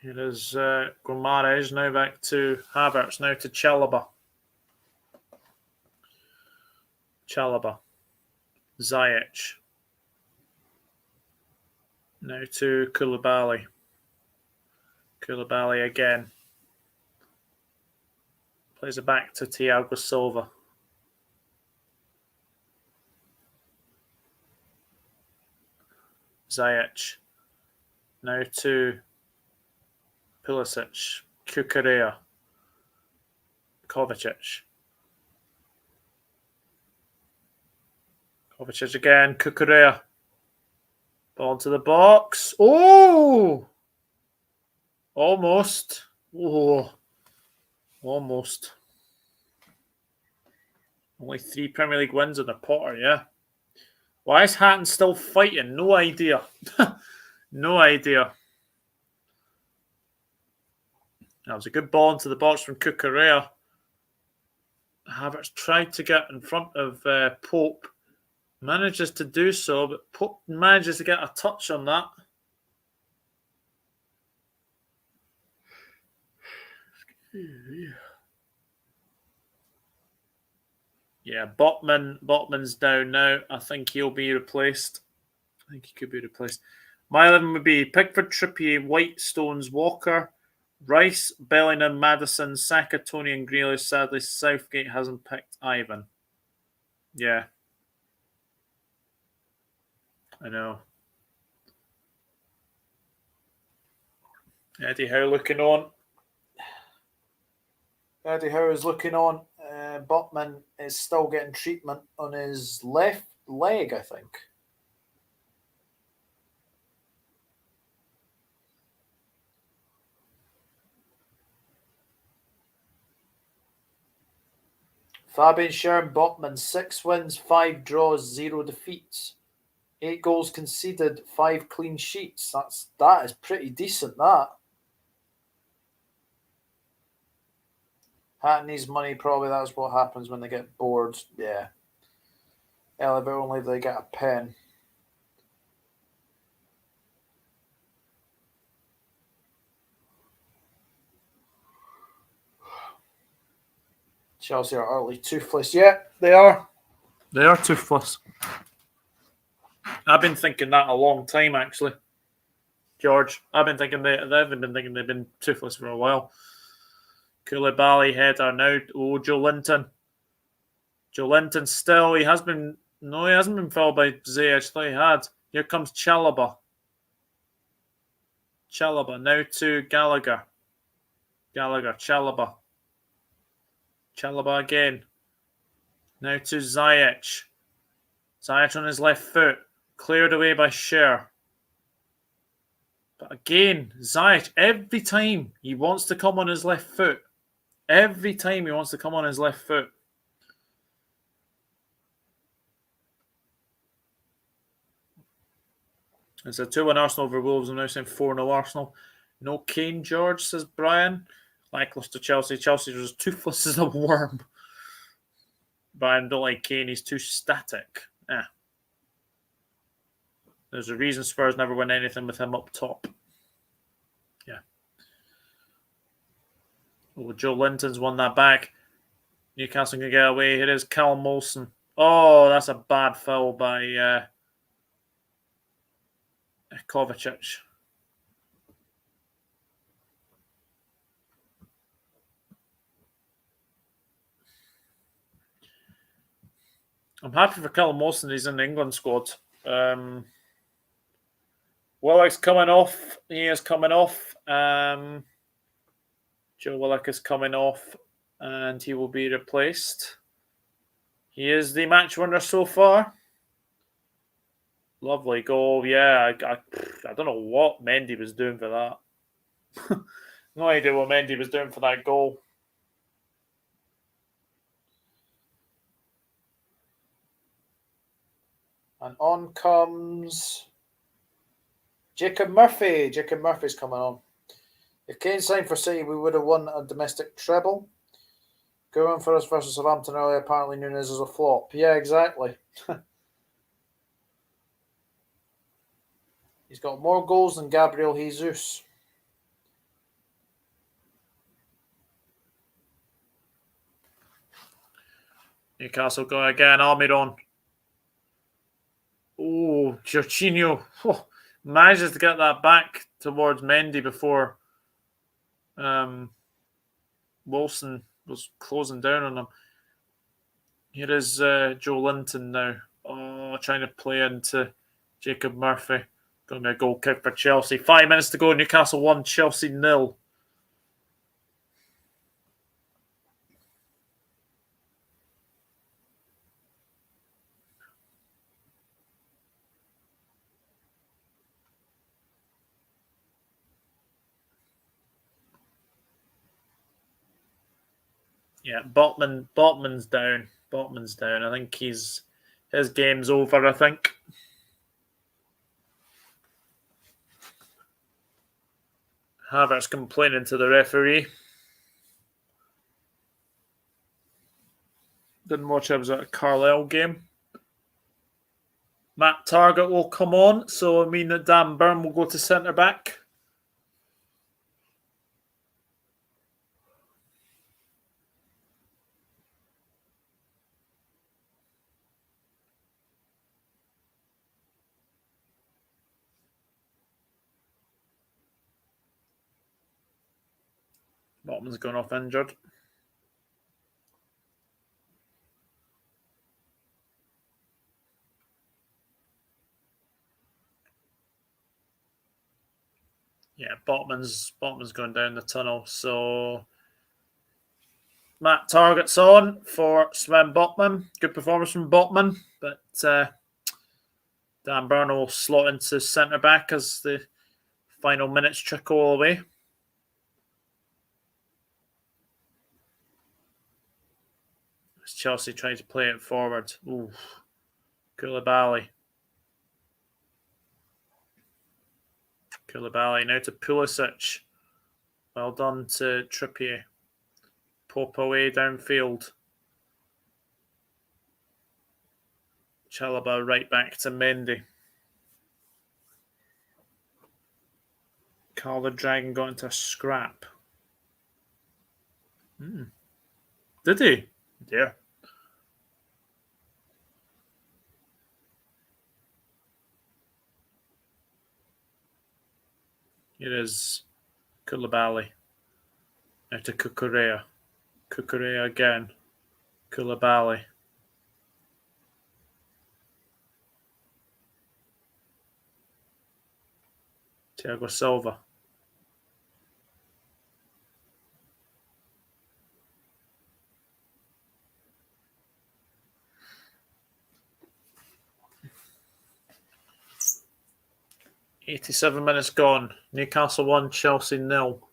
Here is Gomares, now back to Havertz, now to Chalobah. Ziyech. Now to Koulibaly. Koulibaly again. Plays it back to Thiago Silva. Ziyech. Now to Pulisic. Kukurea. Kovacic. Kovacic again. Kukurea. Ball into the box. Oh! Almost. Oh. Almost. Only 3 Premier League wins in the Potter, yeah. Why is Hatton still fighting? No idea. No idea. That was a good ball into the box from Kukurea. Havertz tried to get in front of Pope. Manages to do so, but Pope manages to get a touch on that. Yeah, Botman's down now. I think he'll be replaced. I think he could be replaced. My 11 would be Pickford, Trippier, White, Stones, Walker, Rice, Bellingham, Maddison, Saka, Tony and Grealish. Sadly, Southgate hasn't picked Ivan. Yeah. I know. Eddie Howe looking on. Eddie Howe is looking on. Botman is still getting treatment on his left leg, I think. Fabian Schär, Botman, 6 wins, 5 draws, 0 defeats. 8 goals conceded, 5 clean sheets. That is pretty decent, that. Hatton needs money, probably that's what happens when they get bored. Yeah. But only if they get a pen. Chelsea are utterly toothless. Yeah, they are. They are toothless. I've been thinking that a long time, actually. George, I've been thinking they've been toothless for a while. Koulibaly header now. Oh, Joe Linton. Joe Linton still. He hasn't been fouled by Ziyech. I thought he had. Here comes Chalobah. Now to Gallagher. Chalobah again. Now to Ziyech. Ziyech on his left foot. Cleared away by Schär. But again, Ziyech, every time he wants to come on his left foot. It's a 2-1 Arsenal over Wolves. I'm now saying 4-0 Arsenal. No Kane, George, says Brian. Lacklustre Chelsea. Chelsea is as toothless as a worm. Brian, don't like Kane. He's too static. Yeah. There's a reason Spurs never win anything with him up top. Yeah. Oh, Joe Linton's won that back. Newcastle can get away. Here is Callum Wilson. Oh, that's a bad foul by Kovacic. I'm happy for Callum Wilson. He's in the England squad. Willock's coming off. He is coming off. Joe Willock is coming off, and he will be replaced. He is the match winner so far. Lovely goal. Yeah, I don't know what Mendy was doing for that. No idea what Mendy was doing for that goal. And on comes Jacob Murphy. Jacob Murphy's coming on. If Kane signed for City, we would have won a domestic treble. Going for us versus Southampton earlier, apparently Nunes is a flop. Yeah, exactly. He's got more goals than Gabriel Jesus. Newcastle go again. Almiron. Oh, Jorginho manages to get that back towards Mendy before Wilson was closing down on him. Here is Joe Linton now. Trying to play into Jacob Murphy. Going to be a goal kick for Chelsea. 5 minutes to go. Newcastle 1, Chelsea 0. Yeah, Botman's down. Botman's down. I think his game's over, I think. Havertz complaining to the referee. Didn't watch it. It was at a Carlisle game. Matt Targett will come on, so I mean that Dan Burn will go to centre back. Botman's gone off injured. Yeah, Botman's going down the tunnel. So Matt Targett's on for Sven Botman. Good performance from Botman, but Dan Burn will slot into centre back as the final minutes trickle away. As Chelsea trying to play it forward. Ooh, Koulibaly now to Pulisic. Well done to Trippier. Pop away downfield. Chalobah right back to Mendy. Carl the Dragon got into a scrap. Did he? Yeah. Here is Koulibaly. Now to Cucurella. Cucurella again. Koulibaly. Thiago Silva. "87 minutes gone. Newcastle 1, Chelsea 0.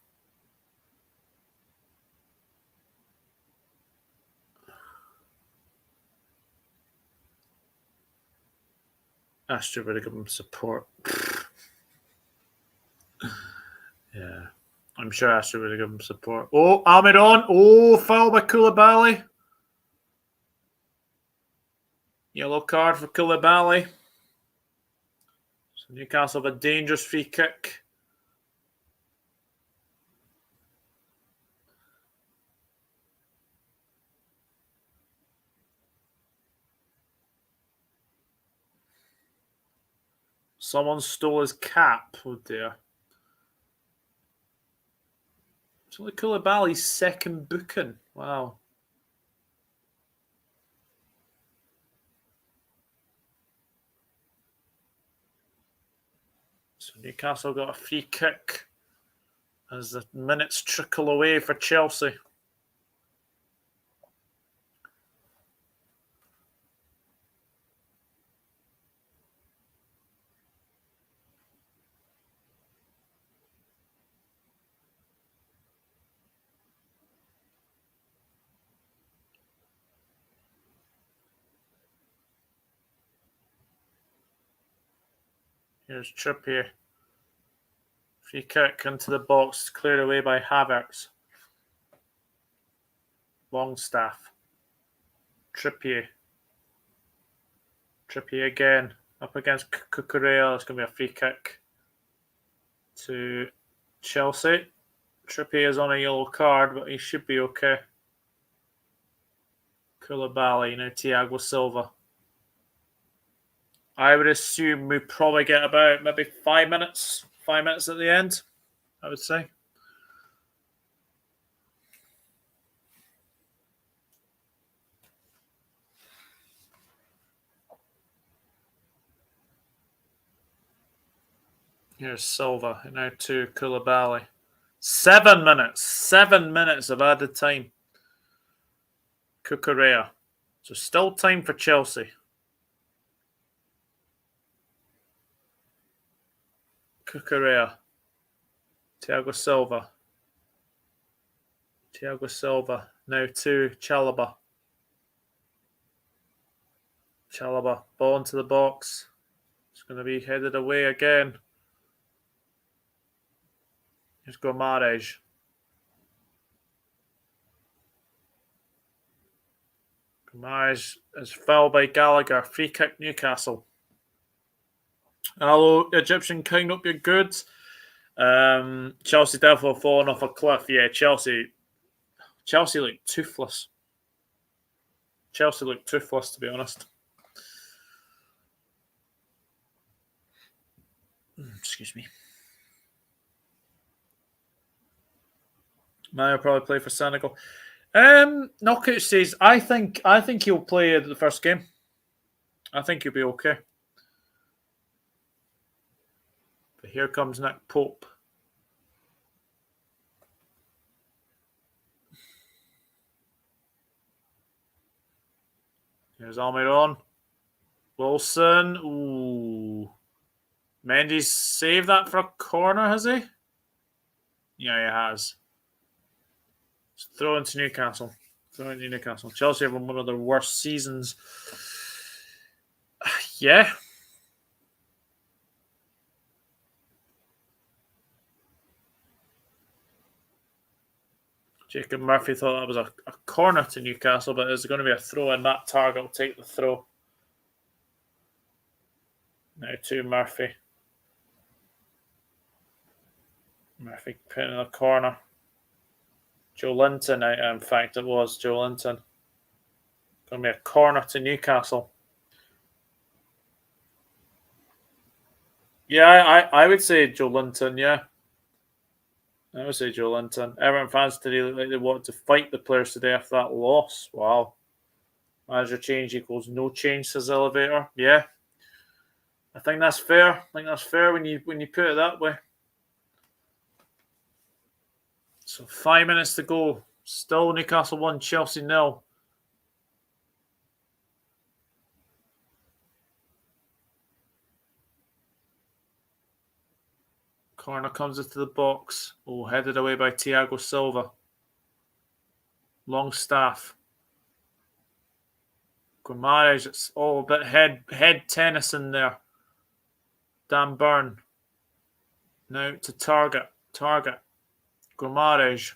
Astra would have given him support. Yeah. I'm sure Astra would have given him support. Oh, Almiron. Oh, foul by Koulibaly. Yellow card for Koulibaly. So Newcastle have a dangerous free kick. Someone stole his cap. Oh dear. It's only Koulibaly's second booking. Wow. So Newcastle got a free kick as the minutes trickle away for Chelsea. Here's Trippier. Free kick into the box, cleared away by Havertz. Longstaff. Trippier. Trippier again. Up against Cucurella. It's going to be a free kick to Chelsea. Trippier is on a yellow card, but he should be okay. Koulibaly, now Thiago Silva. I would assume we probably get about maybe 5 minutes. 5 minutes at the end, I would say. Here's Silva, and now to Koulibaly. 7 minutes. 7 minutes of added time. Cucurella. So still time for Chelsea. Cucurella. Thiago Silva. Thiago Silva. Now to Chalobah. Chalobah. Ball into the box. It's going to be headed away again. Here's Gomares. Gomares is fouled by Gallagher. Free kick Newcastle. Hello, Egyptian King. Hope you're good. Chelsea definitely falling off a cliff. Yeah, Chelsea look toothless. Chelsea look toothless, to be honest. Excuse me. Mane will probably play for Senegal. Knockout says I think he'll play the first game. I think he'll be okay. But here comes Nick Pope. Here's Almiron. Wilson. Ooh. Mendy's saved that for a corner, has he? Yeah, he has. Throw into Newcastle. Chelsea have one of their worst seasons. Yeah. Jacob Murphy thought that was a corner to Newcastle, but it's going to be a throw, and that target will take the throw. Now to Murphy. Murphy put in the corner. Joe Linton, in fact, it was Joe Linton. Going to be a corner to Newcastle. Yeah, I would say Joe Linton, yeah. I would say Joe Linton. Everton fans today look like they wanted to fight the players today after that loss. Wow. Manager change equals no change, says Elevator. Yeah. I think that's fair. I think that's fair when you put it that way. So 5 minutes to go. Still Newcastle 1, Chelsea 0. Corner comes into the box. Oh, headed away by Thiago Silva. Longstaff. Gomares, it's all a bit head tennis in there. Dan Burn. Now to Target. Gomares.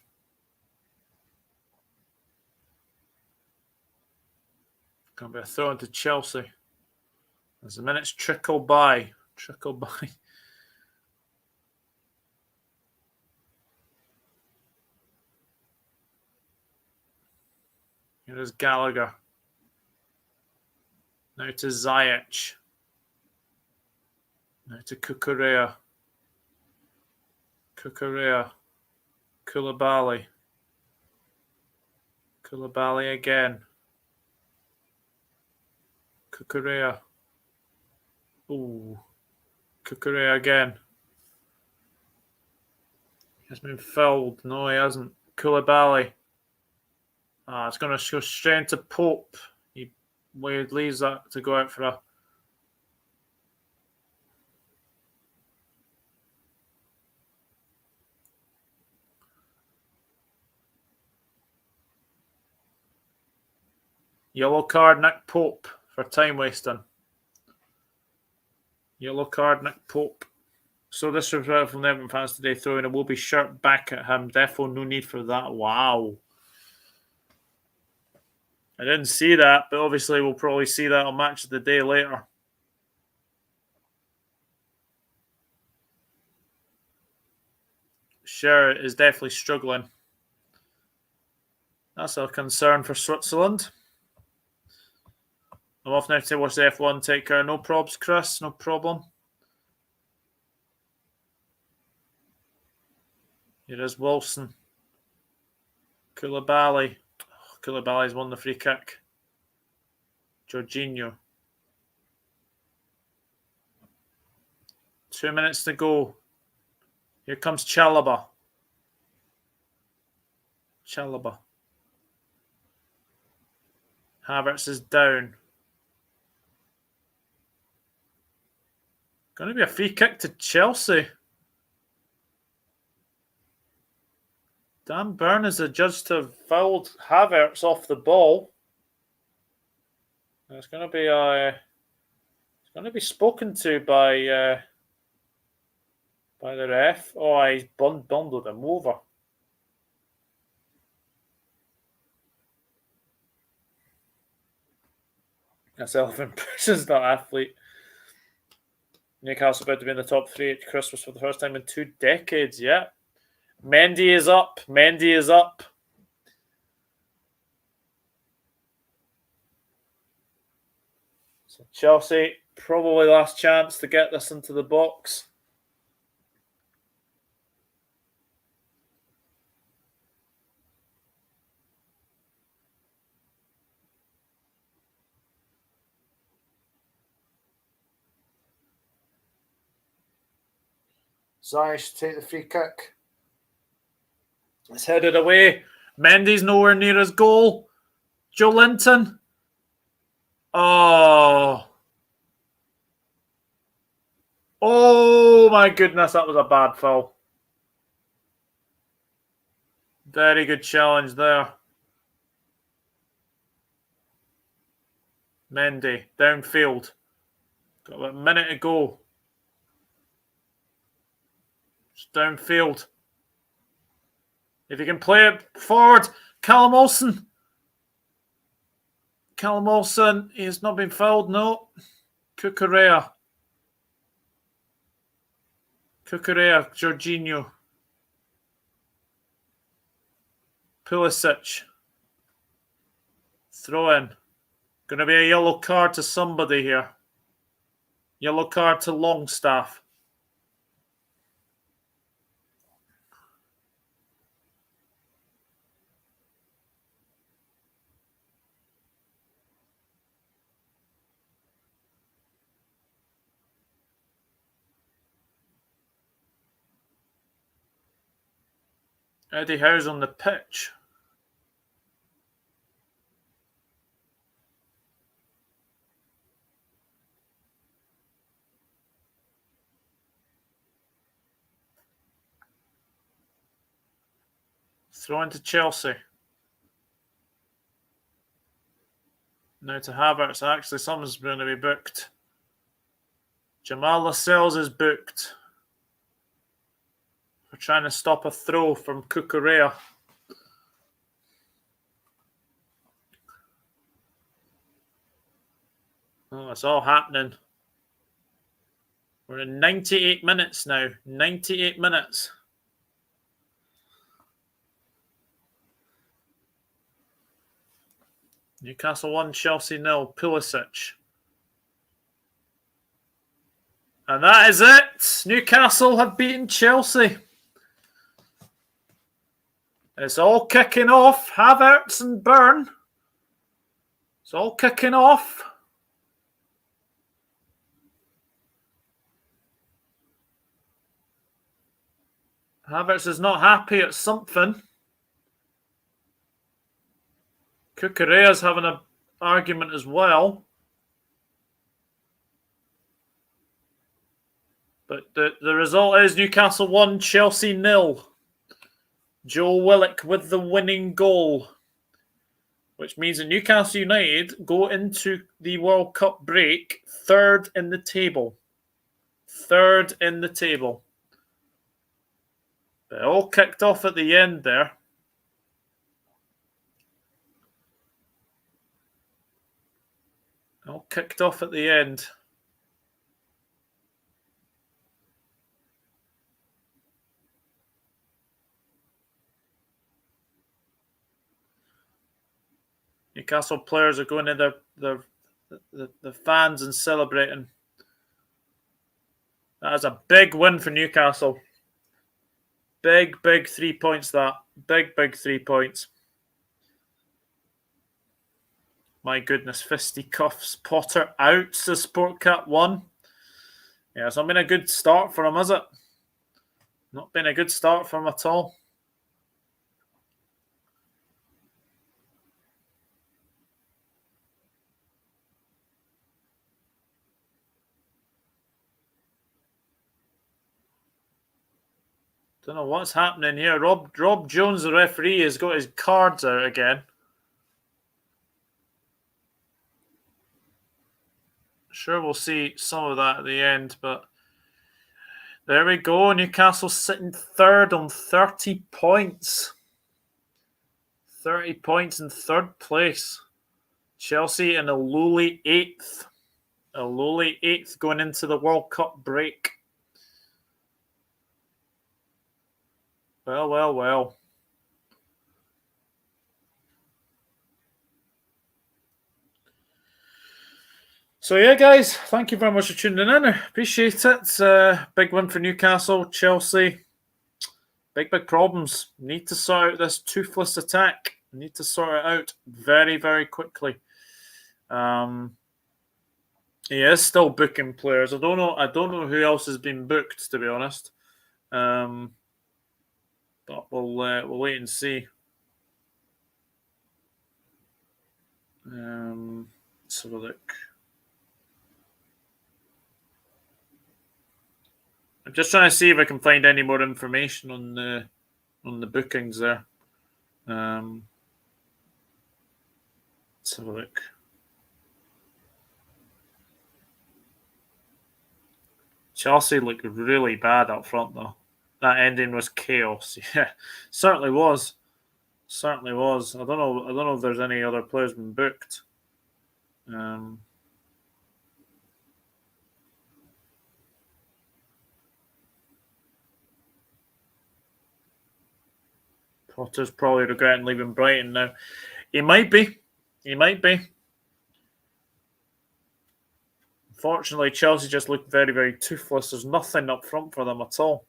Going to be a throw into Chelsea. As the minutes trickle by. Here is Gallagher. Now to Ziyech. Now to Cucurella. Koulibaly. Koulibaly again. Cucurella. Ooh. Cucurella again. He has been fouled. No, he hasn't. Koulibaly. It's going to go straight into Pope. He leaves that to go out for a... Yellow card, Nick Pope, for time wasting. Yellow card, Nick Pope. So this was from the Everton fans today, throwing a Wobie shirt back at him. Defo no need for that. Wow. I didn't see that, but obviously we'll probably see that on Match of the Day later. Sure is definitely struggling. That's a concern for Switzerland. I'm off now to watch the F1. Take care. No probs, Chris. No problem. Here is Wilson. Koulibaly. Oh, Koulibaly's won the free kick. Jorginho. 2 minutes to go. Here comes Chalobah. Havertz is down. Going to be a free kick to Chelsea. Dan Burn is adjudged to have fouled Havertz off the ball. It's going to be spoken to by the ref. Oh, he's bundled him over. That's Elvin Pushes that athlete. Newcastle about to be in the top 3 at Christmas for the first time in 2 decades. Yeah. Mendy is up. So Chelsea, probably last chance to get this into the box. Ziyech to take the free kick. It's headed away. Mendy's nowhere near his goal. Joe Linton. Oh my goodness, that was a bad foul. Very good challenge there. Mendy, downfield. Got about a minute to go. Just downfield. If you can play it forward, Callum Wilson. He has not been fouled, no. Cucurella, Jorginho. Pulisic. Throw in. Going to be a yellow card to somebody here. Yellow card to Longstaff. Eddie Howe's on the pitch. Throw into Chelsea. Now to Havertz. Actually, someone's going to be booked. Jamal Lascelles is booked. We're trying to stop a throw from Cucurella. Oh, it's all happening. We're in 98 minutes now. 98 minutes. Newcastle 1, Chelsea 0. Pulisic. And that is it. Newcastle have beaten Chelsea. It's all kicking off. Havertz and Burn. It's all kicking off. Havertz is not happy at something. Cucurella's having an argument as well. But the result is Newcastle 1, Chelsea 0. Joe Willock with the winning goal. Which means that Newcastle United go into the World Cup break 3rd in the table. 3rd in the table. But it all kicked off at the end there. All kicked off at the end. Newcastle players are going in their the fans and celebrating. That is a big win for Newcastle. Big 3 points, that. Big 3 points. My goodness, fisticuffs. Potter out, says Sport Cat 1. Yeah, it's not been a good start for him, has it? Not been a good start for him at all. Don't know what's happening here. Rob Jones, the referee, has got his cards out again. Sure, we'll see some of that at the end, but there we go. Newcastle sitting third on 30 points. 30 points in third place. Chelsea in a lowly 8th. A lowly 8th going into the World Cup break. Well. So yeah, guys, thank you very much for tuning in. I appreciate it. Big win for Newcastle. Chelsea, big problems. Need to sort out this toothless attack. Need to sort it out very quickly. He is still booking players. I don't know who else has been booked, to be honest. But we'll wait and see. Let's have a look. I'm just trying to see if I can find any more information on the bookings there. Let's have a look. Chelsea looked really bad up front, though. That ending was chaos. Yeah, certainly was. Certainly was. I don't know if there's any other players been booked. Potter's probably regretting leaving Brighton now. He might be. Unfortunately, Chelsea just look very toothless. There's nothing up front for them at all.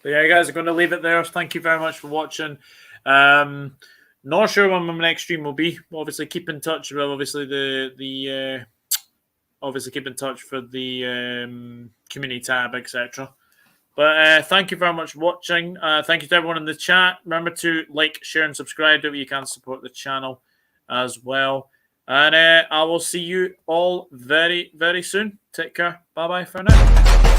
But yeah, guys, I'm going to leave it there. Thank you very much for watching. Not sure when my next stream will be. Obviously, keep in touch. Well, obviously obviously keep in touch for the community tab, etc. But thank you very much for watching. Thank you to everyone in the chat. Remember to like, share, and subscribe. Do what you can to support the channel as well. And I will see you all very soon. Take care. Bye for now.